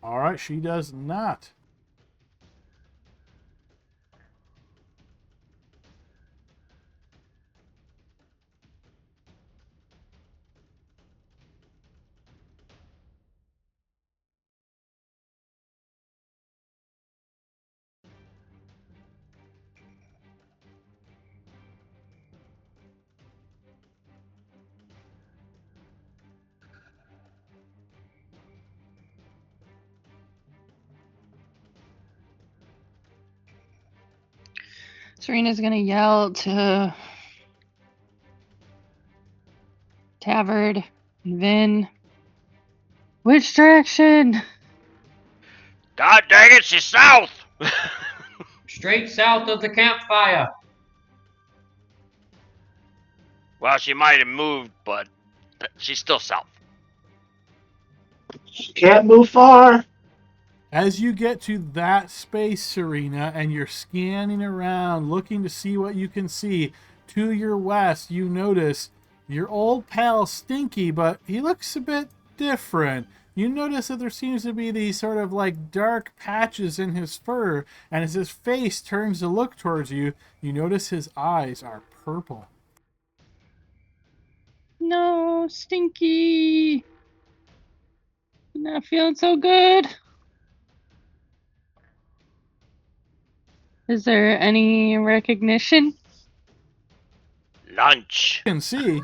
All right, she does not. Serena's gonna yell to Tavard and Vin. Which direction? God dang it, she's south. Straight south of the campfire. Well, she might have moved, but she's still south. She can't move far. As you get to that space, Serena, and you're scanning around looking to see what you can see, to your west, you notice your old pal Stinky, but he looks a bit different. You notice that there seems to be these sort of like dark patches in his fur, and as his face turns to look towards you, you notice his eyes are purple. No, Stinky. Not feeling so good. Is there any recognition? Lunch. You can see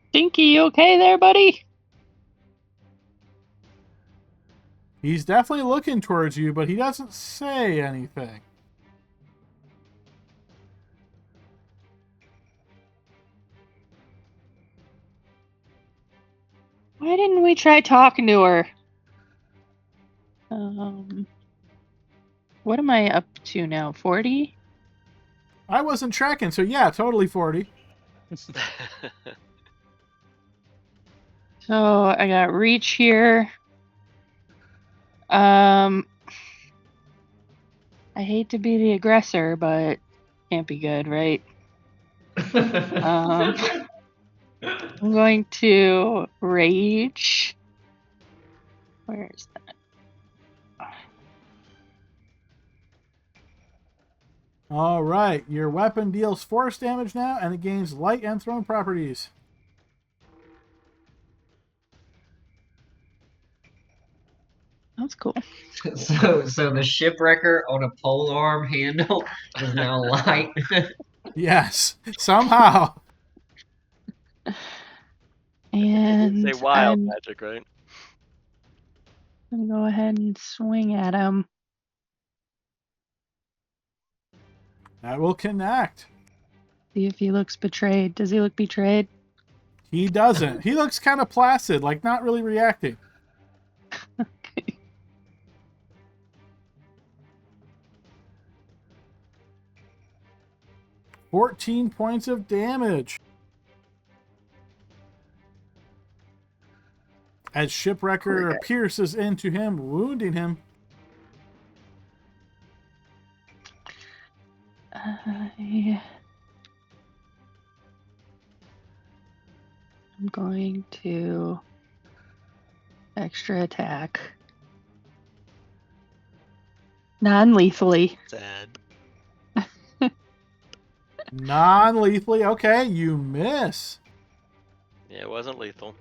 Stinky, you okay there, buddy? he's definitely looking towards you, but he doesn't say anything. Why didn't we try talking to her? What am I up to now? 40? I wasn't tracking, so yeah, totally 40. So I got reach here. I hate to be the aggressor, but can't be good, right? I'm going to rage. Where is that? All right, your weapon deals force damage now, and it gains light and thrown properties. That's cool. So the shipwrecker on a polearm handle is now light. Yes, somehow. And Say wild I'm magic, right? gonna go ahead and swing at him. That will connect. See if he looks betrayed. Does he look betrayed? He doesn't. He looks kind of placid, like not really reacting. Okay. 14 points of damage. As Shipwrecker pierces into him, wounding him. I'm going to extra attack. Non-lethally. Sad. Non-lethally. Okay, you miss. Yeah, it wasn't lethal.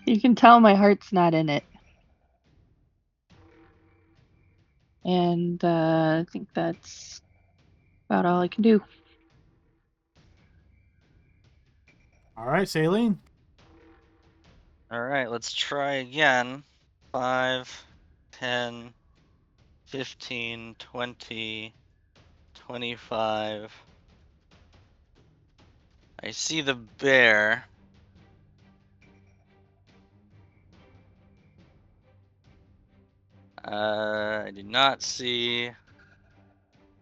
You can tell my heart's not in it. And I think that's about all I can do. All right, Saline. All right, let's try again. 5, 10, 15, 20, 25. I see the bear. I do not see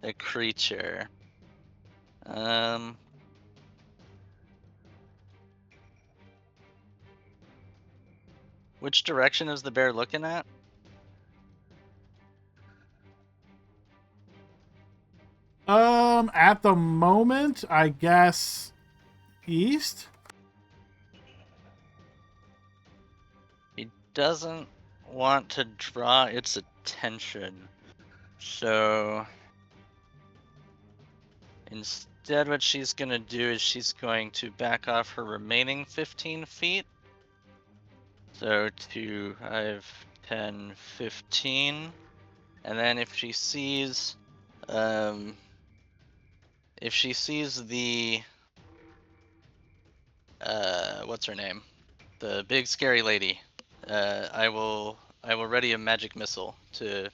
the creature. Which direction is the bear looking at? At the moment, I guess east. He doesn't want to draw its attention. So instead what she's going to do is she's going to back off her remaining 15 feet. So 2, 5, 10, 15. And then if she sees the what's her name? The big scary lady. I will ready a magic missile to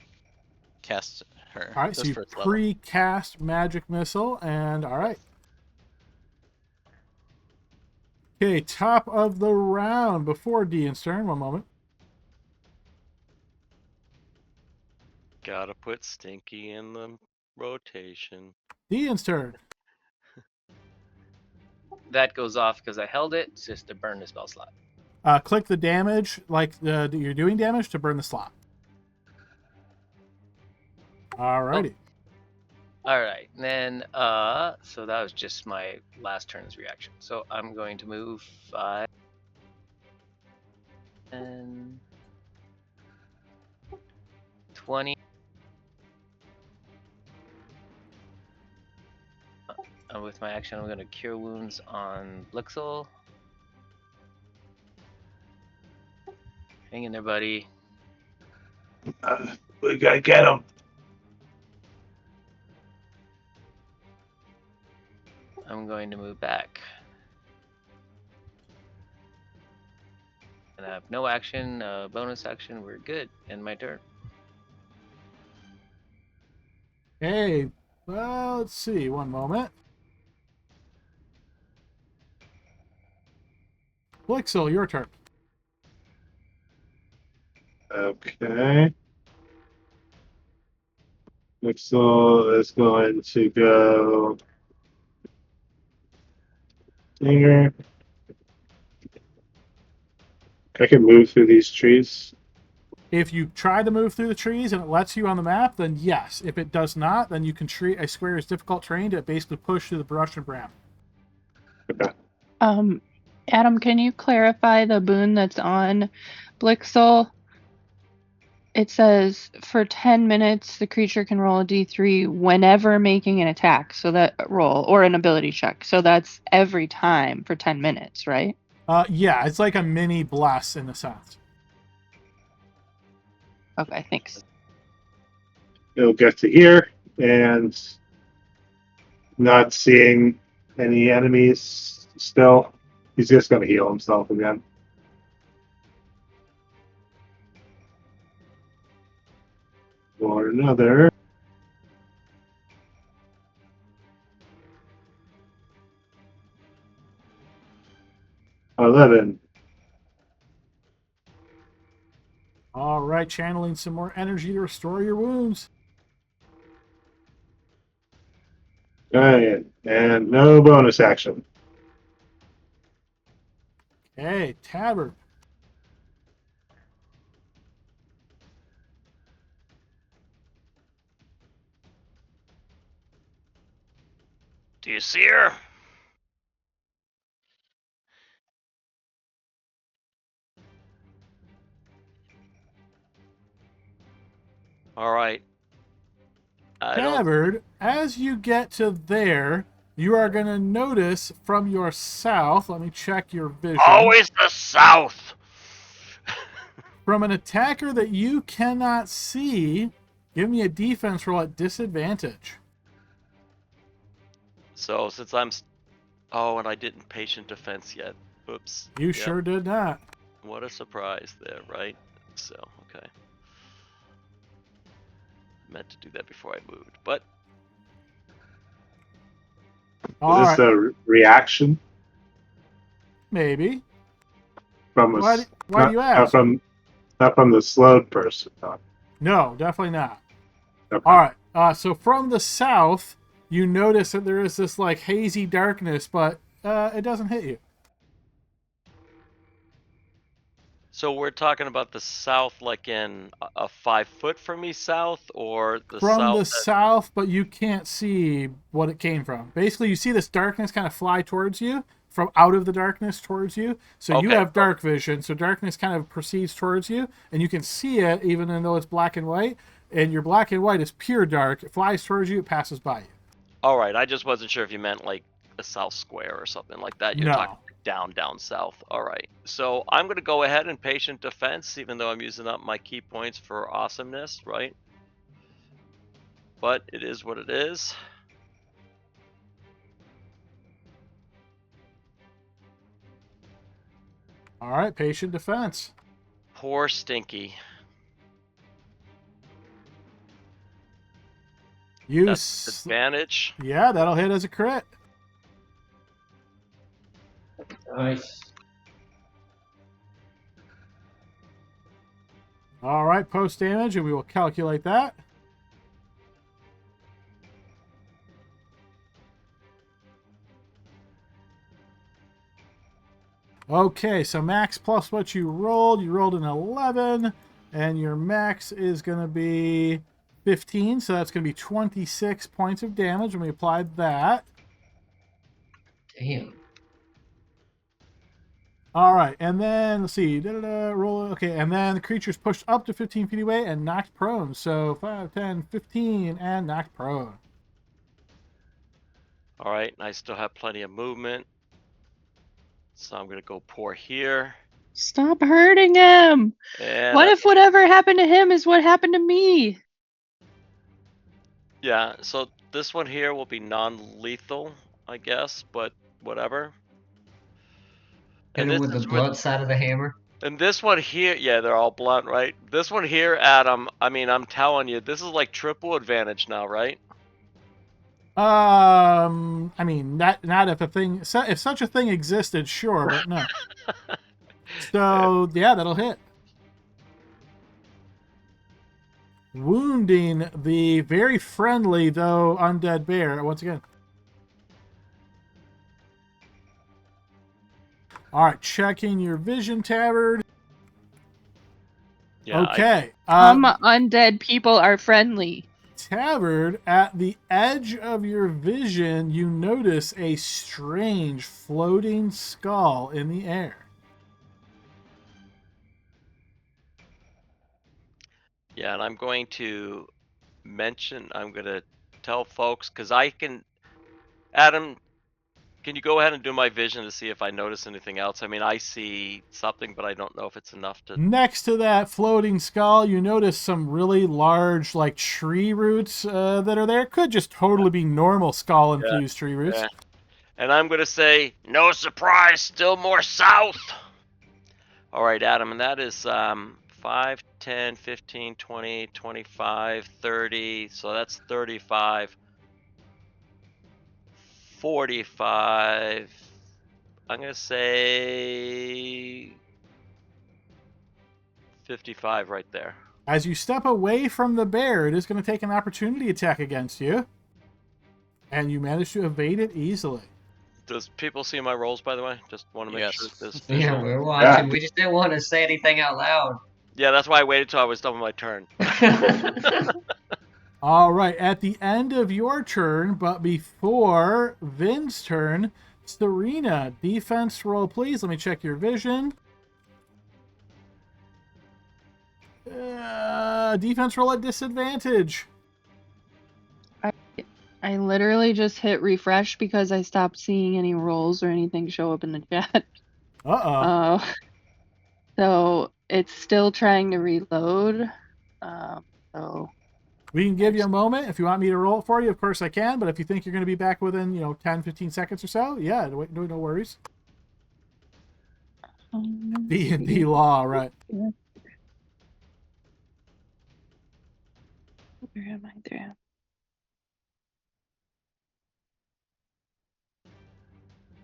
cast her. All right, so Just you first level. pre-cast magic missile, and all right. Okay, top of the round before Dean's turn. One moment. Gotta put Stinky in the rotation. Dean's turn. that goes off because I held it. It's just to burn the spell slot. Click the damage, like you're doing damage, to burn the slot. Alrighty. All right, and then so that was just my last turn's reaction. So I'm going to move 5 and 20. With my action, I'm going to cure wounds on Blixel. Hang in there, buddy. We gotta get him. I'm going to move back. And I have no action, bonus action. We're good. End my turn. Hey, well, let's see. One moment. Blixel, your turn. Okay. Pixel is going to go here. I can move through these trees. If you try to move through the trees and it lets you on the map, then yes. If it does not, then you can treat a square as difficult terrain to basically push through the brush and bram. Okay. Adam, can you clarify the boon that's on Blixel? It says for 10 minutes, the creature can roll a d3 whenever making an attack. So that roll or an ability check. So that's every time for 10 minutes, right? Yeah, it's like a mini bless in a sense. Okay, thanks. He'll get to here and not seeing any enemies still. He's just going to heal himself again. Or another. $11. All right, channeling some more energy to restore your wounds. Okay, and no bonus action. Okay, Tabard. Do you see her? All right. Tabard, as you get to there, you are going to notice from your south, let me check your vision. Always the south. From an attacker that you cannot see, give me a defense roll at disadvantage. So since I'm, oh, and I didn't patient defense yet. Oops. You Yep. sure did not. What a surprise there, right? So okay. Meant to do that before I moved, but All Is this right, a reaction maybe. from a Why do you not ask? from the slowed person? No, definitely not. Okay. All right, so from the south, you notice that there is this like hazy darkness, but it doesn't hit you. so we're talking about the south, like in a 5 foot from me south, or the From south. the south, but you can't see what it came from. Basically, you see this darkness kind of fly towards you from out of the darkness towards you. So you Okay. have dark vision. So darkness kind of proceeds towards you, and you can see it even though it's black and white. And your black and white is pure dark. It flies towards you. It passes by you. All right, I just wasn't sure if you meant like a south square or something like that. You're No. talking down south. All right. So I'm going to go ahead and patient defense, even though I'm using up my key points for awesomeness, right? But it is what it is. All right, patient defense. Poor Stinky. That's advantage. Yeah, that'll hit as a crit. Nice. All right, post damage, and we will calculate that. Okay, so max plus what you rolled. You rolled an 11, and your max is going to be 15, so that's going to be 26 points of damage when we applied that. Damn. All right, and then let's see. Roll. Okay, and then the creature's pushed up to 15 feet away and knocked prone. So 5, 10, 15, and knocked prone. All right, and I still have plenty of movement. So I'm going to go pour here. Stop hurting him. And What if whatever happened to him is what happened to me? yeah, so this one here will be non-lethal, I guess, but whatever. Hit him with the blunt side of the hammer. And this one here, yeah, they're all blunt, right? This one here, Adam, I mean, I'm telling you, this is like triple advantage now, right? I mean, not if if such a thing existed, sure, but no. So yeah, that'll hit. Wounding the very friendly though undead bear once again. All right, checking your vision, Tabard. Yeah, okay. Undead people are friendly. Tabard, at the edge of your vision, you notice a strange floating skull in the air. Yeah, and I'm going to tell folks, because I can, Adam, can you go ahead and do my vision to see if I notice anything else? I mean, I see something, but I don't know if it's enough to... Next to that floating skull, you notice some really large, like, tree roots that are there. Could just totally be normal skull-infused tree roots. Yeah. And I'm going to say, no surprise, still more south. All right, Adam, and that is 5, 10, 15, 20, 25, 30. So that's 35. 45. I'm going to say 55 right there. As you step away from the bear, it is going to take an opportunity attack against you. And you manage to evade it easily. Does people see my rolls, by the way? Just want to make sure this visual. Yeah, we're watching. We just didn't want to say anything out loud. Yeah, that's why I waited till I was done with my turn. All right, at the end of your turn, but before Vin's turn, Serena, defense roll, please. Let me check your vision. Defense roll at disadvantage. I literally just hit refresh because I stopped seeing any rolls or anything show up in the chat. So it's still trying to reload. So we can give you a moment. If you want me to roll it for you, of course I can. But if you think you're going to be back within, 10, 15 seconds or so, yeah, no worries. D&D law, right. Where am I there?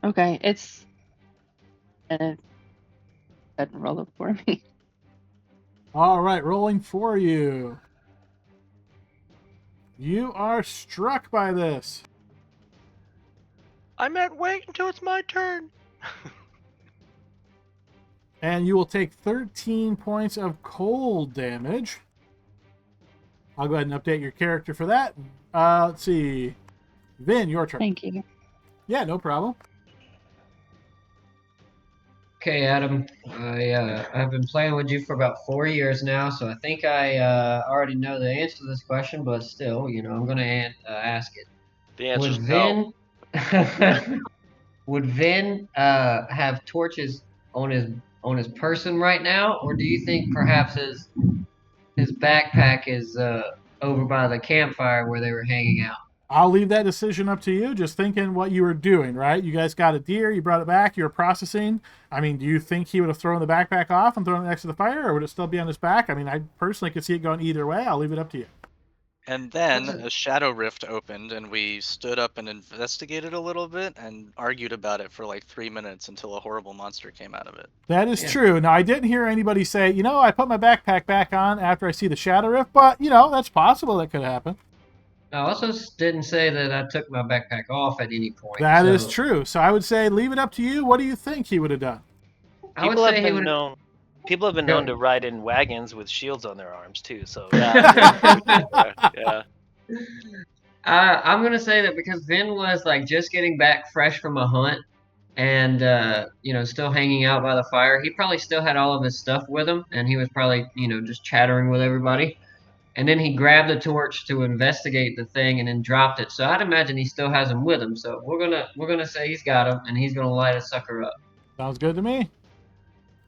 Okay, it's... Go ahead and roll it for me. All right, rolling for you. You are struck by this. I meant wait until it's my turn. And you will take 13 points of cold damage. I'll go ahead and update your character for that. Let's see. Vin, your turn. Thank you. Yeah, no problem. Okay, Adam. I've been playing with you for about 4 years now, so I think I already know the answer to this question, but still, I'm going to ask it. The answer is no. Would Vin have torches on his person right now, or do you think perhaps his backpack is over by the campfire where they were hanging out? I'll leave that decision up to you. Just thinking what you were doing, right? You guys got a deer, you brought it back, you were processing. I mean, do you think he would have thrown the backpack off and thrown it next to the fire, or would it still be on his back? I mean, I personally could see it going either way. I'll leave it up to you. And then a shadow rift opened, and we stood up and investigated a little bit and argued about it for like 3 minutes until a horrible monster came out of it. That is true. Now, I didn't hear anybody say, I put my backpack back on after I see the shadow rift, but, that's possible that could happen. I also didn't say that I took my backpack off at any point. That is true. So I would say leave it up to you. What do you think he would have done? I would People have say he been would. known. People have been Go known to ride in wagons with shields on their arms too. So Yeah. I'm gonna say that because Vin was like just getting back fresh from a hunt and still hanging out by the fire. He probably still had all of his stuff with him, and he was probably just chattering with everybody. And then he grabbed the torch to investigate the thing and then dropped it. So I'd imagine he still has them with him. So we're gonna say he's got them and he's gonna light a sucker up. Sounds good to me.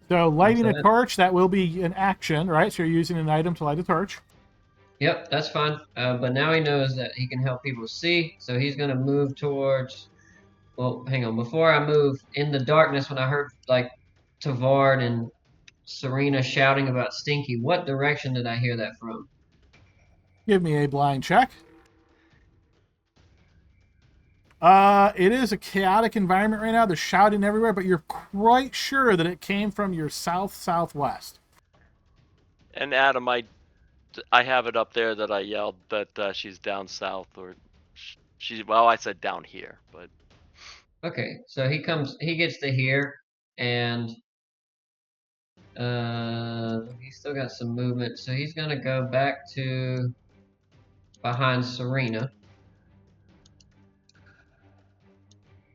So lighting a So torch, that will be an action, right? So you're using an item to light a torch. yep, that's fine. But now he knows that he can help people see. So he's gonna move towards. Well, hang on. Before I move in the darkness, when I heard like Tavard and Serena shouting about Stinky, what direction did I hear that from? Give me a blind check. It is a chaotic environment right now. There's shouting everywhere, but you're quite sure that it came from your southwest. And Adam, I have it up there that I yelled that she's down south, or I said down here, but Okay, so he gets to here, and he's still got some movement, so he's gonna go back to behind Serena,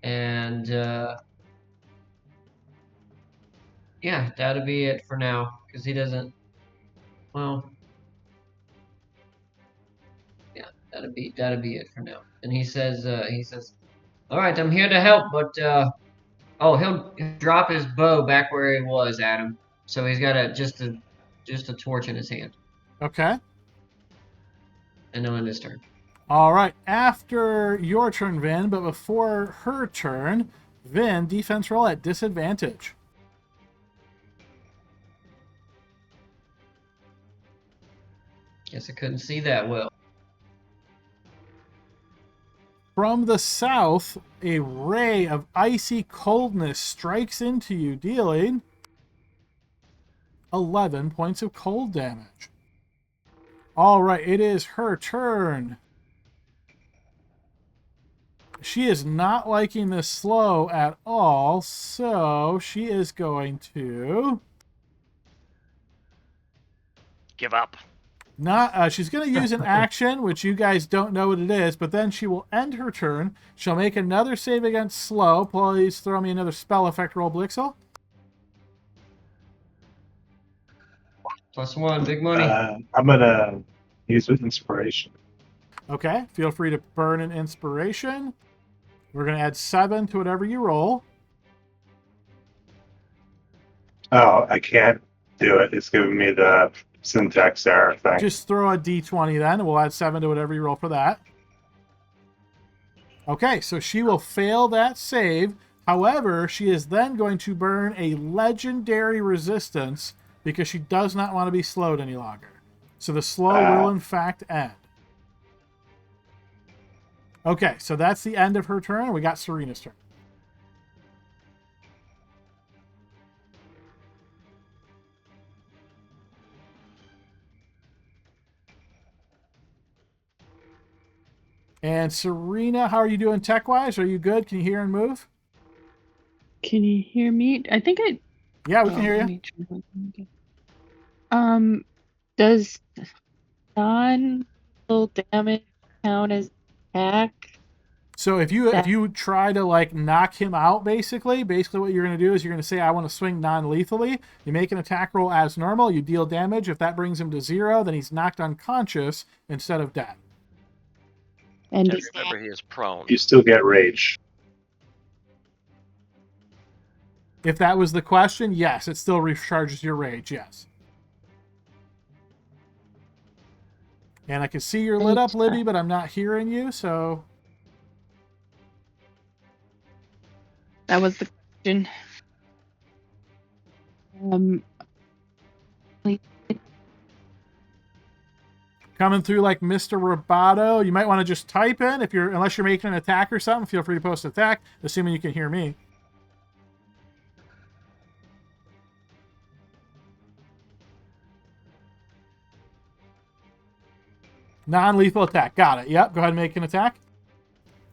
and yeah, that'll be it for now, because he doesn't. Well, yeah, that'll be it for now. And he says, "All right, I'm here to help, but he'll drop his bow back where he was, Adam. So he's got just a torch in his hand, Okay. and now in his turn. All right. After your turn, Vin, but before her turn, Vin, defense roll at disadvantage. Guess I couldn't see that well. From the south, a ray of icy coldness strikes into you, dealing 11 points of cold damage. All right, it is her turn. She is not liking this slow at all, so she is going to Give up. she's going to use an action, which you guys don't know what it is, but then she will end her turn. She'll make another save against slow. Please throw me another spell effect roll, Blixel. +1, big money. I'm gonna use with inspiration. Okay, feel free to burn an inspiration. We're going to add 7 to whatever you roll. Oh, I can't do it. It's giving me the syntax error thing. Just throw a d20 then, and we'll add 7 to whatever you roll for that. Okay, so she will fail that save. However, she is then going to burn a legendary resistance because she does not want to be slowed any longer. So the slow will in fact end. Okay, so that's the end of her turn. We got Serena's turn. And Serena, how are you doing tech-wise? Are you good? Can you hear and move? Can you hear me? I think I. Yeah, we can hear let you. me try something again. Does non-lethal damage count as attack? So if you try to like knock him out, basically what you're going to do is you're going to say, I want to swing non-lethally. You make an attack roll as normal. You deal damage. If that brings him to 0, then he's knocked unconscious instead of dead. And yeah, does remember he is prone. You still get rage. If that was the question, yes, it still recharges your rage, yes. And I can see you're lit up, Libby, but I'm not hearing you, so... that was the question. Coming through like Mr. Roboto. You might want to just type in, unless you're making an attack or something, feel free to post attack, assuming you can hear me. Non-lethal attack. Got it. Yep, go ahead and make an attack.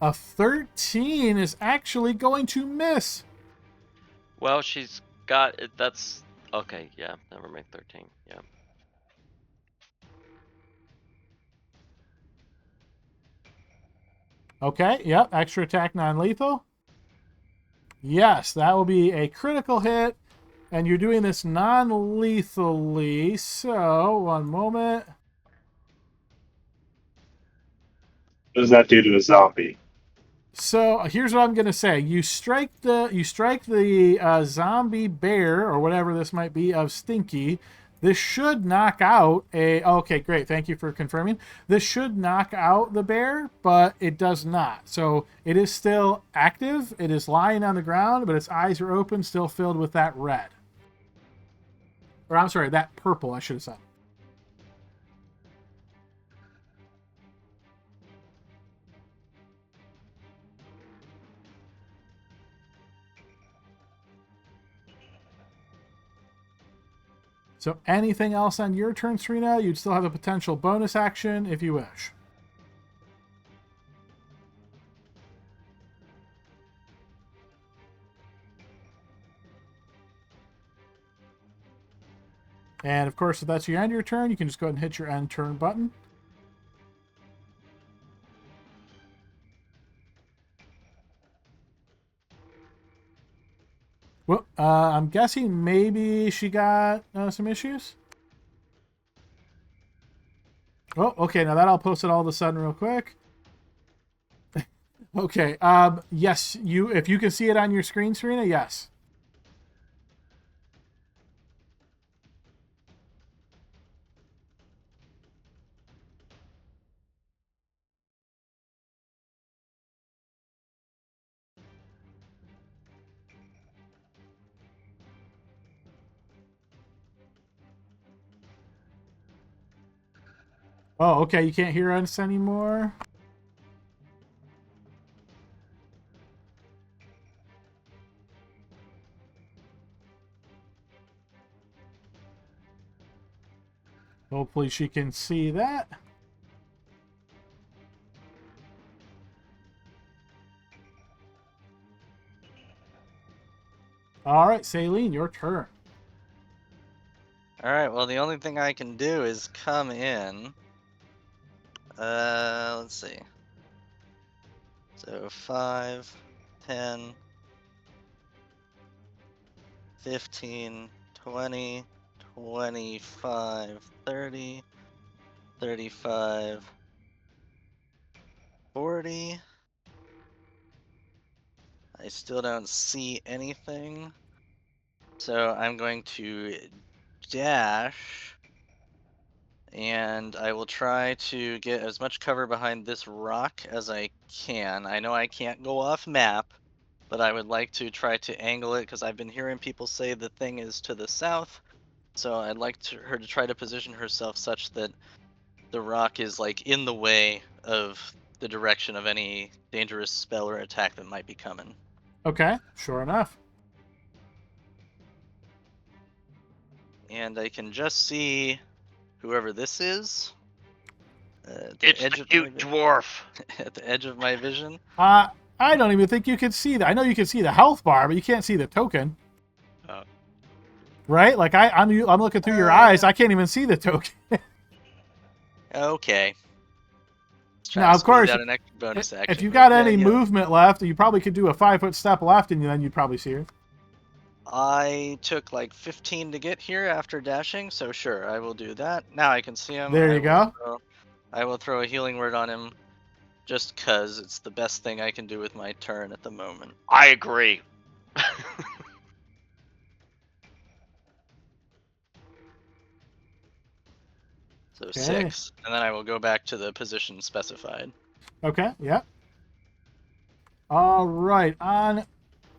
A 13 is actually going to miss. Well, she's got it. That's okay. Yeah, never mind. 13. Yeah. Okay, yep, extra attack non-lethal. Yes, that will be a critical hit, and you're doing this non-lethally, so one moment. What does that do to a zombie? So here's what I'm gonna say: you strike the zombie bear or whatever this might be of Stinky. This should knock out a. Okay, great. Thank you for confirming. This should knock out the bear, but it does not. So it is still active. It is lying on the ground, but its eyes are open, still filled with that red. Or I'm sorry, that purple. I should have said. So anything else on your turn, Serena? You'd still have a potential bonus action if you wish. And of course, if that's your end of your turn, you can just go ahead and hit your end turn button. Well, I'm guessing maybe she got some issues. Oh, okay. Now that I'll post it all of a sudden real quick. Okay. Yes, if you can see it on your screen, Serena, yes. Oh, okay. You can't hear us anymore. Hopefully she can see that. All right, Saline, your turn. All right. Well, the only thing I can do is come in. Let's see. So 5, 10, 15, 20, 25, 30, 35, 40. I still don't see anything. So I'm going to dash. And I will try to get as much cover behind this rock as I can. I know I can't go off map, but I would like to try to angle it because I've been hearing people say the thing is to the south. So I'd like her to try to position herself such that the rock is like in the way of the direction of any dangerous spell or attack that might be coming. Okay, sure enough. And I can just see whoever this is. It's the cute dwarf. At the edge of my vision. I don't even think you can see that. I know you can see the health bar, but you can't see the token. Right? Like I'm looking through your eyes. I can't even see the token. Okay. Now, of course, an extra bonus action, if you got any movement left, you probably could do a 5-foot step left, and then you'd probably see her. I took like 15 to get here after dashing, so sure, I will do that. Now I can see him. There you go. I will throw a healing word on him, just cause it's the best thing I can do with my turn at the moment. I agree. So 6, and then I will go back to the position specified. Okay, yeah. All right, on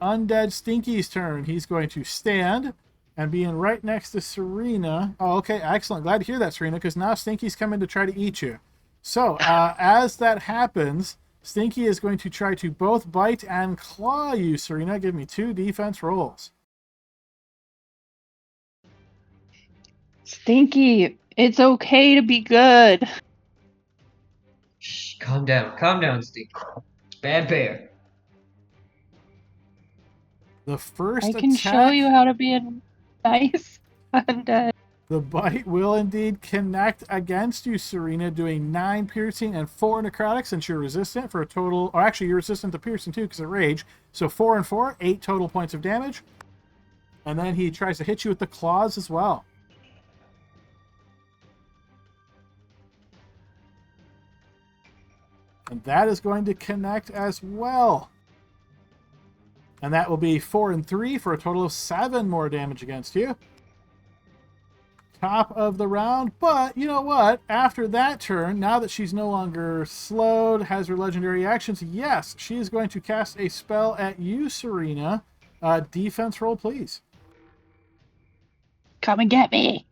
Undead Stinky's turn, he's going to stand and being right next to Serena. Oh, okay, excellent. Glad to hear that, Serena, because now Stinky's coming to try to eat you. So, as that happens, Stinky is going to try to both bite and claw you, Serena. Give me 2 defense rolls. Stinky, it's okay to be good. Shh, calm down, Steve. Bad bear. The first I can attack, show you how to be a nice undead. the bite will indeed connect against you, Serena, doing 9 piercing and 4 necrotic since you're resistant for a total. Or actually, you're resistant to piercing too because of rage. So 4 and 4, 8 total points of damage. And then he tries to hit you with the claws as well. And that is going to connect as well. And that will be 4 and 3 for a total of 7 more damage against you. Top of the round. But you know what? After that turn, now that she's no longer slowed, has her legendary actions, yes, she is going to cast a spell at you, Serena. Defense roll, please. Come and get me.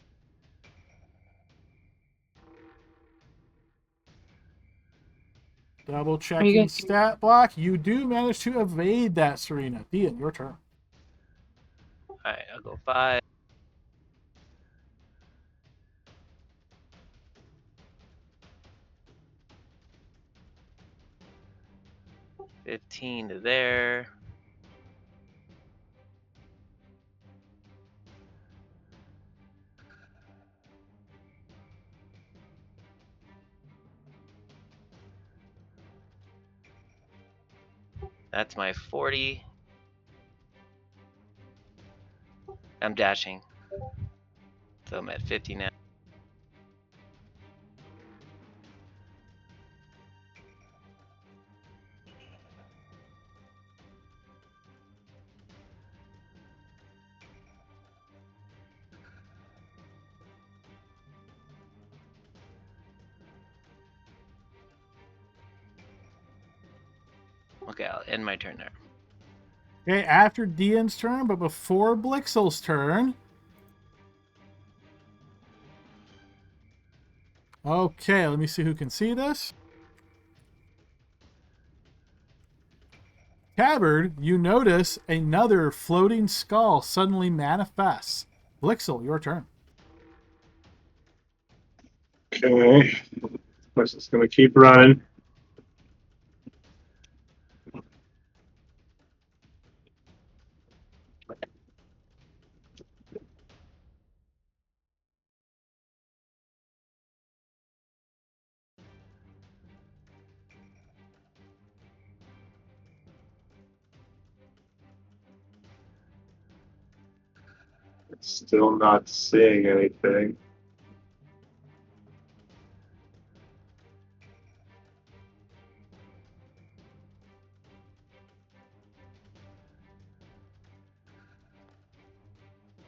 Double Are you checking gonna- stat block. You do manage to evade that, Serena. Dean, your turn. Alright, I'll go 5. $15 to there. That's my 40. I'm dashing. So I'm at 50 now. Okay, I'll end my turn there. Okay, after Dean's turn, but before Blixel's turn. Okay, let me see who can see this. Tabard, you notice another floating skull suddenly manifests. Blixel, your turn. Okay. I'm just going to keep running. Still not seeing anything.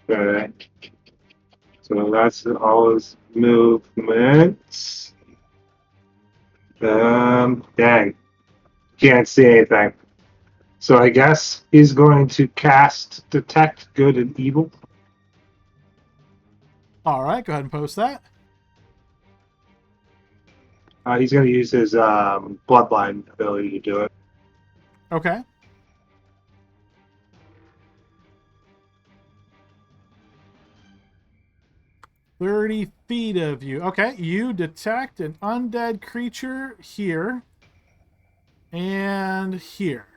Okay. So that's all his movements. Dang. Can't see anything. So I guess he's going to cast Detect Good and Evil. All right, go ahead and post that. He's going to use his Bloodline ability to do it. Okay. "30 feet of you." Okay, you detect an undead creature here and here.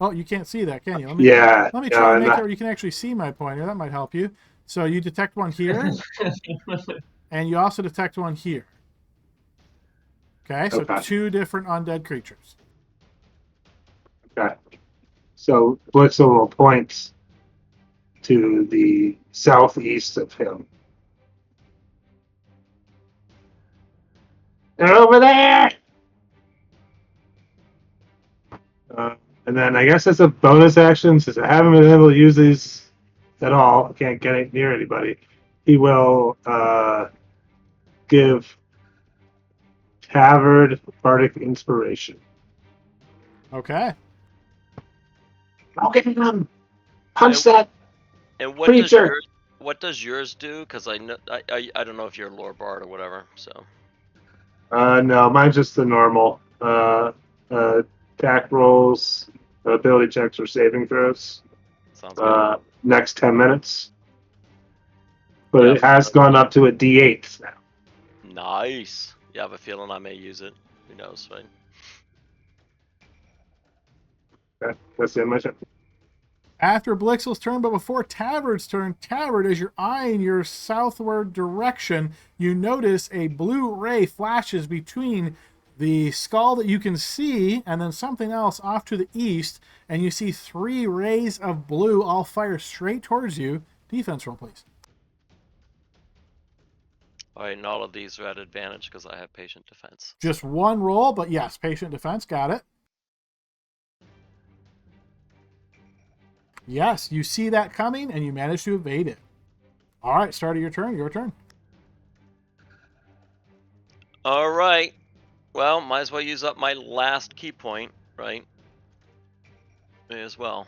Oh, you can't see that, can you? Let me try to make it where you can actually see my pointer. That might help you. So you detect one here, and you also detect one here. Okay, so Okay. 2 different undead creatures. Okay. So Blitzel will point to the southeast of him. They're over there! And then I guess as a bonus action, since I haven't been able to use these at all, I can't get it near anybody, he will give Tavard Bardic Inspiration. Okay. I'll get him! Punch that And what creature! does yours do? Because I know I don't know if you're a lore bard or whatever. So. No, mine's just the normal. Attack rolls, ability checks, or saving throws. Sounds good. Next 10 minutes. But Yeah, it has gone up to a D8 now. Nice. Yeah, I have a feeling I may use it. Who knows, right? Okay, that's the end of my turn. After Blixel's turn, but before Tavard's turn, Tavard, as you're eyeing your southward direction, you notice a blue ray flashes between the skull that you can see and then something else off to the east, and you see 3 rays of blue all fire straight towards you. Defense roll, please. All right, and all of these are at advantage because I have patient defense. Just one roll, but yes, patient defense, got it. Yes, you see that coming, and you manage to evade it. All right, start of your turn. Your turn. All right. Well, might as well use up my last key point, right? May as well.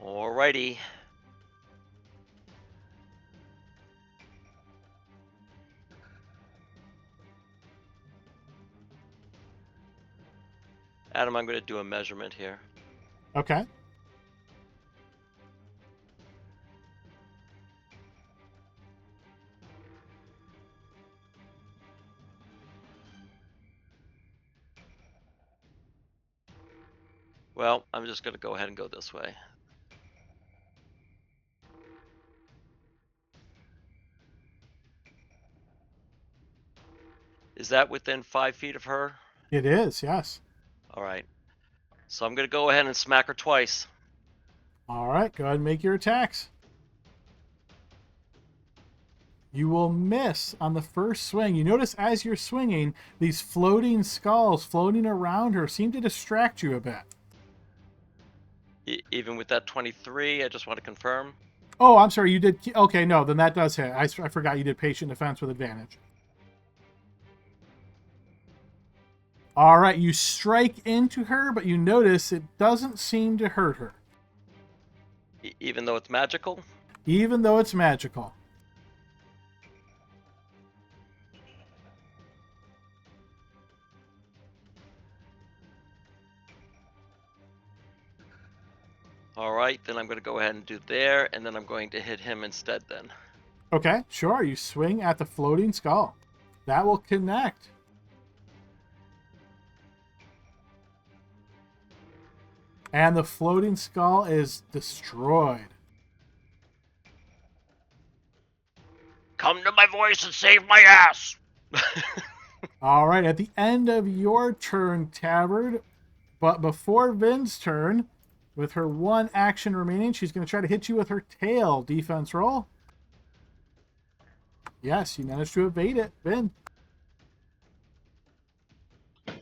Alrighty. Adam, I'm going to do a measurement here. Okay. Well, I'm just going to go ahead and go this way. Is that within 5 feet of her? It is, yes. All right. So I'm going to go ahead and smack her twice. All right, go ahead and make your attacks. You will miss on the first swing. You notice as you're swinging, these floating skulls floating around her seem to distract you a bit. Even with that 23, I just want to confirm. Oh, I'm sorry, you did... Okay, no, then that does hit. I forgot you did patient defense with advantage. All right, you strike into her, but you notice it doesn't seem to hurt her. Even though it's magical? Even though it's magical. All right, then I'm going to go ahead and do there, and then I'm going to hit him instead then. Okay, sure. You swing at the floating skull. That will connect. And the floating skull is destroyed. Come to my voice and save my ass. All right, at the end of your turn, Tavard, but before Vin's turn, with her 1 action remaining, she's going to try to hit you with her tail. Defense roll. Yes, you managed to evade it, Vin.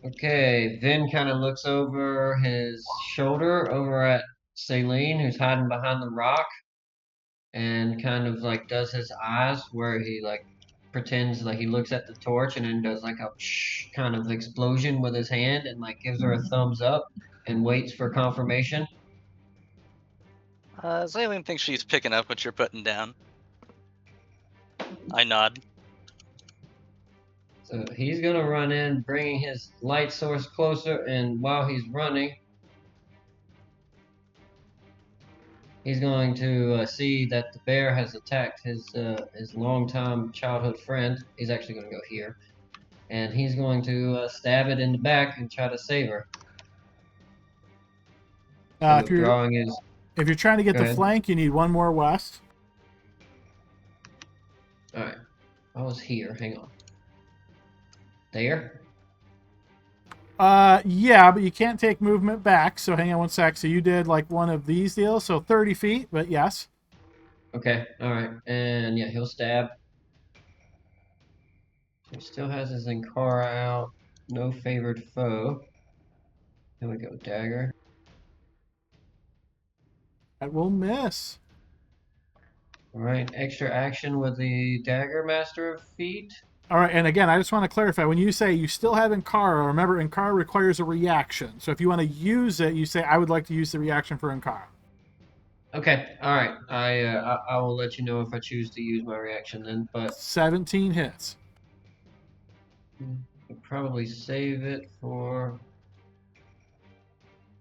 Okay, Vin kind of looks over his shoulder over at Celine, who's hiding behind the rock, and kind of like does his eyes where he like pretends like he looks at the torch and then does like a kind of explosion with his hand and like gives her a thumbs up and waits for confirmation. Celine thinks she's picking up what you're putting down. I nod. So he's gonna run in, bringing his light source closer, and while he's running, he's going to see that the bear has attacked his longtime childhood friend. He's actually going to go here, and he's going to stab it in the back and try to save her. So If you're drawing his. if you're trying to get Go the ahead. flank, you need 1 more west. All right, I was here. Hang on. There. Yeah, but you can't take movement back. So hang on 1 sec. So you did like one of these deals, so 30 feet. But yes. Okay. All right, and yeah, he'll stab. He still has his Ankara out. No favored foe. Here we go, dagger. That will miss. All right, extra action with the dagger, Master of Feet. All right, and again, I just want to clarify. When you say you still have Ankara, remember Ankara requires a reaction. So if you want to use it, you say, I would like to use the reaction for Ankara. Okay, all right. I will let you know if I choose to use my reaction then, but 17 hits. I'll probably save it for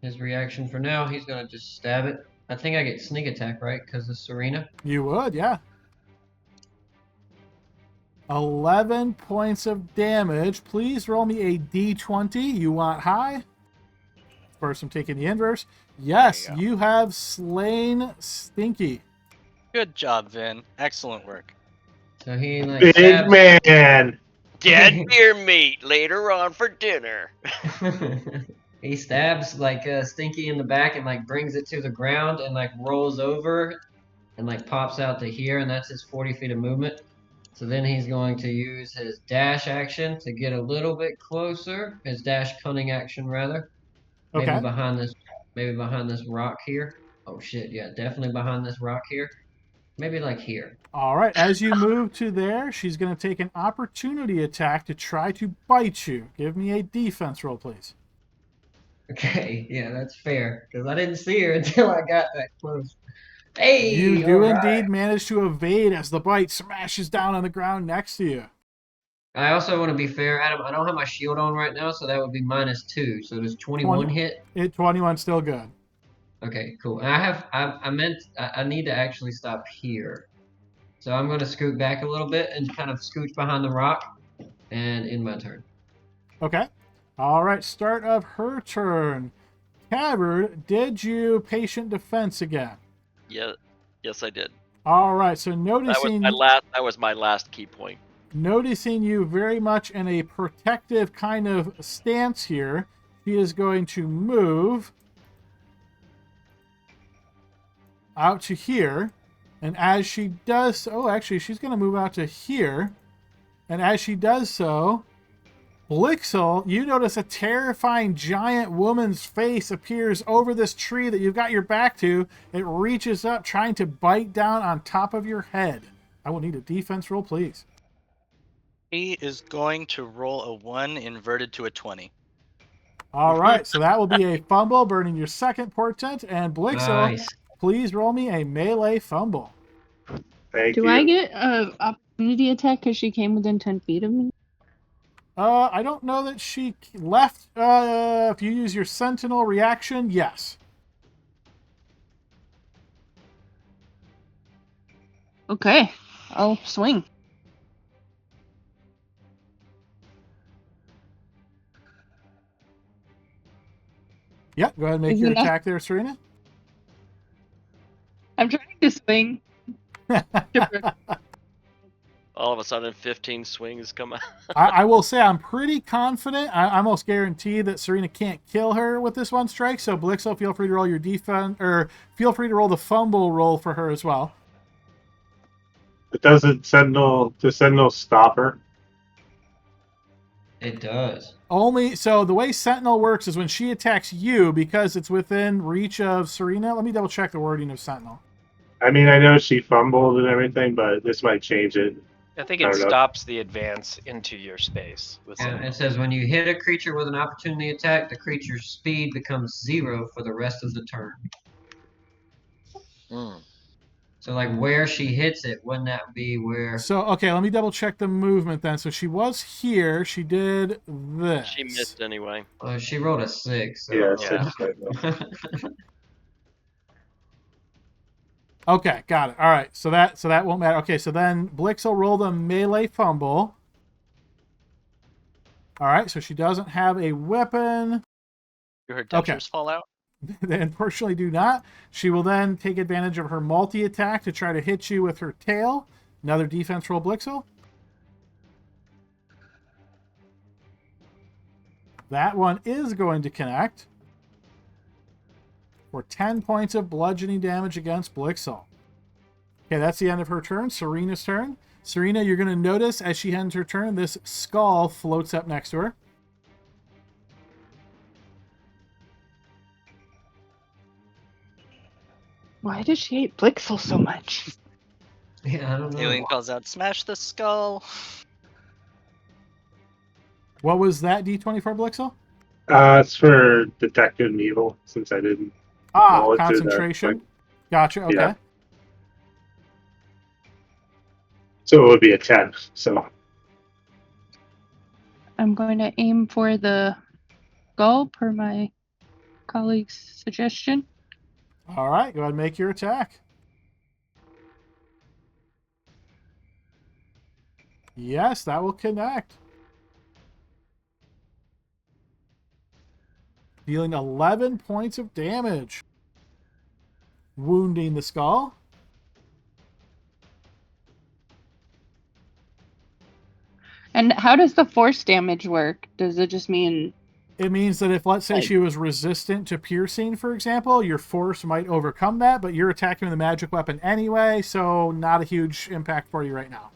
his reaction for now. He's gonna just stab it. I think I get sneak attack, right? Because of Serena. You would, yeah. 11 points of damage. Please roll me a d20. You want high? Of course, I'm taking the inverse. Yes, go. you have slain Stinky. Good job, Vin. Excellent work. So he like Big stabs. man. Dead deer meat later on for dinner. He stabs like Stinky in the back and like brings it to the ground and like rolls over and like pops out to here, and that's his 40 feet of movement. So then he's going to use his dash action to get a little bit closer. His dash cunning action rather. Maybe Okay. behind this rock here. Oh shit, yeah, definitely behind this rock here. Maybe like here. All right. As you move to there, she's going to take an opportunity attack to try to bite you. Give me a defense roll, please. Okay, yeah, that's fair. Because I didn't see her until I got that close. Hey, You all do right. indeed manage to evade as the bite smashes down on the ground next to you. I also want to be fair, Adam. I don't have my shield on right now, so that would be -2. So does 21 hit? 21 still good. Okay, cool. And I need to actually stop here. So I'm going to scoot back a little bit and kind of scooch behind the rock and end my turn. Okay. All right. Start of her turn. Cavern, did you patient defense again? Yeah, yes, I did. All right. So That was my last key point. noticing you very much in a protective kind of stance here, she is going to move out to here. And as she does, actually, she's going to move out to here. And as she does so, Blixel, you notice a terrifying giant woman's face appears over this tree that you've got your back to. It reaches up, trying to bite down on top of your head. I will need a defense roll, please. He is going to roll a 1 inverted to a 20. All right, so that will be a fumble, burning your second portent. And Blixel, Nice. please roll me a melee fumble. Thank Do you. I get a opportunity attack because she came within 10 feet of me? I don't know that she left. If you use your sentinel reaction, yes. Okay, I'll swing. Yep, go ahead and make Is your it not- attack there, Serena. I'm trying to swing. All of a sudden, 15 swings come out. I will say I'm pretty confident. I almost guarantee that Serena can't kill her with this one strike. So Blixel, feel free to roll your defense, or feel free to roll the fumble roll for her as well. But doesn't Sentinel stop her? It does. So the way Sentinel works is when she attacks you, because it's within reach of Serena. Let me double check the wording of Sentinel. I mean, I know she fumbled and everything, but this might change it. I think I it don't know. stops the advance into your space. And it says when you hit a creature with an opportunity attack, the creature's speed becomes 0 for the rest of the turn. Mm. So like where she hits it, wouldn't that be where? So, okay, let me double check the movement then. So she was here. She did this. She missed anyway. She rolled a 6. So Yeah, Yeah. Okay, got it. All right, so that won't matter. Okay, so then Blixel rolled a melee fumble. All right, so she doesn't have a weapon. Her dentures fall out? They unfortunately do not. She will then take advantage of her multi-attack to try to hit you with her tail. Another defense roll, Blixel. That one is going to connect for 10 points of bludgeoning damage against Blixel. Okay, that's the end of her turn. Serena's turn. Serena, you're going to notice as she ends her turn, this skull floats up next to her. Why does she hate Blixel so much? Yeah, I don't know. Alien calls out, "Smash the skull!" What was that D20 for, Blixel? It's for detect good and evil, since I didn't. roll it to the, Concentration. Gotcha, okay. Yeah. So it would be a 10. So I'm going to aim for the skull per my colleague's suggestion. All right, go ahead and make your attack. Yes, that will connect. Dealing 11 points of damage. Wounding the skull. And how does the force damage work? Does it just mean... It means that if, let's say, she was resistant to piercing, for example, your force might overcome that, but you're attacking with a magic weapon anyway, so not a huge impact for you right now.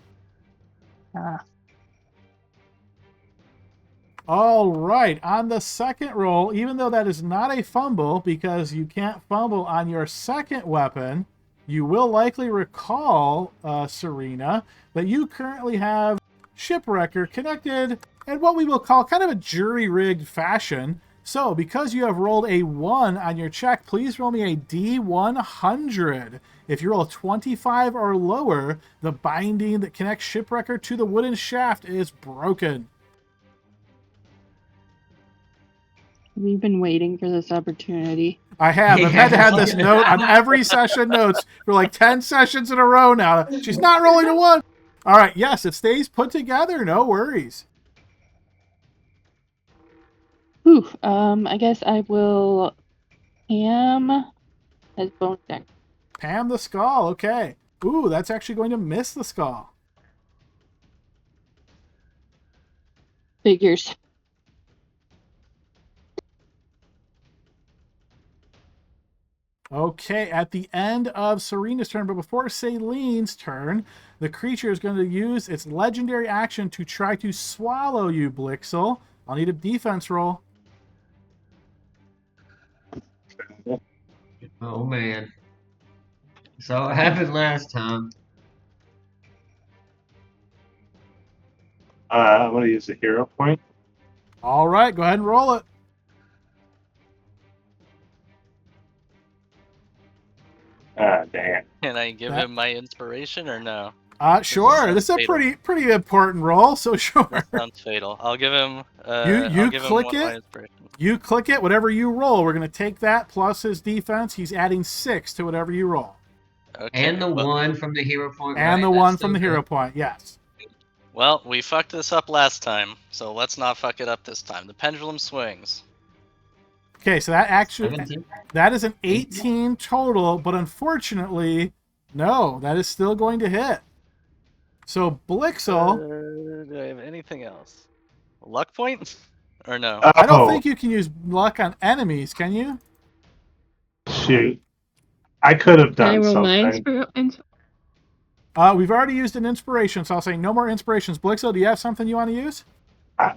All right, on the second roll, even though that is not a fumble, because you can't fumble on your second weapon, you will likely recall, Serena, that you currently have Shipwrecker connected in what we will call kind of a jury-rigged fashion. So, because you have rolled a 1 on your check, please roll me a D100. If you roll a 25 or lower, the binding that connects Shipwrecker to the wooden shaft is broken. We've been waiting for this opportunity. I have. I've had to have this note on every session notes for like 10 sessions in a row now. She's not rolling a 1. All right, yes, it stays put together. No worries. Whew, I guess I will Pam as bone deck. Pam the skull. Okay. Ooh, that's actually going to miss the skull. Figures. Okay, at the end of Serena's turn, but before Celine's turn, the creature is going to use its legendary action to try to swallow you, Blixel. I'll need a defense roll. Oh man. So it happened last time. I'm going to use the hero point. All right, go ahead and roll it. Damn. Can I give him my inspiration or no? Sure. This is a pretty important roll, so sure. That sounds fatal. I'll give him. You click it. You click it. Whatever you roll, we're going to take that plus his defense. He's adding 6 to whatever you roll. Okay, and the 1 from the hero point. And the 1 from the hero point. Yes. Well, we fucked this up last time, so let's not fuck it up this time. The pendulum swings. Okay, so that is an 18 total, but unfortunately, no, that is still going to hit. So Blixel, do I have anything else? Luck point? Or no? I don't think you can use luck on enemies, can you? Shoot. I could have done something. We've already used an inspiration, so I'll say no more inspirations. Blixel, do you have something you want to use?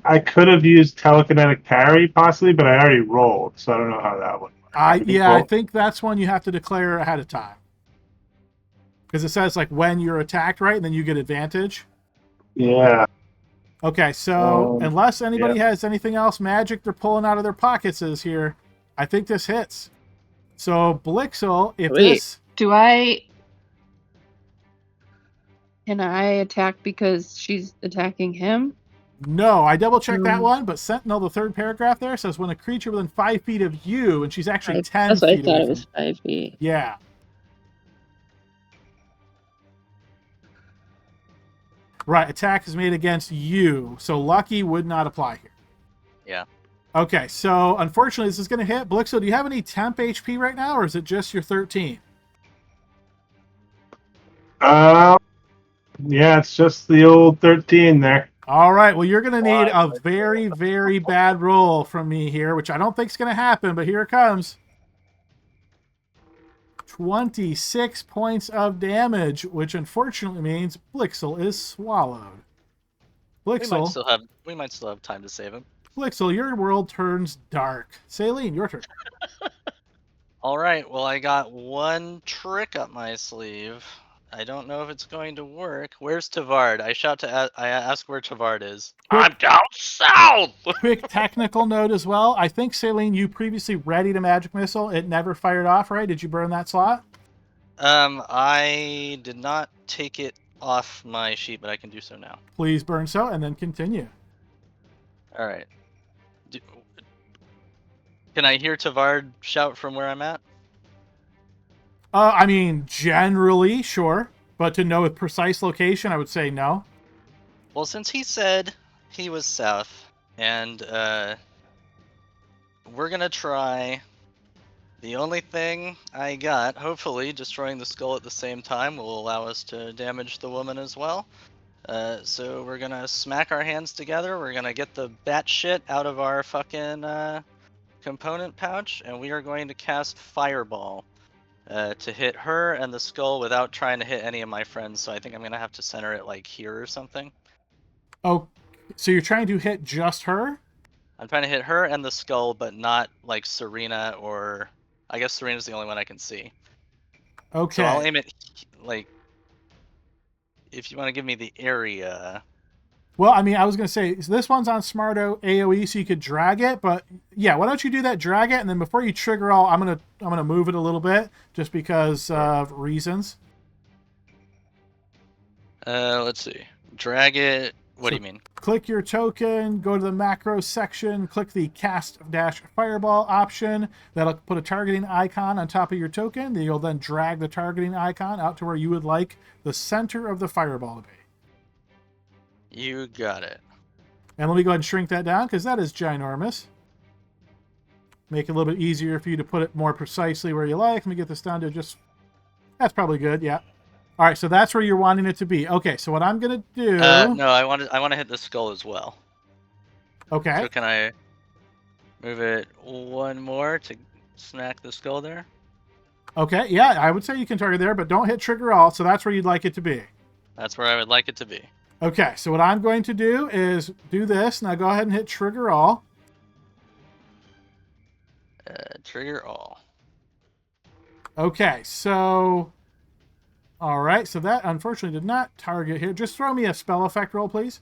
I could have used telekinetic parry, possibly, but I already rolled, so I don't know how that would work. I think that's one you have to declare ahead of time. Because it says, like, when you're attacked, right? And then you get advantage. Yeah. Okay, so unless anybody has anything else magic they're pulling out of their pockets is here, I think this hits. So, Blixel, if this... Can I attack because she's attacking him? No, I double-checked that one, but Sentinel, the third paragraph there, says when a creature within 5 feet of you, and she's actually 10 That's feet what I thought away it was 5 feet. Yeah. Right, attack is made against you, so Lucky would not apply here. Yeah. Okay, so unfortunately this is going to hit. Blixel, do you have any temp HP right now, or is it just your 13? Yeah, it's just the old 13 there. All right, well, you're going to need a very, very bad roll from me here, which I don't think is going to happen, but here it comes. 26 points of damage, which unfortunately means Blixel is swallowed. Blixel, we might still have time to save him. Blixel, your world turns dark. Saline, your turn. All right, well, I got one trick up my sleeve. I don't know if it's going to work. Where's Tavard? I ask where Tavard is. I'm down south! Quick technical note as well. I think, Saline, you previously readied a magic missile. It never fired off, right? Did you burn that slot? I did not take it off my sheet, but I can do so now. Please burn so, and then continue. All right. Can I hear Tavard shout from where I'm at? I mean, generally, sure. But to know a precise location, I would say no. Well, since he said he was south, and we're gonna try. The only thing I got, hopefully, destroying the skull at the same time will allow us to damage the woman as well. So we're gonna smack our hands together. We're gonna get the bat shit out of our fucking component pouch, and we are going to cast Fireball to hit her and the skull without trying to hit any of my friends. So I think I'm gonna have to center it like here or something. Oh, so you're trying to hit just her? I'm trying to hit her and the skull, but not like Serena or I guess Serena's the only one I can see. Okay. So I'll aim it like if you want to give me the area. Well, I mean, I was going to say, so this one's on Smart AoE, so you could drag it, but yeah, why don't you do that, drag it, and then before you trigger all, I'm gonna move it a little bit, just because of reasons. Let's see. Drag it. What do So you mean? Click your token, go to the macro section, click the cast-fireball option. That'll put a targeting icon on top of your token. You'll then drag the targeting icon out to where you would like the center of the fireball to be. You got it. And let me go ahead and shrink that down, because that is ginormous. Make it a little bit easier for you to put it more precisely where you like. Let me get this down to just... That's probably good, yeah. All right, so that's where you're wanting it to be. Okay, so what I'm going to do... No, I want to hit the skull as well. Okay. So can I move it one more to smack the skull there? Okay, yeah, I would say you can target there, but don't hit trigger all, so that's where you'd like it to be. That's where I would like it to be. Okay, so what I'm going to do is do this. Now go ahead and hit trigger all. Trigger all. Okay, so... All right, so that unfortunately did not target here. Just throw me a spell effect roll, please.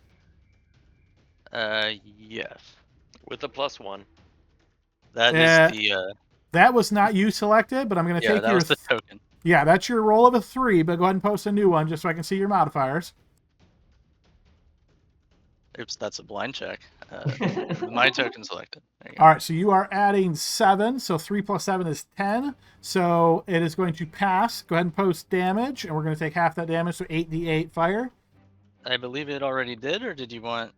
Yes. With a +1. That is the... That was not you selected, but I'm going to take that your... was the token. Yeah, that's your roll of a 3, but go ahead and post a new one just so I can see your modifiers. Oops, that's a blind check. My token selected. There you go. All right, so you are adding 7, so 3 plus 7 is 10. So it is going to pass. Go ahead and post damage, and we're going to take half that damage, so 8d8 fire. I believe it already did, or did you want...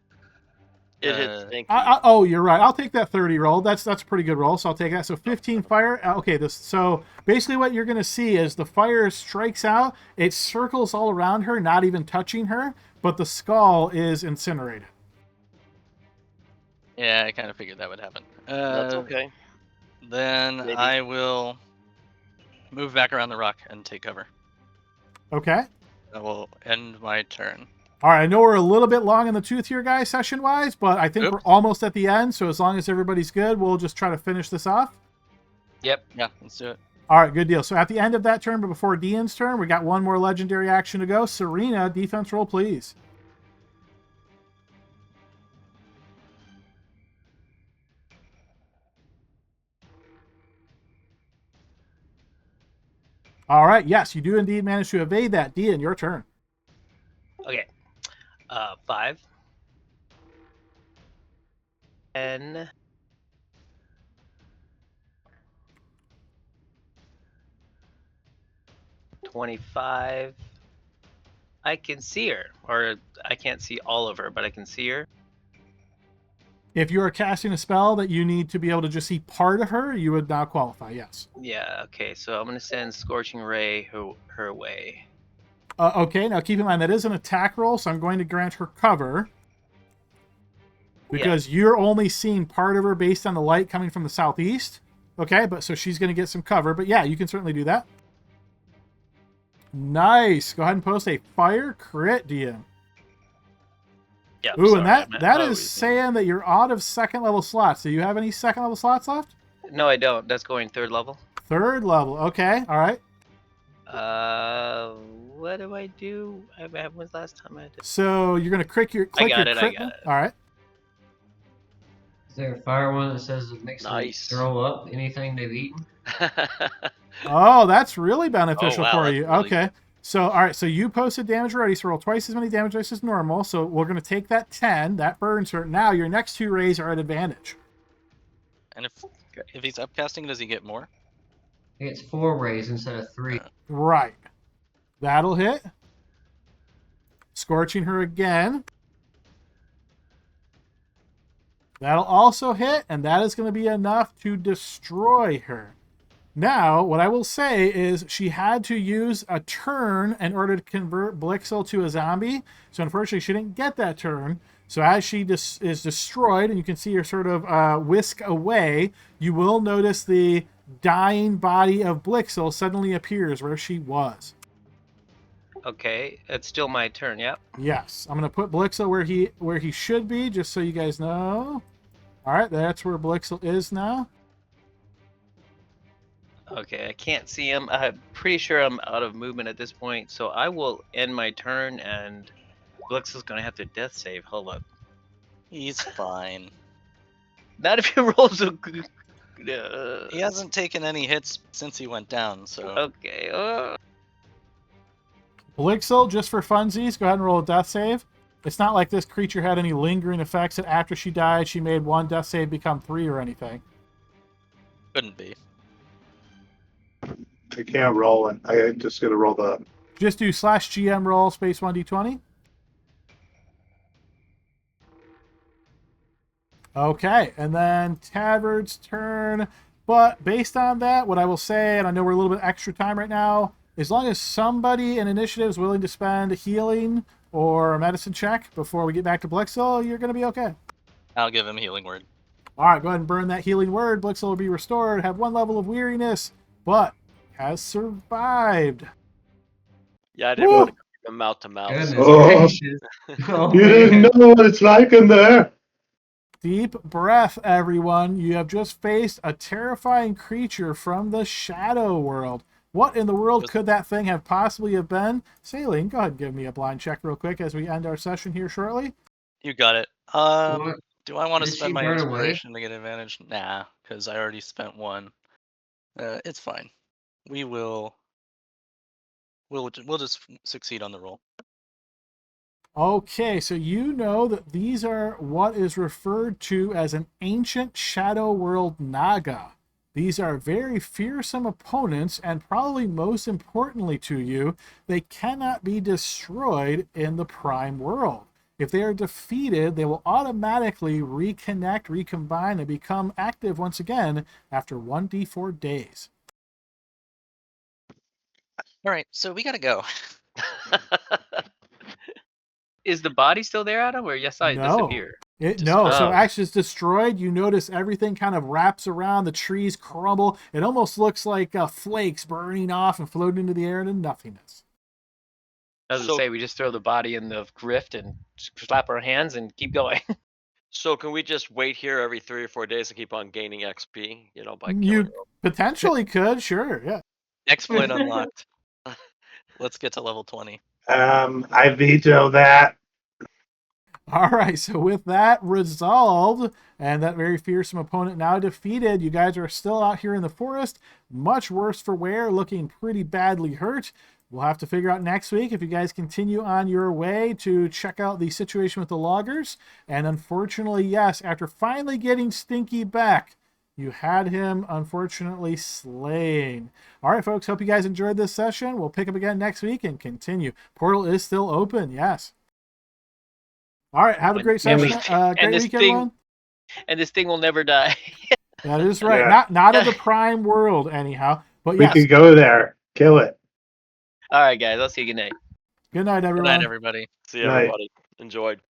It hits Stinky. Oh, you're right. I'll take that 30 roll. That's a pretty good roll, so I'll take that. So 15 fire. Okay, so basically what you're going to see is the fire strikes out. It circles all around her, not even touching her, but the skull is incinerated. Yeah, I kind of figured that would happen. That's okay. Then Maybe. I will move back around the rock and take cover. Okay. That will end my turn. All right, I know we're a little bit long in the tooth here, guys, session-wise, but I think we're almost at the end, so as long as everybody's good, we'll just try to finish this off. Yep. Yeah, let's do it. All right, good deal. So at the end of that turn, but before Dean's turn, we got one more legendary action to go. Serena, defense roll, please. All right, yes, you do indeed manage to evade that. Dean, your turn. Okay. 5. 10. 25. I can see her, or I can't see all of her, but I can see her. If you are casting a spell that you need to be able to just see part of her, you would now qualify, yes. Yeah, okay, so I'm going to send Scorching Ray her way. Okay, now keep in mind that is an attack roll, so I'm going to grant her cover. Because you're only seeing part of her based on the light coming from the southeast. Okay, but so she's going to get some cover. But yeah, you can certainly do that. Nice. Go ahead and post a fire crit, DM. Yeah. Ooh, and that is saying that you're out of second level slots. Do you have any second level slots left? No, I don't. That's going 3rd level. 3rd level. Okay. All right. What do I do? When was the last time I did? So you're going to click your I got crit. it. All right. Is there a fire one that says it makes them throw up anything they've eaten? Oh, that's really beneficial for you. Really okay. So, all right. So you posted damage already. So roll twice as many damage dice as normal. So we're going to take that 10. That burns her. Now your next 2 rays are at advantage. And if he's upcasting, does he get more? It's 4 rays instead of 3. Right. That'll hit. Scorching her again. That'll also hit, and that is going to be enough to destroy her. Now, what I will say is she had to use a turn in order to convert Blixel to a zombie. So unfortunately, she didn't get that turn. So as she is destroyed, and you can see her sort of whisk away, you will notice the dying body of Blixel suddenly appears where she was. Okay, it's still my turn. Yep. Yes, I'm going to put Blixel where he should be, just so you guys know. All right, that's where Blixel is now. Okay, I can't see him. I'm pretty sure I'm out of movement at this point, so I will end my turn, and Blix is gonna have to death save. Hold up. He's fine. Not if he rolls a good. He hasn't taken any hits since he went down, so. Okay. Blixel, just for funsies, go ahead and roll a death save. It's not like this creature had any lingering effects that after she died, she made 1 death save become 3 or anything. Couldn't be. I can't roll it. I just gotta roll the. Just do /GM roll space 1d20. Okay, and then Tavard's turn. But based on that, what I will say, and I know we're a little bit extra time right now, as long as somebody in initiative is willing to spend healing or a medicine check before we get back to Blixel, you're going to be okay. I'll give him healing word. All right, go ahead and burn that healing word. Blixel will be restored, have 1 level of weariness, but has survived. Yeah, I didn't Woo! want to keep him mouth to mouth. Goodness Oh. gracious. Oh, You didn't man. know what it's like in there. Deep breath, everyone. You have just faced a terrifying creature from the shadow world. What in the world could that thing have possibly have been? Saline, go ahead and give me a blind check real quick as we end our session here shortly. You got it. What? Do I want to Did spend she my burn away? inspiration to get advantage? Nah, because I already spent 1. It's fine. We'll just succeed on the roll. Okay, so you know that these are what is referred to as an ancient shadow world Naga. These are very fearsome opponents, and probably most importantly to you, they cannot be destroyed in the Prime World. If they are defeated, they will automatically reconnect, recombine, and become active once again after 1d4 days. All right, so we gotta go. Is the body still there, Adam, or yes, I disappear? No, so Oh. actually it's destroyed. You notice everything kind of wraps around, the trees crumble. It almost looks like flakes burning off and floating into the air into nothingness. I was So- gonna say we just throw the body in the rift and slap our hands and keep going. So can we just wait here every 3 or 4 days and keep on gaining XP? You know, by You killing them? potentially could, sure, yeah. Exploit unlocked. Let's get to level 20. I veto that. All right, so with that resolved and that very fearsome opponent now defeated, you guys are still out here in the forest, much worse for wear, looking pretty badly hurt. We'll have to figure out next week if you guys continue on your way to check out the situation with the loggers. And unfortunately, yes, after finally getting Stinky back, you had him unfortunately slain. All right, folks, hope you guys enjoyed this session. We'll pick up again next week and continue. Portal is still open, yes. All right, have a great session. Great week, everyone. And this thing will never die. That is right. Yeah. Not of the Prime World, anyhow. But We yes. could go there. Kill it. All right, guys. I'll see you. Good night. Good night, Good everyone. night, everybody. See you, Night. everybody. Enjoyed.